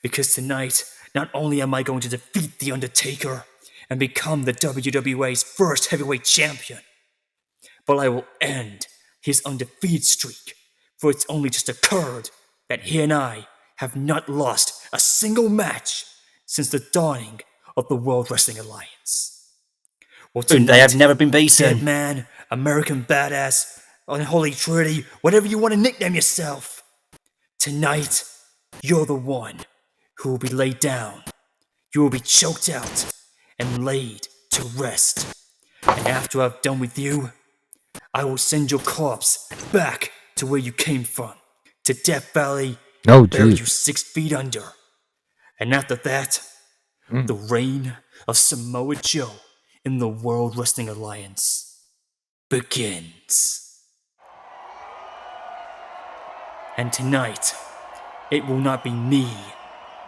Because tonight, not only am I going to defeat The Undertaker and become the WWA's first heavyweight champion, but I will end his undefeated streak, for it's only just occurred that he and I have not lost a single match since the dawning of the World Wrestling Alliance. Well, They have never been Dead beaten. Man, American Badass, Unholy Trinity, whatever you want to nickname yourself. Tonight, you're the one who will be laid down. You will be choked out and laid to rest. And after I've done with you, I will send your corpse back to where you came from, to Death Valley, Oh, bury you geez. 6 feet under. And after that, the reign of Samoa Joe in the World Wrestling Alliance begins. And tonight, it will not be me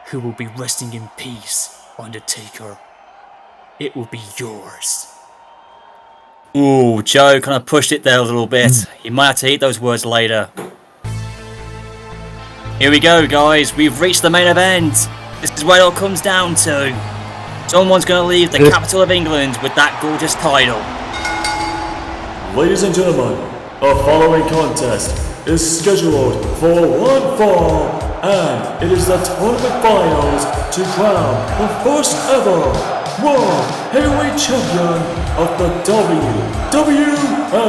who will be resting in peace, Undertaker. It will be yours. Ooh, Joe kind of pushed it there a little bit. You might have to eat those words later. Here we go, guys. We've reached the main event. This is what it all comes down to. Someone's going to leave the capital of England with that gorgeous title. Ladies and gentlemen, a following contest is scheduled for one fall, and it is the tournament finals to crown the first ever World Heavyweight Champion of the WWA.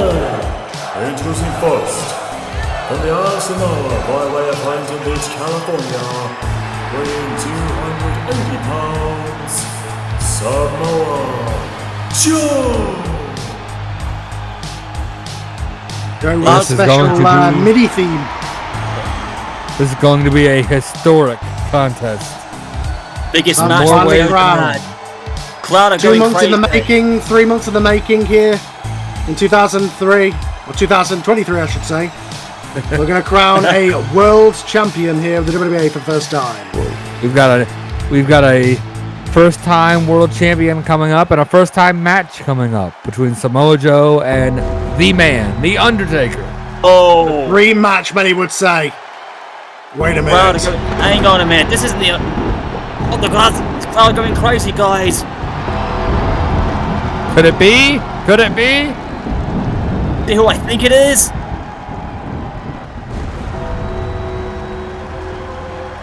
Introducing first, from the island of Samoa by way of Huntington Beach, California, weighing 280 pounds, Samoa Joe. Going with a This is going special to be- MIDI theme. This is going to be a historic contest. Biggest And match more we've ways ever around. had. Crowd are 2 going months in the crazy. making, 3 months in the making here in 2003, or 2023 I should say. We're going to crown a world champion here of the WWA for the first time. We've got a first-time world champion coming up and a first-time match coming up between Samoa Joe and the Man, the Undertaker. Oh, Rematch, many would say. Wait a crowd minute. are going, hang on a minute. This isn't the... Oh, the crowd are going crazy, guys. Could it be? Could it be? See who I think it is?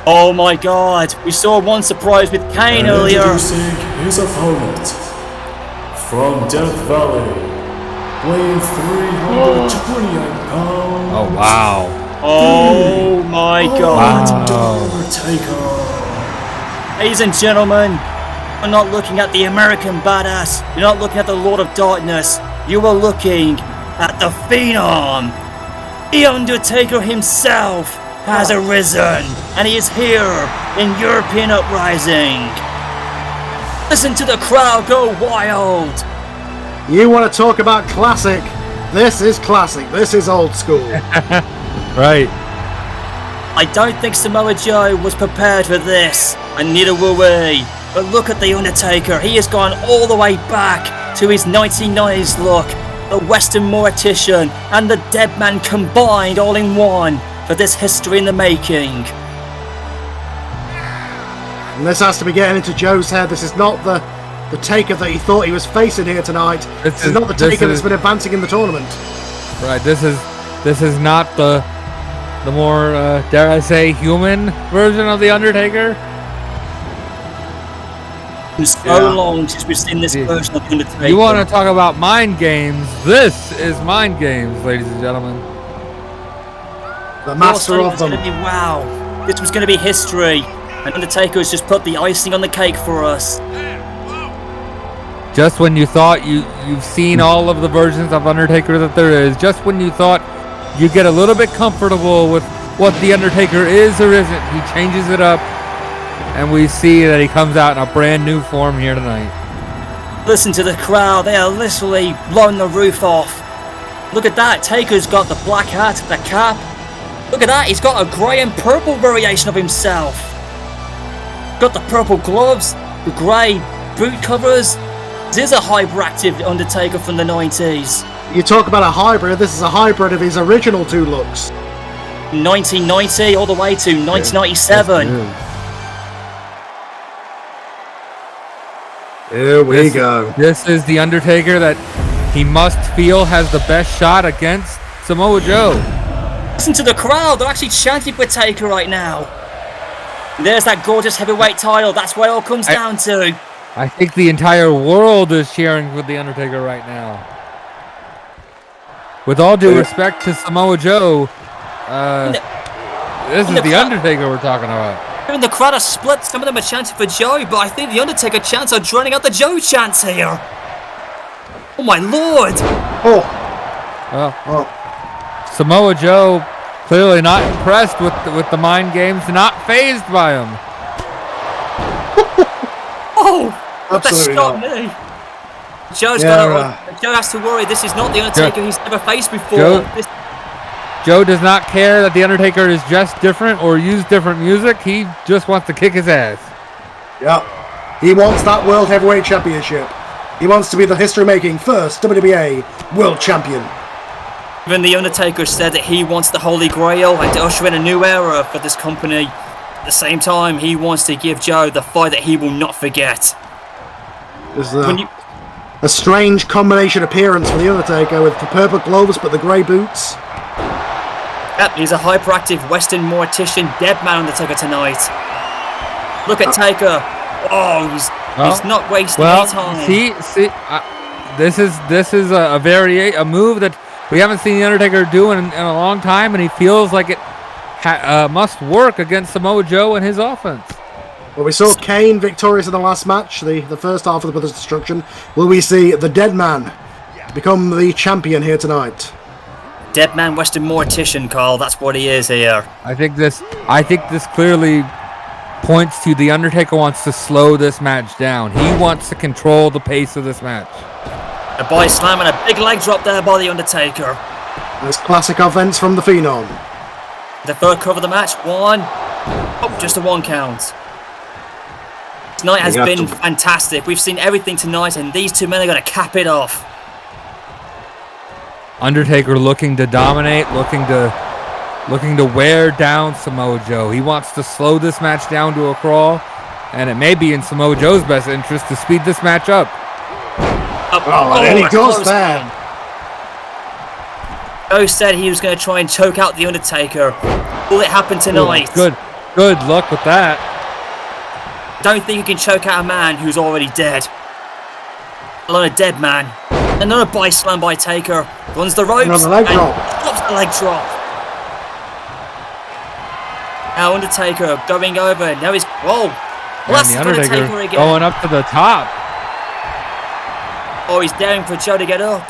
Oh my god, we saw one surprise with Kane And earlier. introducing his opponent, from Death Valley, weighing 328 pounds. Oh, wow. Oh my god. Wow. Undertaker. Ladies and gentlemen, you're not looking at the American Badass. You're not looking at the Lord of Darkness. You are looking at the Phenom. The Undertaker himself has arisen, and he is here in European Uprising. Listen to the crowd go wild. You want to talk about classic? This is classic. This is old school. Right. I don't think Samoa Joe was prepared for this, and neither were we. But look at The Undertaker. He has gone all the way back to his 1990s look. The Western Mortician and the Dead Man combined all in one for this history in the making. And this has to be getting into Joe's head. This is not the Taker that he thought he was facing here tonight. This is not the Taker that's been advancing in the tournament. Right. This is not the more dare I say human version of the Undertaker. It's so long since we've seen this version of The Undertaker. You want to talk about mind games? This is mind games, ladies and gentlemen. The master of them. Wow, this was going to be history. And Undertaker has just put the icing on the cake for us. Just when you thought you've seen all of the versions of Undertaker that there is, just when you thought you get a little bit comfortable with what the Undertaker is or isn't, he changes it up, and we see that he comes out in a brand new form here tonight. Listen to the crowd. They are literally blowing the roof off. Look at that. Taker's got the black hat, the cap. Look at that. He's got a grey and purple variation of himself. Got the purple gloves, the grey boot covers. This is a hyperactive Undertaker from the 90s. You talk about a hybrid. This is a hybrid of his original two looks. 1990 all the way to 1997. Here we go. This is the Undertaker that he must feel has the best shot against Samoa Joe. Listen to the crowd. They're actually chanting for Taker right now. There's that gorgeous heavyweight title. That's what it all comes down to. I think the entire world is cheering for the Undertaker right now. With all due respect to Samoa Joe, this is the Undertaker we're talking about. Even the crowd are split. Some of them are chanting for Joe, but I think the Undertaker chants are drowning out the Joe chants here. Oh my lord! Samoa Joe clearly not impressed with the mind games, not phased by him. That stopped me. Joe has to worry. This is not the Undertaker he's never faced before. Joe does not care that the Undertaker is just different or use different music. He just wants to kick his ass. Yeah. He wants that World Heavyweight Championship. He wants to be the history-making first WWA World Champion. Even the Undertaker said that he wants the Holy Grail and to usher in a new era for this company. At the same time, he wants to give Joe the fight that he will not forget. There's a strange combination appearance for the Undertaker with the purple gloves but the grey boots. Yep, he's a hyperactive Western mortician deadman Undertaker tonight. Look at Taker. Oh, he's not wasting any time. This is a move that we haven't seen the Undertaker do in a long time, and he feels like it must work against Samoa Joe and his offense. Well, we saw Kane victorious in the last match, the first half of the Brothers Destruction. Will we see the Dead Man become the champion here tonight? Deadman Western mortician, Carl. That's what he is here. I think this clearly points to the Undertaker wants to slow this match down. He wants to control the pace of this match. A body slam and a big leg drop there by the Undertaker. This classic offense from the Phenom. The third cover of the match. One. Oh, just a one count. Tonight has been fantastic. We've seen everything tonight, and these two men are going to cap it off. Undertaker looking to dominate, looking to wear down Samoa Joe. He wants to slow this match down to a crawl, and it may be in Samoa Joe's best interest to speed this match up. And he goes there. Joe said he was going to try and choke out the Undertaker. Will it happen tonight? Good luck with that. Don't think you can choke out a man who's already dead. Alone a dead man. Another body slam by Taker. Runs the ropes. Another leg drop. Drops the leg drop. Now Undertaker going over. Now he's... Whoa. And the Undertaker going up to the top. Oh, he's daring for Joe to get up.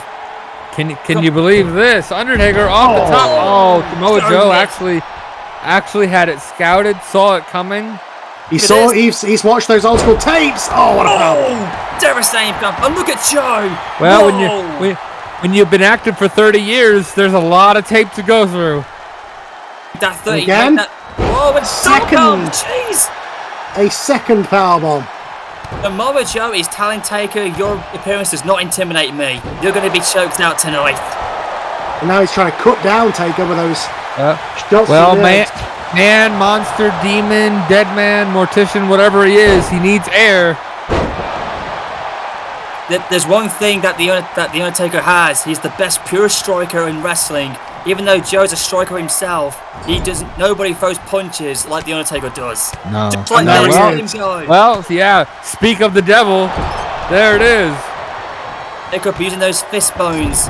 Can you believe this? Undertaker off the top. Oh, Samoa Joe actually had it scouted, saw it coming. He's watched those old school tapes. Oh, what a bump. Devastating bump. And look at Joe. Well, when you've been active for 30 years, there's a lot of tape to go through. That 30 again. Whoa, it's second. Jeez. A second powerbomb. Samoa Joe is telling Taker, your appearance does not intimidate me. You're going to be choked out tonight. And now he's trying to cut down Taker with those shots. Well, man, monster, demon, dead man, mortician, whatever he is, he needs air. There's one thing that the Undertaker has. He's the best pure striker in wrestling. Even though Joe's a striker himself, nobody throws punches like the Undertaker does. No. Just like yeah. Speak of the devil. There it is. They could be using those fist bones.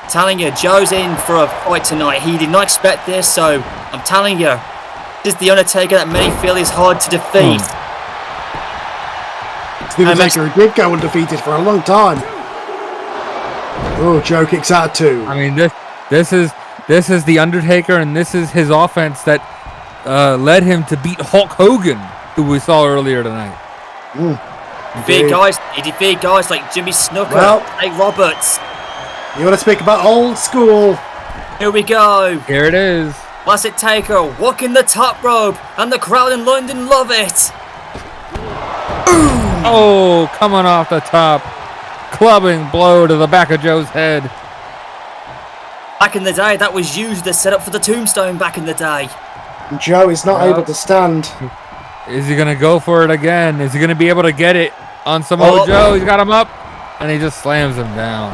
Telling you, Joe's in for a fight tonight. He did not expect this, so I'm telling you, this is the Undertaker that many feel is hard to defeat. The Undertaker did go undefeated for a long time. Oh, Joe kicks out two. I mean, this is the Undertaker, and this is his offense that led him to beat Hulk Hogan, who we saw earlier tonight. He defeated guys like Jimmy Snooker, Well. Nate Roberts. You want to speak about old school? Here we go. Here it is. Classic Taker walking the top rope, and the crowd in London love it. Oh, coming off the top. Clubbing blow to the back of Joe's head. Back in the day, that was used as set up for the tombstone back in the day. Joe is not able to stand. Is he going to go for it again? Is he going to be able to get it on Samoa Joe? He's got him up, and he just slams him down.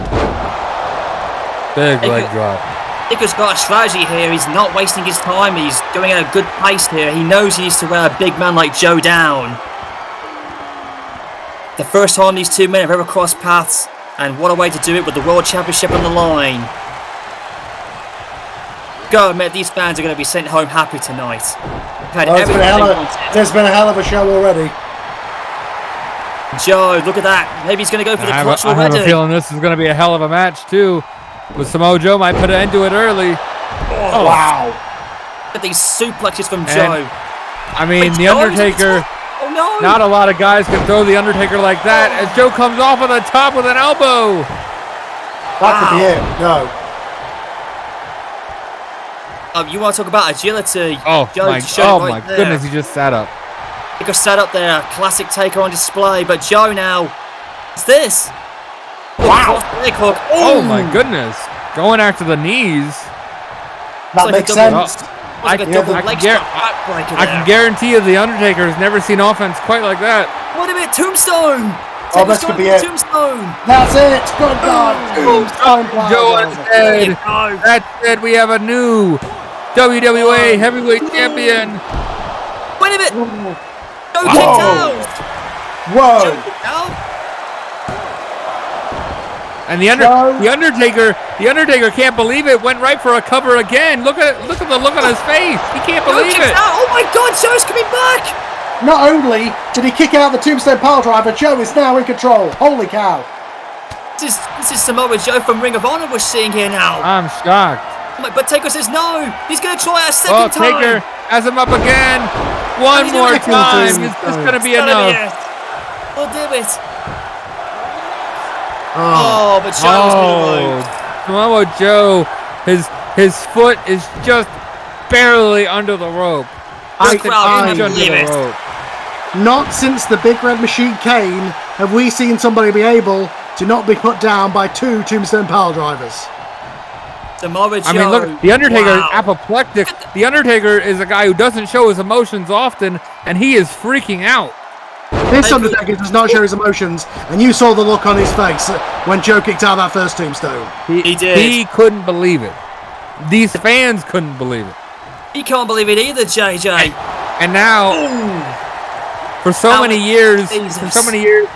Big leg drop. Taker's got a strategy here. He's not wasting his time. He's going at a good pace here. He knows he needs to wear a big man like Joe down. The first time these two men have ever crossed paths, and what a way to do it with the World Championship on the line. Go admit, these fans are going to be sent home happy tonight. There's been a hell of a show already. Joe, look at that. Maybe he's going to go for the clutch I already. have a feeling this is going to be a hell of a match, too. With Samoa Joe might put an end to it early. Oh, wow. Look at these suplexes from Joe. I mean, The Undertaker... Oh, no. Not a lot of guys can throw The Undertaker like that as Joe comes off of the top with an elbow. That could be it. No. You want to talk about agility? Oh, Joe my goodness, he just sat up. Taker sat up there. Classic Taker on display. But Joe now... What's this? Wow. Leg hook. Oh, my goodness. Going after the knees. That makes sense. I can guarantee you The Undertaker has never seen offense quite like that. What a minute, Tombstone! Oh, this could be it. Tombstone! That's it! Good God! Tombstone! Joe is dead. That's it. We have a new WWA Heavyweight Champion. Wait a minute! Joe kicked out! Whoa! Joe kicked out? And the Undertaker can't believe it. Went right for a cover again. Look at the look on his face. He can't believe it. Oh my God! Joe's coming back! Not only did he kick out the Tombstone Piledriver, Joe is now in control. Holy cow! This is Samoa Joe from Ring of Honor we're seeing here now. I'm shocked. But Taker says no. He's going to try a second time. Taker has him up again. One more time. It's just going to be enough. We'll do it. Oh, but Joe's going to lose. Samoa Joe, his foot is just barely under the rope. Not since the Big Red Machine Kane have we seen somebody be able to not be put down by two Tombstone Piledrivers. Samoa Joe. I mean, look, The Undertaker is apoplectic. The Undertaker is a guy who doesn't show his emotions often, and he is freaking out. This Undertaker does not show his emotions, and you saw the look on his face when Joe kicked out that first Tombstone. He did. He couldn't believe it. These fans couldn't believe it. He can't believe it either, JJ. And now, for so many years, we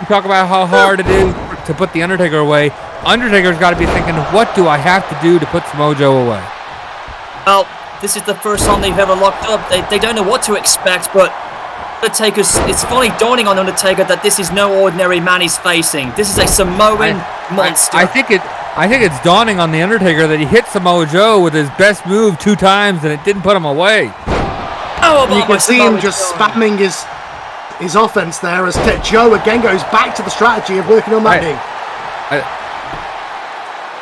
talk about how hard it is to put The Undertaker away. Undertaker's got to be thinking, what do I have to do to put Samoa Joe away? Well, this is the first time they've ever locked up. They don't know what to expect, but it's finally dawning on Undertaker that this is no ordinary man he's facing. This is a Samoan monster. I think it's dawning on The Undertaker that he hit Samoa Joe with his best move 2 times and it didn't put him away. You can see him just spamming his offense there as Joe again goes back to the strategy of working on that knee.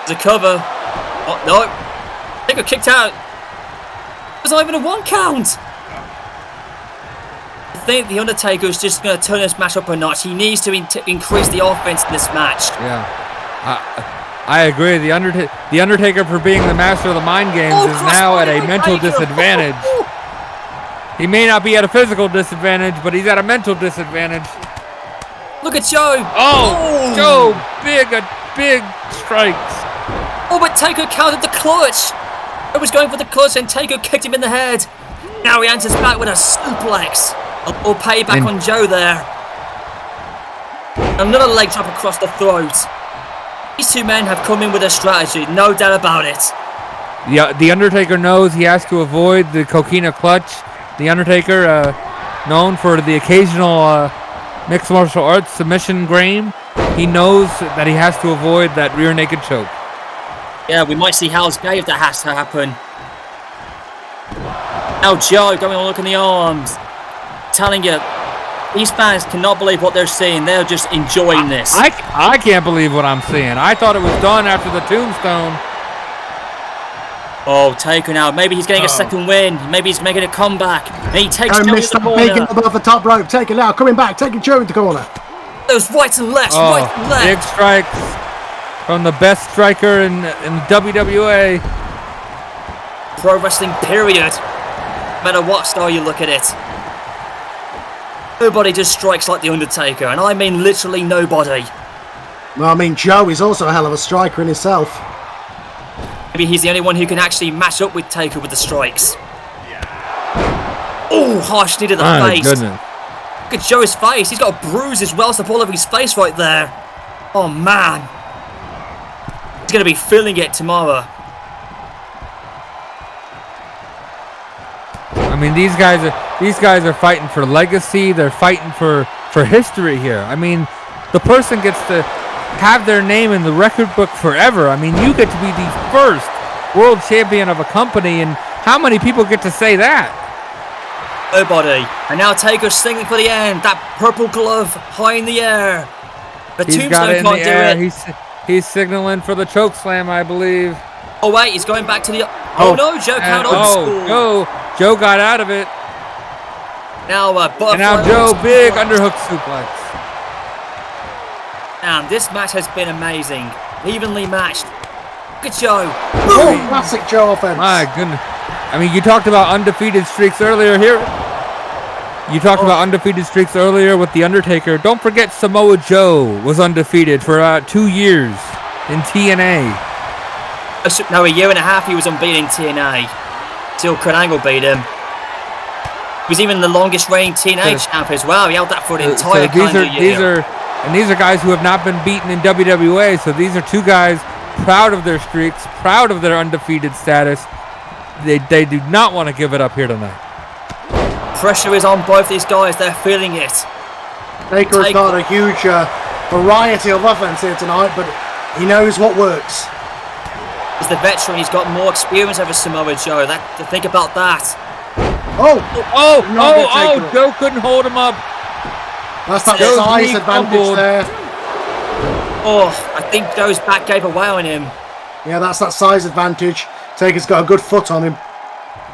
The cover. Oh, no. Taker kicked out. There's not even a 1 count. I think The Undertaker's just going to turn this match up a notch. He needs to increase the offense in this match. Yeah. I agree. The Undertaker, for being the master of the mind games, is now at a mental disadvantage. He may not be at a physical disadvantage, but he's at a mental disadvantage. Look at Joe. Oh. Joe, big strikes. Oh, but Taker countered the clutch. He was going for the clutch and Taker kicked him in the head. Now he answers back with a suplex. Or payback on Joe there. Another leg drop across the throat. These two men have come in with a strategy, no doubt about it. The Undertaker knows he has to avoid the coquina clutch. The Undertaker, known for the occasional mixed martial arts submission grime, he knows that he has to avoid that rear naked choke. Yeah, we might see Hell's Gate if that has to happen. Now Joe going on look in the arms. Telling you, These fans cannot believe what they're seeing. They're just enjoying this. I can't believe what I'm seeing. I thought it was done after the tombstone. Oh, Taker now. Maybe he's getting a second win. Maybe he's making a comeback. And he takes Don't Joe miss to the that big corner. above the top rope. Take it now. Coming back. Taking Joe in the corner. Those right and left, right and left. Big strikes from the best striker in WWA. Pro wrestling, period. No matter what style you look at it. Nobody just strikes like The Undertaker, and I mean literally nobody. Well, I mean, Joe is also a hell of a striker in himself. Maybe he's the only one who can actually match up with Taker with the strikes. Oh, harsh knee to the My face. goodness. Look at Joe's face. He's got a bruise as well, up all over his face right there. Oh, man. He's going to be feeling it tomorrow. I mean, these guys are fighting for legacy. They're fighting for history here. I mean, the person gets to have their name in the record book forever. I mean, you get to be the first world champion of a company, and how many people get to say that? Nobody. And now Taker's singing for the end. That purple glove high in the air. The He's got it tombstone in can't the air. do it. He's signaling for the choke slam, I believe. Oh, wait, he's going back to the... Oh, no, Joe can't old school. Joe got out of it. Now, And now Joe, big underhook suplex. And this match has been amazing. Evenly matched. Look at Joe. Oh, classic Joe offense. My goodness. I mean, you talked about undefeated streaks earlier here. You talked about undefeated streaks earlier with The Undertaker. Don't forget Samoa Joe was undefeated for 2 years in TNA. No, a year and a half he was unbeaten in TNA. Till Kurt Angle beat him. He was even the longest reigning TNA champ as well. He held that for an entire year. These are guys who have not been beaten in WWA. So these are two guys proud of their streaks, proud of their undefeated status. They do not want to give it up here tonight. Pressure is on both these guys. They're feeling it. Taker has got a huge variety of offense here tonight, but he knows what works. He's the veteran. He's got more experience over Samoa Joe. Think about that. Joe couldn't hold him up. That's that size advantage there. Oh, I think Joe's back gave away on him. Yeah, that's that size advantage. Taker's got a good foot on him.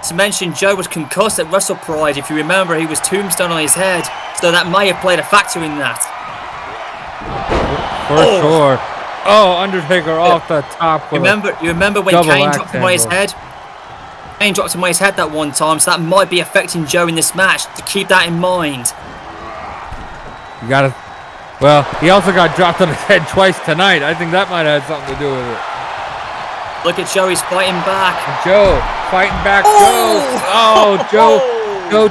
To mention, Joe was concussed at Wrestle Pride. If you remember, he was tombstone on his head, so that may have played a factor in that. For sure. Oh, Undertaker off the top. You remember when Kane dropped him on his head? Kane dropped him on his head that one time, so that might be affecting Joe in this match. To keep that in mind. You gotta. Well, he also got dropped on his head twice tonight. I think that might have had something to do with it. Look at Joe, he's fighting back. Joe fighting back. Joe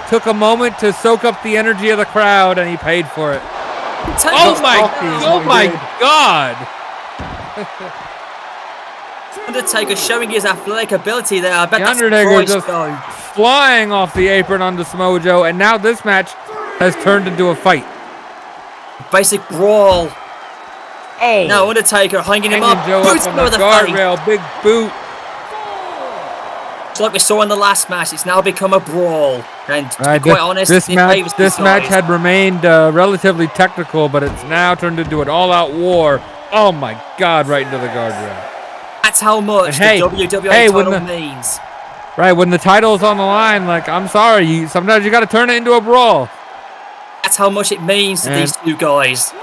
took a moment to soak up the energy of the crowd, and he paid for it. Oh my God! Undertaker showing his athletic ability there. I bet The that's Undertaker just flying off the apron onto Samoa Joe, and now this match has turned into a fight. Basic brawl. Oh! Now Undertaker hanging him up. Joe up on the guardrail, big boot. It's like we saw in the last match. It's now become a brawl. And to be quite honest, this match had remained relatively technical, but it's now turned into an all-out war. Oh my God! Right into the guardrail. That's how much the WWA title means. Right, when the title's on the line, like, I'm sorry, sometimes you got to turn it into a brawl. That's how much it means to these two guys.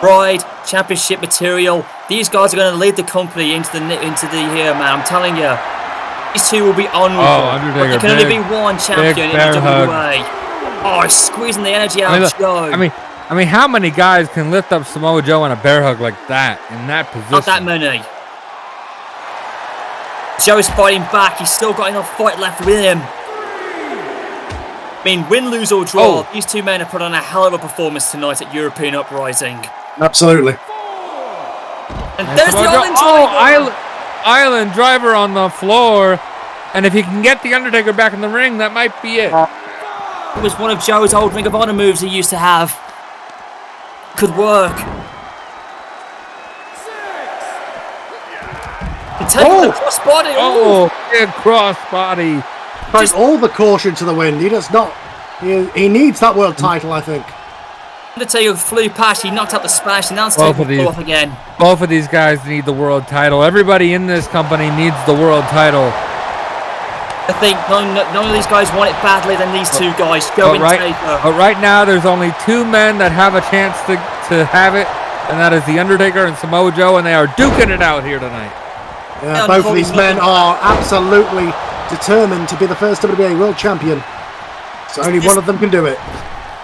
Pride, championship material. These guys are going to lead the company into the here, man. I'm telling you, these two will be honourable. Oh, Undertaker, there can only be one champion in the WWA. Oh, he's squeezing the energy out of Joe. I mean, how many guys can lift up Samoa Joe on a bear hug like that in that position? Not that many. Joe's fighting back. He's still got enough fight left with him. I mean, win, lose or draw, these two men have put on a hell of a performance tonight at European Uprising. Absolutely. And there's the Island Driver. Island Driver on the floor. And if he can get the Undertaker back in the ring, that might be it. It was one of Joe's old Ring of Honor moves he used to have. Could work. And taking the crossbody. Big crossbody. Throws all the caution to the wind. He does not. He needs that world title, I think. Undertaker flew past, he knocked out the Spanish, and now it's Both of taking off again. Both of these guys need the world title. Everybody in this company needs the world title. I think none of these guys want it badly than these two guys. But right now, there's only two men that have a chance to have it, and that is The Undertaker and Samoa Joe, and they are duking it out here tonight. Yeah, both of these men are absolutely determined to be the first WWA World Champion. So only one of them can do it.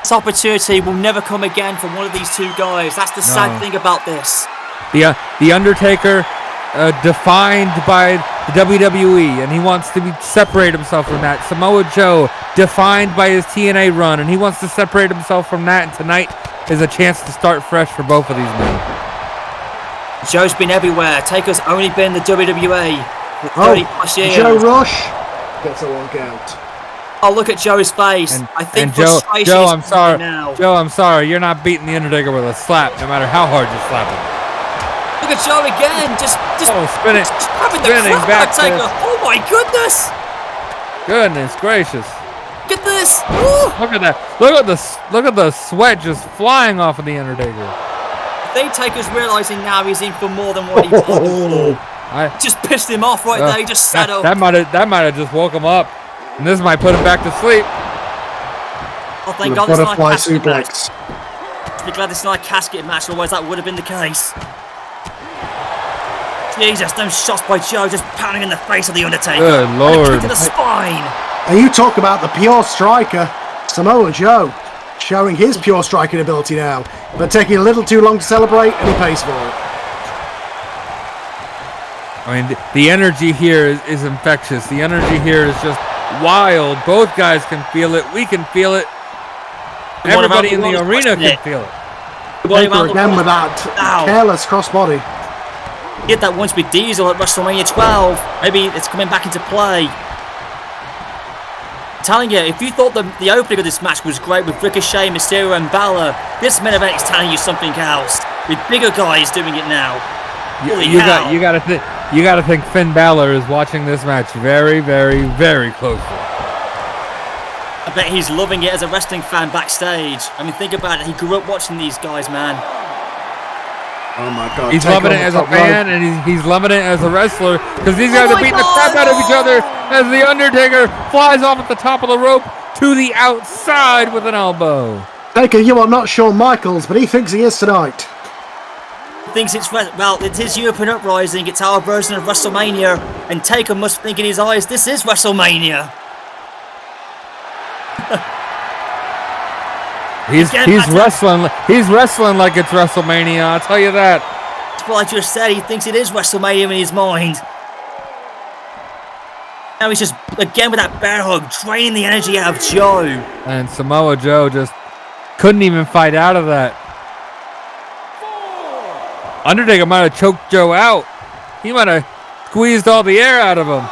This opportunity will never come again from one of these two guys. That's the sad thing about this. The Undertaker, defined by the WWE, and he wants to separate himself from that. Samoa Joe, defined by his TNA run, and he wants to separate himself from that. And tonight is a chance to start fresh for both of these men. Joe's been everywhere. Taker's only been in the WWA for 30 plus years. Joe Rush gets a 1 count. Oh, look at Joe's face. I think Joe, I'm sorry. Joe, I'm sorry. You're not beating The Undertaker with a slap, no matter how hard you slap him. Look at Joe again. Just spinning back. Taker. Oh my goodness. Goodness gracious. Look at this. Ooh. Look at that. Look at the sweat just flying off of The Undertaker. I think Taker's realizing now he's in for more than what he told him for. Just pissed him off right there. He just sat up. That might have just woke him up. And this might put him back to sleep. Oh, thank God it's not a casket suplex. match. Be glad it's not a casket match, otherwise that would have been the case. Jesus, those shots by Joe just pounding in the face of The Undertaker. Good Lord. And a kick to the spine. And you talk about the pure striker, Samoa Joe, showing his pure striking ability now, but taking a little too long to celebrate, and he pays for it. I mean, the energy here is infectious. The energy here is just wild. Both guys can feel it. We can feel it. Everybody in the arena can feel it. Taker again with that careless crossbody. He did that once with Diesel at WrestleMania 12. Maybe it's coming back into play. I'm telling you, if you thought the opening of this match was great with Ricochet, Mysterio, and Balor, this main event is telling you something else. With bigger guys doing it now. You gotta think Finn Balor is watching this match very, very, very closely. I bet he's loving it as a wrestling fan backstage. I mean, think about it. He grew up watching these guys, man. Oh my God! He's loving it as a fan, and he's loving it as a wrestler, because these guys are beating the crap out of each other as The Undertaker flies off at the top of the rope to the outside with an elbow. Taker, you are not Shawn Michaels, but he thinks he is tonight. Thinks it's it is European Uprising. It's our version of WrestleMania, and Taker must think in his eyes, this is WrestleMania. He's wrestling. He's wrestling like it's WrestleMania. I'll tell you that. That's what I just said. He thinks it is WrestleMania in his mind. Now he's just again with that bear hug, draining the energy out of Joe. And Samoa Joe just couldn't even fight out of that. Undertaker might have choked Joe out. He might have squeezed all the air out of him.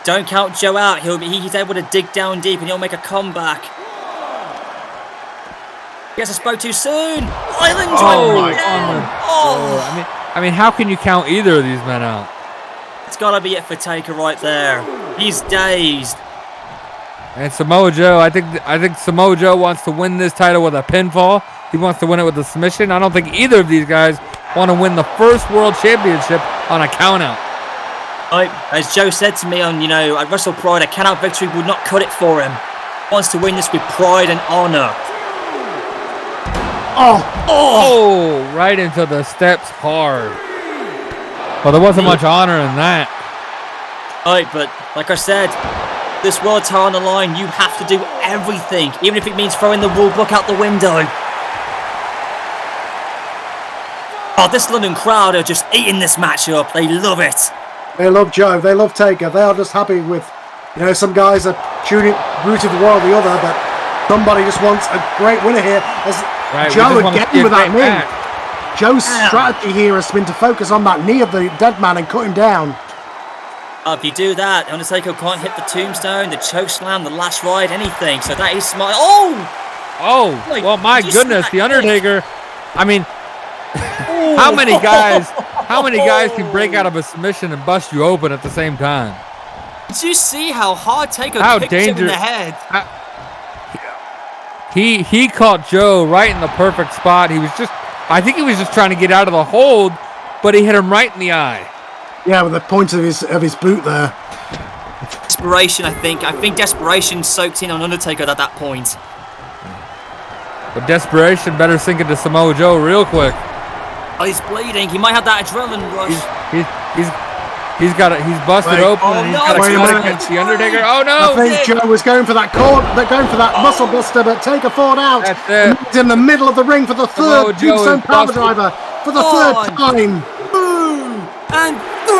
Don't count Joe out. He's able to dig down deep and he'll make a comeback. Guess I spoke too soon. Island I mean, how can you count either of these men out? It's gotta be it for Taker right there. He's dazed. And Samoa Joe, I think Samoa Joe wants to win this title with a pinfall. He wants to win it with a submission. I don't think either of these guys want to win the first World Championship on a countout. As Joe said to me on, at Wrestle Pride, a countout victory would not cut it for him. He wants to win this with pride and honor. Oh! Right into the steps hard. Well, there wasn't much honor in that. But like I said, this world title on the line, you have to do everything, even if it means throwing the rule book out the window. Oh, this London crowd are just eating this match up. They love it. They love Joe. They love Taker. They are just happy with, some guys are rooting for one or the other, but somebody just wants a great winner here. As Joe again with that knee. Joe's strategy here has been to focus on that knee of the dead man and cut him down. If you do that, Undertaker can't hit the tombstone, the choke slam, the lash ride, anything. So that is smart. Well, my goodness, the Undertaker. I mean, how many guys can break out of a submission and bust you open at the same time? Did you see how hard Taker kicked him in the head? he caught Joe right in the perfect spot. I think he was just trying to get out of the hold, but he hit him right in the eye. Yeah, with the point of his boot there. Desperation, I think. I think desperation soaked in on Undertaker at that point. But desperation better sink into Samoa Joe real quick. Oh, he's bleeding. He might have that adrenaline rush. He's busted open and he's got a cut against the Undertaker. Oh no! I think Joe was going for that muscle buster, but Taker fought out. That's it. He's in the middle of the ring for the third Tombstone Power Driver for the third time. 2 and 3.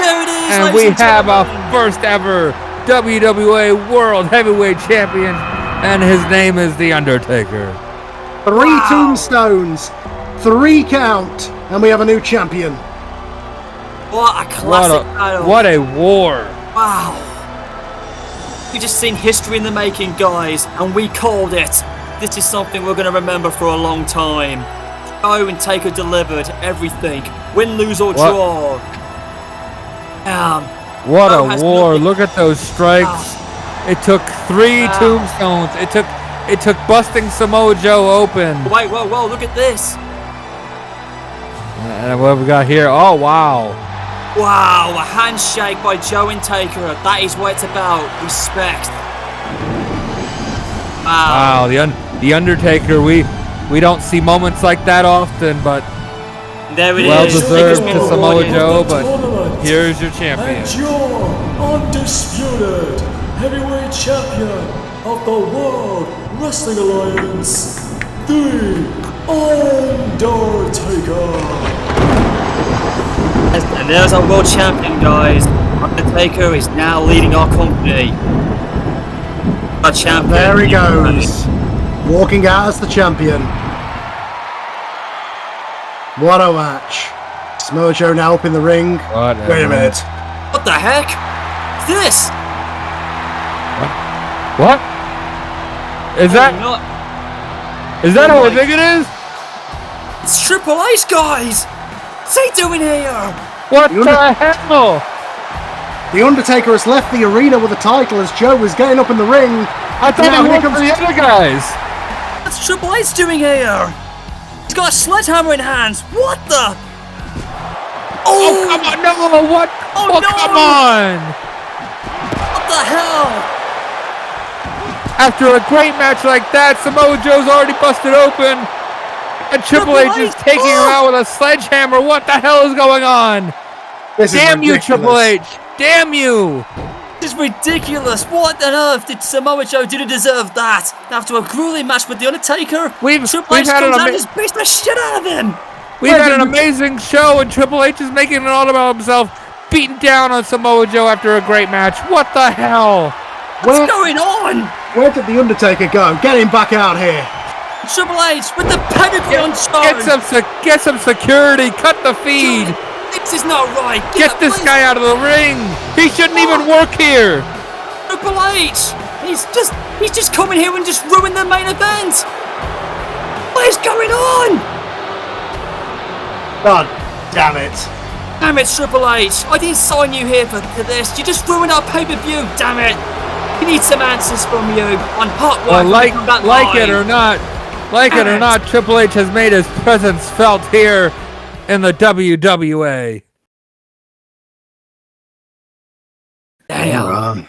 There it is. And we have our first ever WWA World Heavyweight Champion, and his name is The Undertaker. 3 tombstones, 3 count, and we have a new champion. What a classic battle. What a war. Wow. We've just seen history in the making, guys, and we called it. This is something we're going to remember for a long time. Joe and Taker delivered everything. Win, lose, or draw. What a war. Look at those strikes. It took 3 tombstones. It took busting Samoa Joe open. Wait, whoa, look at this. And what we got here? Oh, wow. Wow, a handshake by Joe and Taker. That is what it's about. Respect. Wow, the Undertaker. We don't see moments like that often, but there it well is. deserved to Samoa Joe. But here's your champion. And your undisputed heavyweight champion of the World Wrestling Alliance, The Undertaker. And there's our world champion, guys. Undertaker is now leading our company. Our champion. There he goes. Walking out as the champion. What a match. Samoa Joe now up in the ring. Wait a minute. What the heck? This? What? Is that how big it is? It's Triple H, guys! What's he doing here? What the hell? The Undertaker has left the arena with the title as Joe was getting up in the ring. I thought he was for the other guys. What's Triple H doing here? He's got a sledgehammer in hands. What the? Oh, come on. No, what? Oh, no. Come on. What the hell? After a great match like that, Samoa Joe's already busted open. And Triple H is taking him out with a sledgehammer. What the hell is going on? Damn you, Triple H. Damn you. This is ridiculous. What on earth did Samoa Joe do to deserve that? After a grueling match with The Undertaker, Triple H comes out and just beats the shit out of him. We've had an amazing show, and Triple H is making it all about himself, beating down on Samoa Joe after a great match. What the hell? What's going on? Where did The Undertaker go? Get him back out here. Triple H with the pedigree on charge. Get some security. Cut the feed. This is not right. Get this guy out of the ring. He shouldn't even work here. Triple H. He's just coming here and just ruined the main event. What is going on? God damn it. Damn it, Triple H. I didn't sign you here for this. You just ruined our pay-per-view. Damn it. We need some answers from you on Hot One. Well, like it or not, Triple H has made his presence felt here in the WWA. Damn.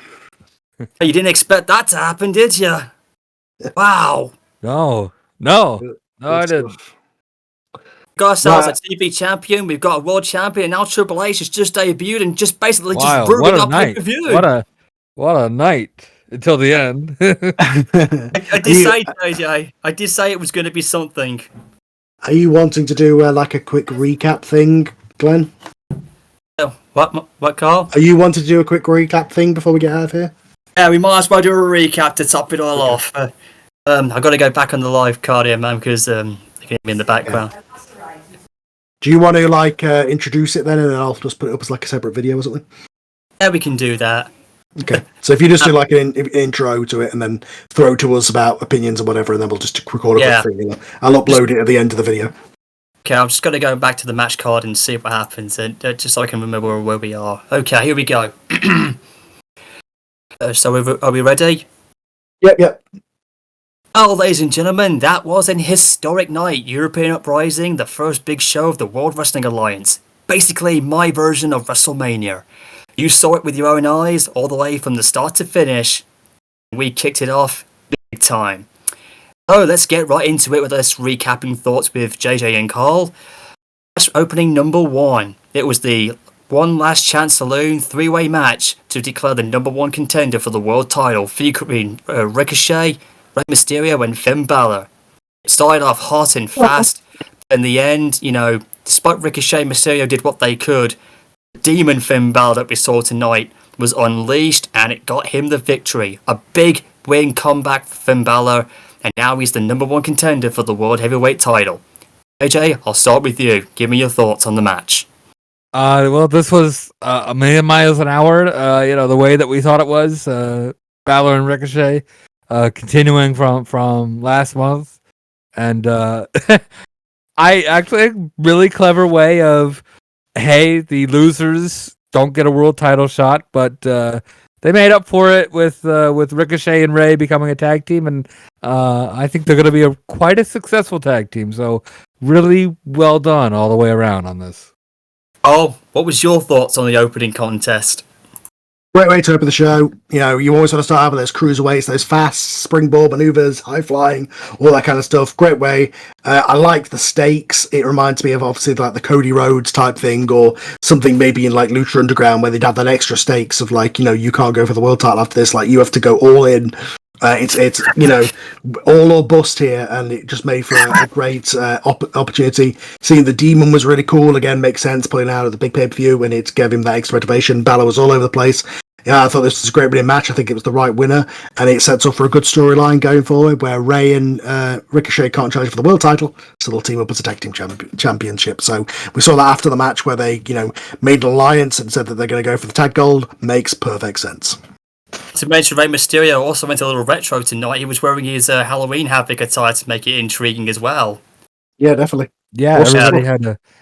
You didn't expect that to happen, did you? Wow. No, I didn't. Got ourselves a TV champion, we've got a world champion, and now Triple H has just debuted and just basically just ruined our pay-per-view. What a night until the end. I did say, JJ, I did say it was going to be something. Are you wanting to do like a quick recap thing, Glenn? What, Carl? Are you wanting to do a quick recap thing before we get out of here? Yeah, we might as well do a recap to top it all off. I've got to go back on the live card here, man, because they're going to be in the background. Yeah. Do you want to introduce it then, and then I'll just put it up as like a separate video or something? Yeah, we can do that. Okay, so if you just do like an intro to it and then throw to us about opinions or whatever, and then we'll just record a quick thing. I'll upload it at the end of the video. Okay, I'm just going to go back to the match card and see what happens, just so I can remember where we are. Okay, here we go. So are we ready? Yep. Well, ladies and gentlemen, that was an historic night. European Uprising, the first big show of the World Wrestling Alliance. Basically, my version of WrestleMania. You saw it with your own eyes, all the way from the start to finish. We kicked it off big time. So let's get right into it with us recapping thoughts with JJ and Karl. Match opening number 1. It was the One Last Chance Saloon 3-way match to declare the number 1 contender for the world title, featuring Ricochet, Rey Mysterio and Finn Balor. It started off hot and fast. In the end, despite Ricochet, Mysterio did what they could. The demon Finn Balor that we saw tonight was unleashed and it got him the victory. A big win comeback for Finn Balor, and now he's the number 1 contender for the World Heavyweight title. AJ, I'll start with you. Give me your thoughts on the match. Well, this was a million miles an hour. The way that we thought it was. Balor and Ricochet. Continuing from last month, and I actually really clever way of, hey, the losers don't get a world title shot, but they made up for it with Ricochet and Rey becoming a tag team, and I think they're going to be quite a successful tag team. So really well done all the way around on this. Oh, what was your thoughts on the opening contest? Great way to open the show. You always want to start out with those cruiserweights, those fast springboard maneuvers, high flying, all that kind of stuff. Great way. I like the stakes. It reminds me of obviously like the Cody Rhodes type thing, or something maybe in like Lucha Underground where they'd have that extra stakes of like, you can't go for the world title after this. Like you have to go all in. It's all or bust here, and it just made for a great opportunity. Seeing the Demon was really cool. Again, makes sense pulling out of the big pay-per-view, and it gave him that extra motivation. Balor was all over the place. Yeah, I thought this was a great winning match. I think it was the right winner, and it sets up for a good storyline going forward where Rey and Ricochet can't challenge for the world title, so they'll team up as a tag team championship. So we saw that after the match where they, made an alliance and said that they're going to go for the tag gold. Makes perfect sense. To mention, Rey Mysterio also went a little retro tonight. He was wearing his Halloween Havoc attire to make it intriguing as well. Yeah, definitely. Yeah,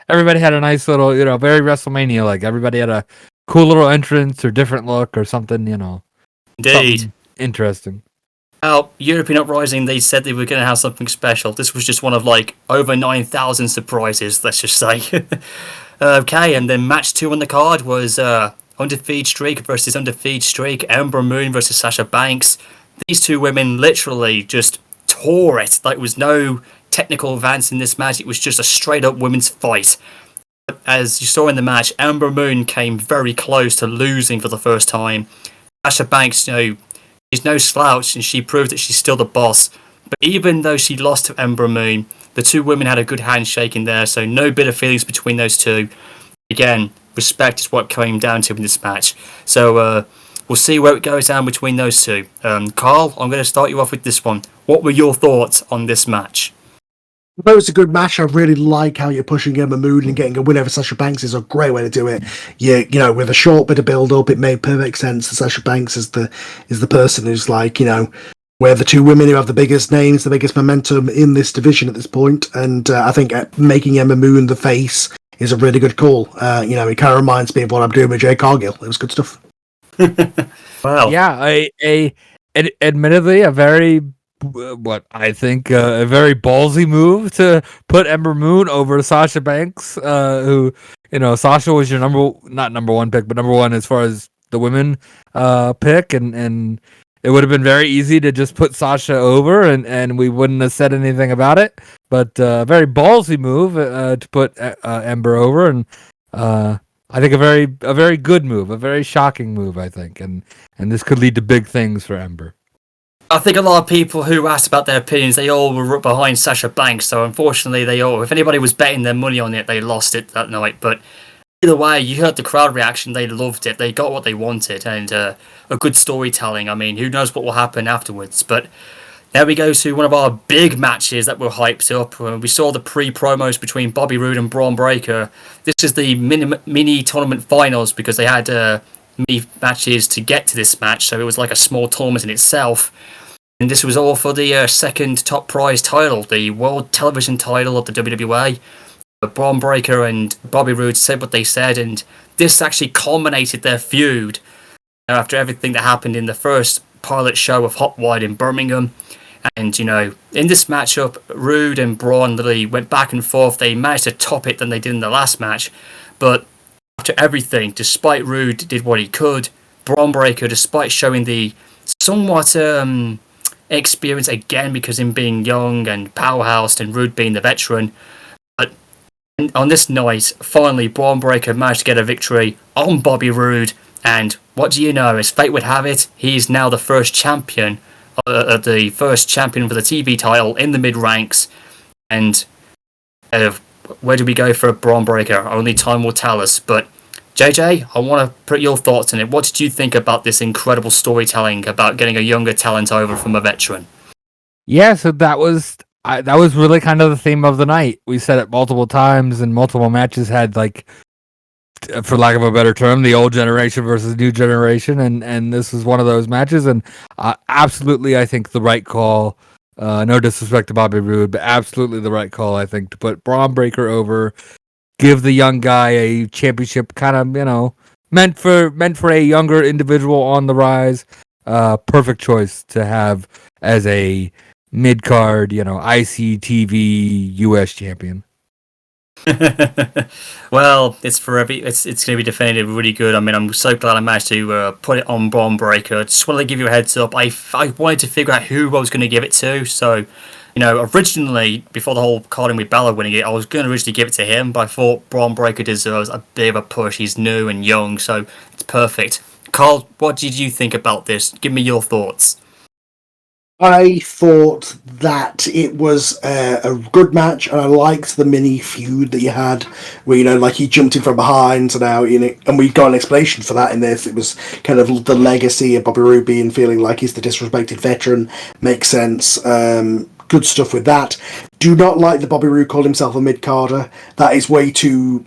everybody had a nice little, very WrestleMania like. Everybody had a cool little entrance or different look or something, Indeed. Something interesting. Well, European Uprising, they said they were going to have something special. This was just one of over 9,000 surprises, let's just say. Okay, and then match 2 on the card was Undefeated Streak versus Undefeated Streak, Ember Moon versus Sasha Banks. These two women literally just tore it. There was no technical advance in this match. It was just a straight up women's fight. As you saw in the match, Ember Moon came very close to losing for the first time. Sasha Banks, she's no slouch, and she proved that she's still the boss. But even though she lost to Ember Moon, the two women had a good handshake in there, so no bitter feelings between those two. Again, respect is what it came down to in this match. So we'll see where it goes down between those two. Karl, I'm going to start you off with this one. What were your thoughts on this match? Although it's a good match, I really like how you're pushing Emma Moon and getting a win over Sasha Banks is a great way to do it. With a short bit of build up, it made perfect sense that Sasha Banks is the person who's where the two women who have the biggest names, the biggest momentum in this division at this point. And I think making Emma Moon the face is a really good call. It kind of reminds me of what I'm doing with Jay Cargill. It was good stuff. Wow. Yeah, admittedly a very what I think a very ballsy move to put Ember Moon over Sasha Banks, who Sasha was your not number one pick, but number one as far as the women pick, and it would have been very easy to just put Sasha over, and we wouldn't have said anything about it. But a very ballsy move to put Ember over, and I think a very good move, a very shocking move, I think, and this could lead to big things for Ember. I think a lot of people who asked about their opinions, they all were behind Sasha Banks, so unfortunately if anybody was betting their money on it, they lost it that night. But either way, you heard the crowd reaction, they loved it, they got what they wanted, and a good storytelling. I mean, who knows what will happen afterwards, but now we go to one of our big matches that were hyped up. We saw the pre-promos between Bobby Roode and Braun Breaker. This is the mini tournament finals because they had mini matches to get to this match, so it was like a small tournament in itself. And this was all for the second top prize title, the World Television title of the WWA. Braun Breaker and Bobby Roode said what they said, and this actually culminated their feud after everything that happened in the first pilot show of Hot Wide in Birmingham. And, you know, in this matchup, Rude and Braun literally went back and forth. They managed to top it than they did in the last match. But after everything, despite Rude did what he could, Braun Breaker, despite showing the somewhat experience again because him being young and powerhouse and Rude being the veteran, but on this night, finally, Braun Breaker managed to get a victory on Bobby Roode. And what do you know? As fate would have it, he's now the first champion for the TV title in the mid ranks. And where do we go for a Braun Breaker? Only time will tell us. But JJ, I want to put your thoughts on it. What did you think about this incredible storytelling about getting a younger talent over from a veteran? Yeah, so that was really kind of the theme of the night. We said it multiple times, and multiple matches had, like, for lack of a better term, the old generation versus new generation, and this was one of those matches. And absolutely, I think the right call. No disrespect to Bobby Roode, but absolutely the right call, I think, to put Braun Breaker over, give the young guy a championship, kind of, you know, meant for a younger individual on the rise. Perfect choice to have as a mid card, you know, ICTV US champion. Well, it's going to be defended really good. I mean, I'm so glad I managed to put it on Braun Breaker. Just wanted to give you a heads up. I wanted to figure out who I was going to give it to. So, you know, originally, before the whole carding with Balor winning it, I was going to originally give it to him, but I thought Braun Breaker deserves a bit of a push. He's new and young, so it's perfect. Carl, what did you think about this? Give me your thoughts. I thought that it was a good match, and I liked the mini feud that you had, where, you know, like, he jumped in from behind, so now, you know, and we got an explanation for that in this. It was kind of the legacy of Bobby Roode feeling like he's the disrespected veteran. Makes sense. Good stuff with that. Do not like that Bobby Roode called himself a mid-carder. That is way too...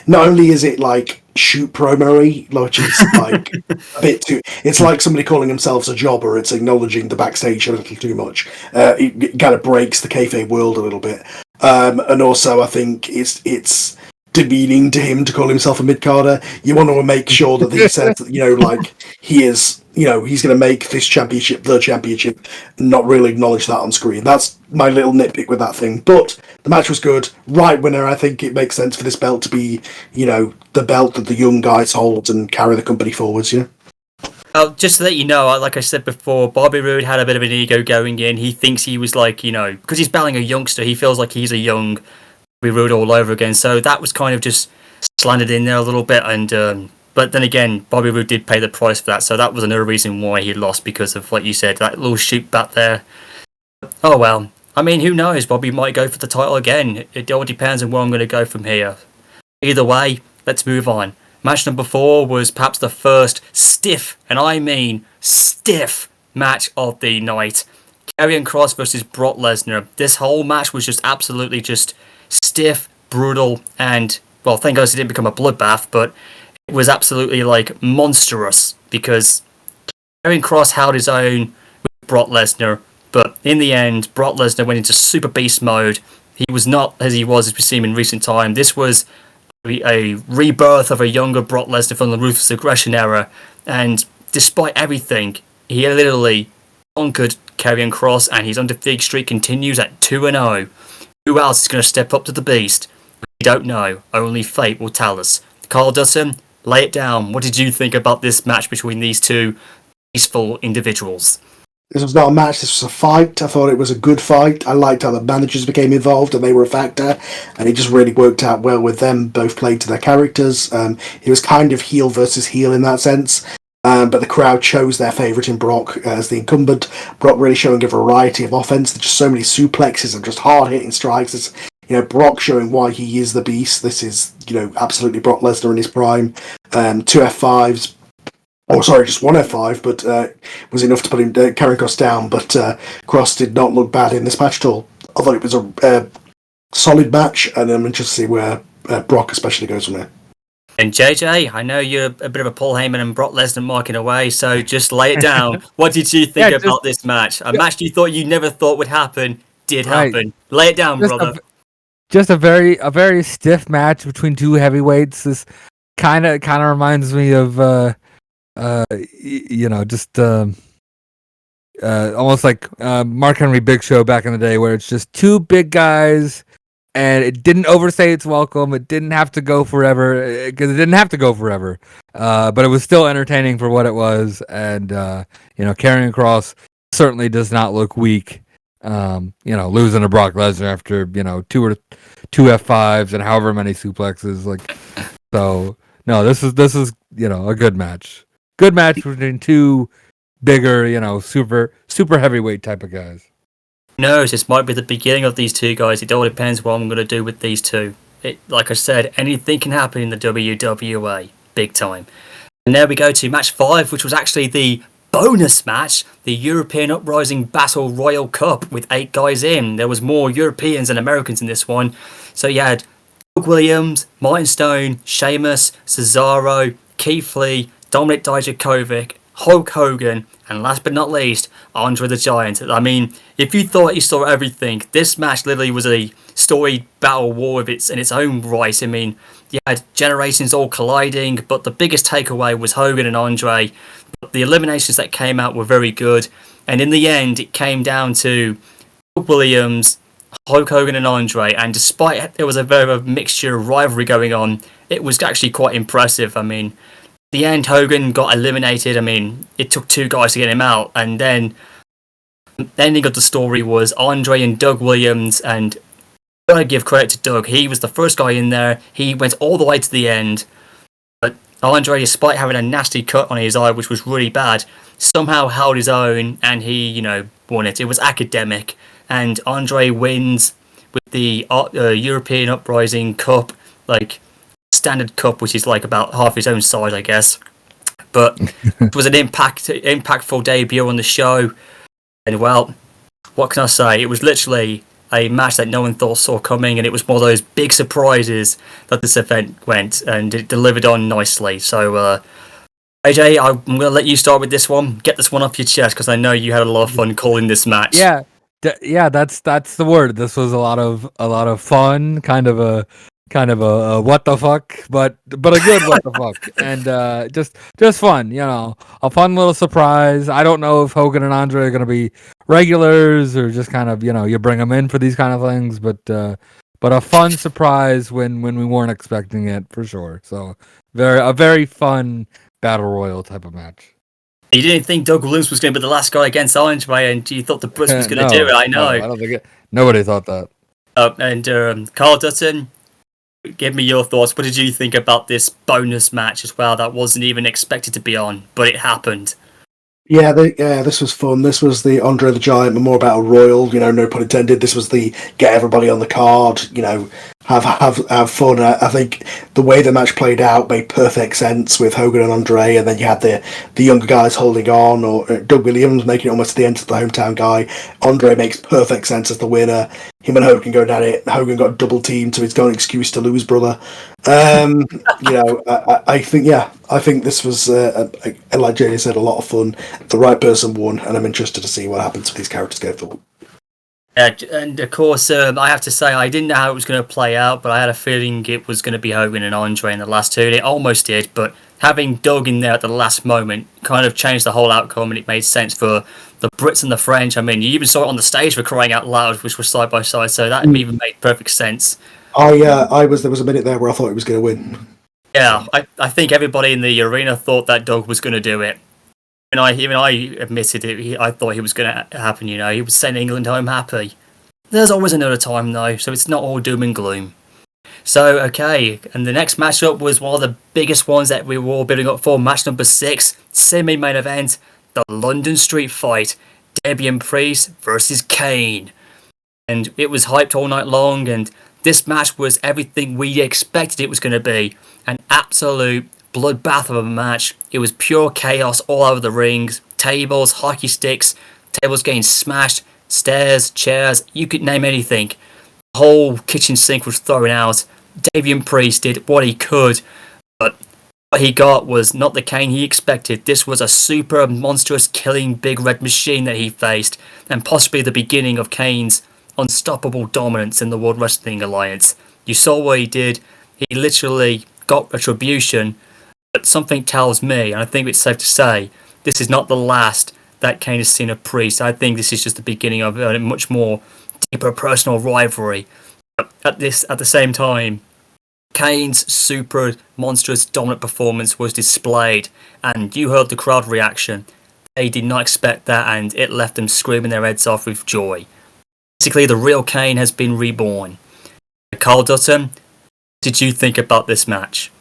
Not only is it, like, shoot promo-y, which is, like, a bit too... It's like somebody calling themselves a jobber. It's acknowledging the backstage a little too much. It kind of breaks the kayfabe world a little bit. And also, I think it's demeaning to him to call himself a mid-carder. You want to make sure that he says, you know, like, he is... You know, he's going to make this championship the championship, and not really acknowledge that on screen. That's my little nitpick with that thing. But the match was good. Right winner. I think it makes sense for this belt to be, you know, the belt that the young guys hold and carry the company forwards, you know? Just to let you know, like I said before, Bobby Roode had a bit of an ego going in. He thinks he was like, you know, because he's battling a youngster, he feels like he's a young Bobby Roode all over again. So that was kind of just slanted in there a little bit, and but then again, Bobby Roode did pay the price for that, so that was another reason why he lost, because of, like you said, that little shoot back there. Oh well. I mean, who knows? Bobby might go for the title again. It all depends on where I'm going to go from here. Either way, let's move on. Match number 4 was perhaps the first stiff, and I mean stiff, match of the night. Karrion Kross versus Brock Lesnar. This whole match was just absolutely just stiff, brutal, and, well, thank God it didn't become a bloodbath, but it was absolutely, like, monstrous, because Karrion Kross held his own with Brock Lesnar, but in the end, Brock Lesnar went into super beast mode. He was not as he was, as we've seen in recent time. This was a rebirth of a younger Brock Lesnar from the Ruthless Aggression era, and despite everything, he literally conquered Karrion Kross, and his undefeated streak continues at 2-0. Who else is going to step up to the beast? We don't know. Only fate will tell us. Carl Dutton, lay it down. What did you think about this match between these two peaceful individuals? This was not a match, this was a fight. I thought it was a good fight. I liked how the managers became involved and they were a factor, and it just really worked out well with them. Both played to their characters. It was kind of heel versus heel in that sense, but the crowd chose their favourite in Brock as the incumbent. Brock really showing a variety of offense. There's just so many suplexes and just hard-hitting strikes. It's, you know, Brock showing why he is the beast. This is, you know, absolutely Brock Lesnar in his prime. 2 F5s. Oh, sorry, just 1 F5, but was enough to put him Karrion Kross down. But Kross did not look bad in this match at all. I thought it was a solid match, and I'm interested to see where Brock especially goes from there. And JJ, I know you're a bit of a Paul Heyman and Brock Lesnar marking away, so just lay it down. What did you think about this match? A match you thought you never thought would happen, did happen. Lay it down, brother. Just a very stiff match between two heavyweights. This kind of reminds me of you know, just almost like Mark Henry Big Show back in the day, where it's just two big guys, and it didn't overstay its welcome. It didn't have to go forever because it didn't have to go forever, but it was still entertaining for what it was. And Karrion Kross certainly does not look weak. Losing to Brock Lesnar after two F5s and however many suplexes, so. No, this is a good match. Good match between two bigger, super heavyweight type of guys. No, this might be the beginning of these two guys. It all depends what I'm going to do with these two. Like I said, anything can happen in the WWA, big time. And there we go to match 5, which was actually the bonus match, the European Uprising Battle Royal Cup with 8 guys in. There was more Europeans than Americans in this one. So you had Doug Williams, Martin Stone, Sheamus, Cesaro, Keith Lee, Dominik Dijakovic, Hulk Hogan, and last but not least, Andre the Giant. I mean, if you thought you saw everything, this match literally was a storied battle war in its own right. I mean, you had generations all colliding, but the biggest takeaway was Hogan and Andre. But the eliminations that came out were very good, and in the end, it came down to Doug Williams, Hulk Hogan and Andre, and despite there was a bit of a mixture of rivalry going on, it was actually quite impressive. I mean, at the end, Hogan got eliminated. I mean, it took 2 guys to get him out, and then the ending of the story was Andre and Doug Williams, and I'm going to give credit to Doug. He was the first guy in there. He went all the way to the end, but Andre, despite having a nasty cut on his eye, which was really bad, somehow held his own, and he, won it. It was academic. And Andre wins with the European Uprising Cup, standard cup, which is about half his own size, I guess. But it was an impactful debut on the show. And well, what can I say? It was literally a match that no one saw coming, and it was one of those big surprises that this event went, and it delivered on nicely. So, AJ, I'm going to let you start with this one. Get this one off your chest, because I know you had a lot of fun calling this match. Yeah, that's the word. This was a lot of fun, kind of a what the fuck, but a good what the fuck, and just fun, a fun little surprise. I don't know if Hogan and Andre are gonna be regulars or just kind of you bring them in for these kind of things, but a fun surprise when we weren't expecting it for sure. So a very fun battle royal type of match. You didn't think Doug Williams was going to be the last guy against Andre, and you thought the Brits was going to do it. I know. I don't think nobody thought that. And Carl Dutton, give me your thoughts. What did you think about this bonus match as well? That wasn't even expected to be on, but it happened. Yeah, this was fun. This was the Andre the Giant Memorial Battle Royal. No pun intended. This was the get everybody on the card. Have fun. I think the way the match played out made perfect sense with Hogan and Andre, and then you had the younger guys holding on, or Doug Williams making it almost to the end of the hometown guy. Andre makes perfect sense as the winner. Him and Hogan going at it. Hogan got double teamed, so he's got an excuse to lose, brother. I think this was, like JJ said, a lot of fun. The right person won, and I'm interested to see what happens with these characters going forward. And of course, I have to say, I didn't know how it was going to play out, but I had a feeling it was going to be Hogan and Andre in the last two. It almost did, but having Doug in there at the last moment kind of changed the whole outcome, and it made sense for the Brits and the French. I mean, you even saw it on the stage for crying out loud, which was side by side, so that even made perfect sense. There was a minute there where I thought he was going to win. Yeah, I think everybody in the arena thought that Doug was going to do it. And I admitted it. I thought he was going to happen. He was sending England home happy. There's always another time though, so it's not all doom and gloom. So okay, and the next matchup was one of the biggest ones that we were all building up for. Match number 6, semi-main event, the London Street Fight, Damian Priest versus Kane, and it was hyped all night long. And this match was everything we expected it was going to be. An absolute bloodbath of a match. It was pure chaos all over the rings. Tables, hockey sticks, tables getting smashed, stairs, chairs, you could name anything. The whole kitchen sink was thrown out. Damian Priest did what he could, but what he got was not the Kane he expected. This was a super monstrous killing big red machine that he faced, and possibly the beginning of Kane's unstoppable dominance in the World Wrestling Alliance. You saw what he did. He literally got retribution, but something tells me, and I think it's safe to say, this is not the last that Kane has seen of Priest. I think this is just the beginning of a much more deeper personal rivalry. But at the same time, Kane's super monstrous dominant performance was displayed, and you heard the crowd reaction. They did not expect that, and it left them screaming their heads off with joy. Basically, the real Kane has been reborn. Carl Dutton, what did you think about this match?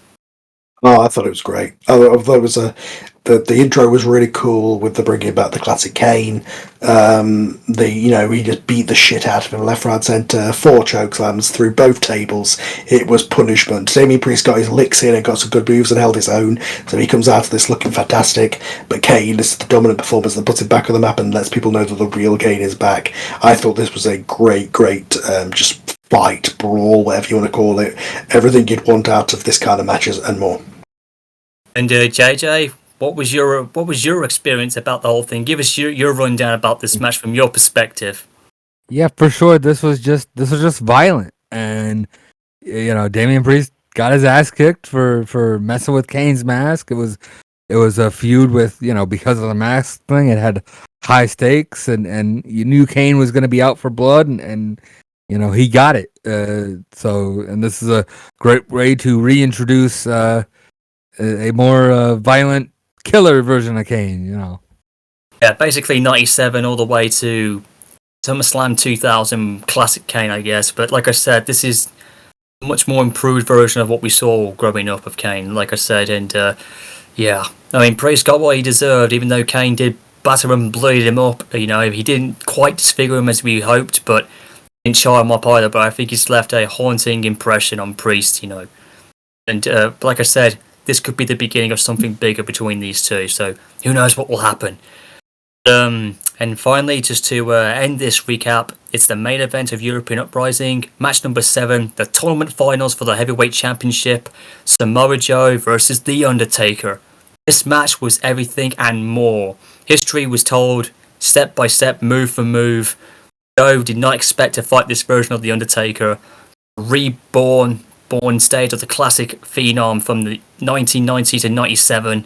Oh, I thought it was great. I thought it was the intro was really cool with the bringing back the classic Kane. He just beat the shit out of him left, right, centre. 4 chokeslams through both tables. It was punishment. Damien Priest got his licks in and got some good moves and held his own. So he comes out of this looking fantastic. But Kane, this is the dominant performance that puts him back on the map and lets people know that the real Kane is back. I thought this was a great just fight, brawl, whatever you want to call it. Everything you'd want out of this kind of matches and more. And JJ, what was your experience about the whole thing? Give us your rundown about this match from your perspective. Yeah, for sure. This was just violent, and Damian Priest got his ass kicked for messing with Kane's mask. It was a feud with because of the mask thing. It had high stakes, and you knew Kane was going to be out for blood, and he got it. And this is a great way to reintroduce a more violent killer version of Kane. Yeah, basically 97 all the way to SummerSlam 2000 classic Kane, I guess. But like I said, this is a much more improved version of what we saw growing up of Kane, like I said. And Priest got what he deserved, even though Kane did batter and bloodied him up. He didn't quite disfigure him as we hoped, but didn't show him up either. But I think he's left a haunting impression on Priest, And like I said, this could be the beginning of something bigger between these two. So who knows what will happen. And finally, just to end this recap, it's the main event of European Uprising, match number 7, the tournament finals for the Heavyweight Championship, Samoa Joe versus The Undertaker. This match was everything and more. History was told, step by step, move for move. Joe did not expect to fight this version of The Undertaker. Born stage of the classic Phenom from the 1990 to 97.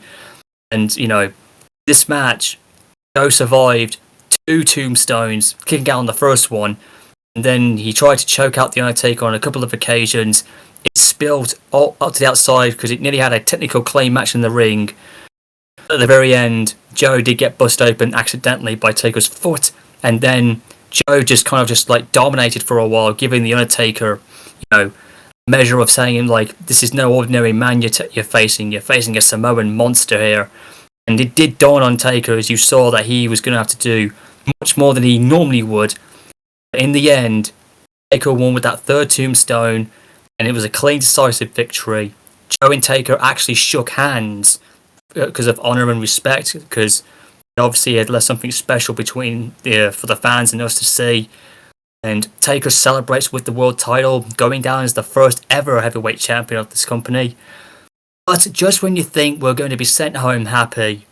And, this match, Joe survived 2 tombstones, kicking out on the first one, and then he tried to choke out The Undertaker on a couple of occasions. It spilled all up to the outside because it nearly had a technical claim match in the ring. At the very end, Joe did get bust open accidentally by Taker's foot, and then Joe just dominated for a while, giving The Undertaker, measure of saying this is no ordinary man you're facing a Samoan monster here. And it did dawn on Taker as you saw that he was going to have to do much more than he normally would. But in the end, Taker won with that 3rd tombstone, and it was a clean, decisive victory. Joe and Taker actually shook hands because of honour and respect, because obviously he had left something special between for the fans and us to see. And Taker celebrates with the world title, going down as the first ever heavyweight champion of this company. But just when you think we're going to be sent home happy,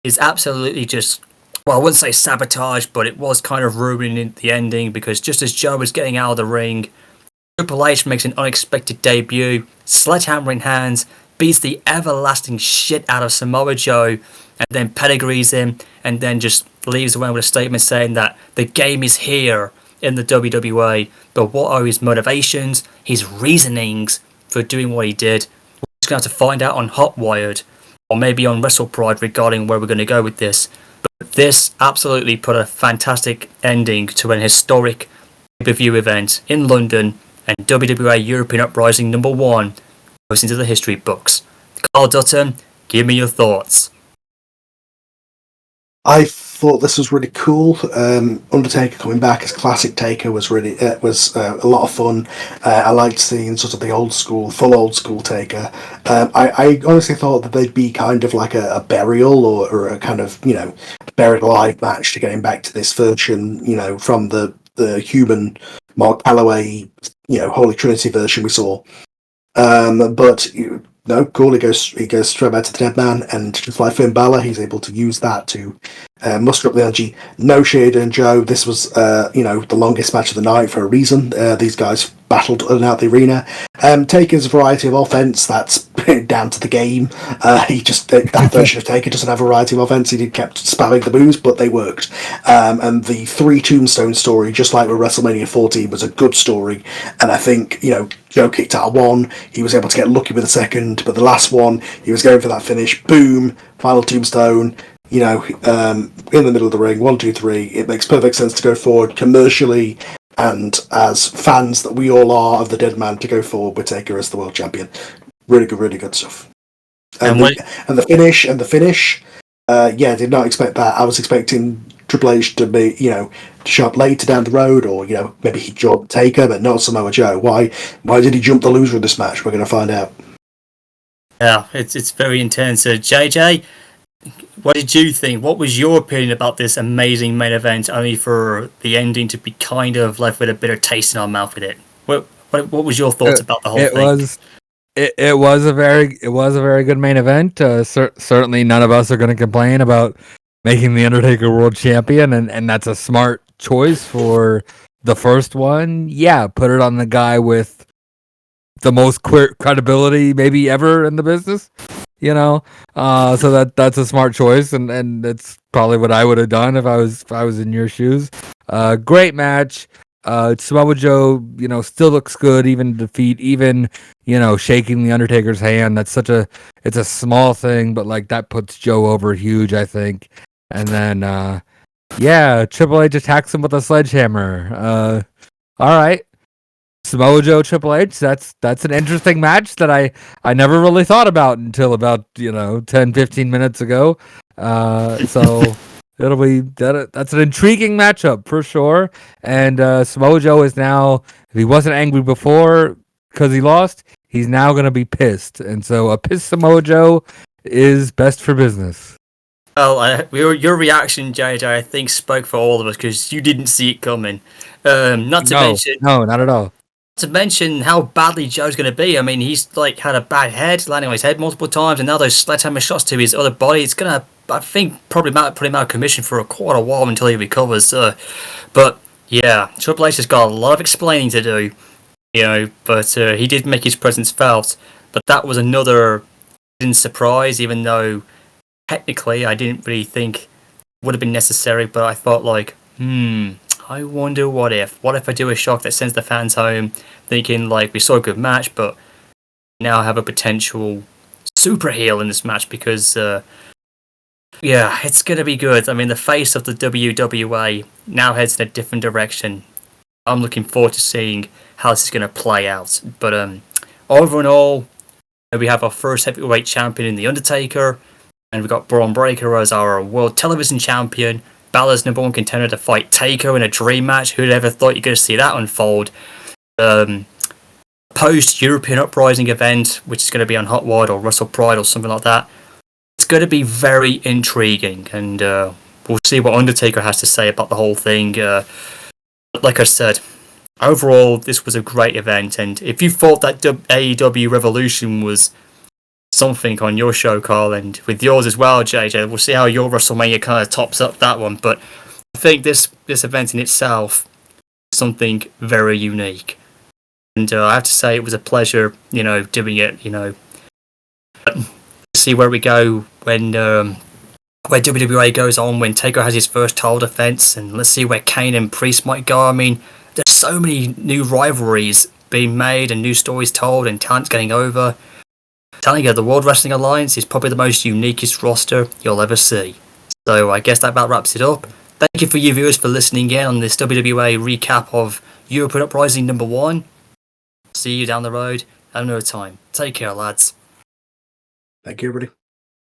is absolutely just, I wouldn't say sabotage, but it was kind of ruining the ending, because just as Joe was getting out of the ring, Triple H makes an unexpected debut, sledgehammer in hands, beats the everlasting shit out of Samoa Joe, and then pedigrees him, and then just leaves away with a statement saying that the game is here in the WWA, but what are his motivations, his reasonings for doing what he did? We're just going to have to find out on Hot Wired, or maybe on Wrestle Pride, regarding where we're going to go with this. But this absolutely put a fantastic ending to an historic pay-per-view event in London, and WWA European Uprising number 1 goes into the history books. Carl Dutton, give me your thoughts. I thought this was really cool. Undertaker coming back as classic Taker was really a lot of fun. I liked seeing sort of the full old school Taker. I honestly thought that they'd be kind of like a burial or a kind of buried alive match to get him back to this version from the human Mark Calloway Holy Trinity version we saw. But no, cool. He goes straight back to the dead man, and just like Finn Balor, he's able to use that to muster up the energy. No Shade and Joe. This was the longest match of the night for a reason. These guys battled in and out the arena. Taker's variety of offense, that's down to the game. That version of Taker doesn't have a variety of offense. He kept spamming the moves, but they worked. And the 3 Tombstone story, just like with WrestleMania 14, was a good story. And I think, Joe kicked out 1. He was able to get lucky with the second, but the last one, he was going for that finish. Boom, final Tombstone. In the middle of the ring, 1, 2, 3. It makes perfect sense to go forward commercially and as fans that we all are of the Dead Man, to go forward with Taker as the world champion. Really good stuff. And the finish. Did not expect that. I was expecting Triple H to be, to show up later down the road, or maybe he jumped Taker, but not Samoa Joe. Why did he jump the loser in this match? We're going to find out. Yeah, it's very intense. JJ, what did you think? What was your opinion about this amazing main event, only for the ending to be kind of left with a bitter taste in our mouth with it? What was your thoughts about the whole thing? It was a very good main event. Certainly, none of us are going to complain about making the Undertaker world champion, and that's a smart choice for the first one. Yeah, put it on the guy with the most credibility maybe ever in the business. So that's a smart choice, and that's probably what I would have done if I was in your shoes. Great match. Samoa Joe, still looks good, even defeat, even shaking the Undertaker's hand. It's a small thing, but like that puts Joe over huge, I think. And then Triple H attacks him with a sledgehammer. All right. Samoa Joe Triple H, that's an interesting match that I never really thought about until about 10-15 minutes ago. So it'll be that's an intriguing matchup for sure. And Samoa Joe is now, if he wasn't angry before because he lost, he's now going to be pissed. And so a pissed Samoa Joe is best for business. Well, your reaction, JJ, I think spoke for all of us, because you didn't see it coming. Not at all. To mention how badly Joe's going to be. I mean, he's had a bad head, landing on his head multiple times, and now those sledgehammer shots to his other put him out of commission for quite a while until he recovers. But yeah, Triple H has got a lot of explaining to do, but he did make his presence felt. But that was another surprise, even though technically I didn't really think it would have been necessary, but I thought I wonder what if I do a shock that sends the fans home thinking we saw a good match, but now have a potential super heel in this match, because it's going to be good. I mean, the face of the WWA now heads in a different direction. I'm looking forward to seeing how this is going to play out. But over and all, we have our first heavyweight champion in The Undertaker, and we've got Braun Breaker as our world television champion. Balor's number 1 contender to fight Taker in a dream match. Who'd ever thought you're going to see that unfold? Post-European Uprising event, which is going to be on Hot Wad or Wrestle Pride or something like that. It's going to be very intriguing, and we'll see what Undertaker has to say about the whole thing. Like I said, overall, this was a great event, and if you thought that AEW Revolution was something on your show, Karl, and with yours as well, JJ, we'll see how your WrestleMania kind of tops up that one, but I think this event in itself is something very unique, and I have to say it was a pleasure, doing it, see where we go when where WWA goes on, when Taker has his first title defense, and let's see where Kane and Priest might go. I mean, there's so many new rivalries being made and new stories told and talent's getting over. Telling you, the World Wrestling Alliance is probably the most uniquest roster you'll ever see. So I guess that about wraps it up. Thank you for you viewers for listening in on this WWA recap of European Uprising number 1. See you down the road at another time. Take care, lads. Thank you, everybody.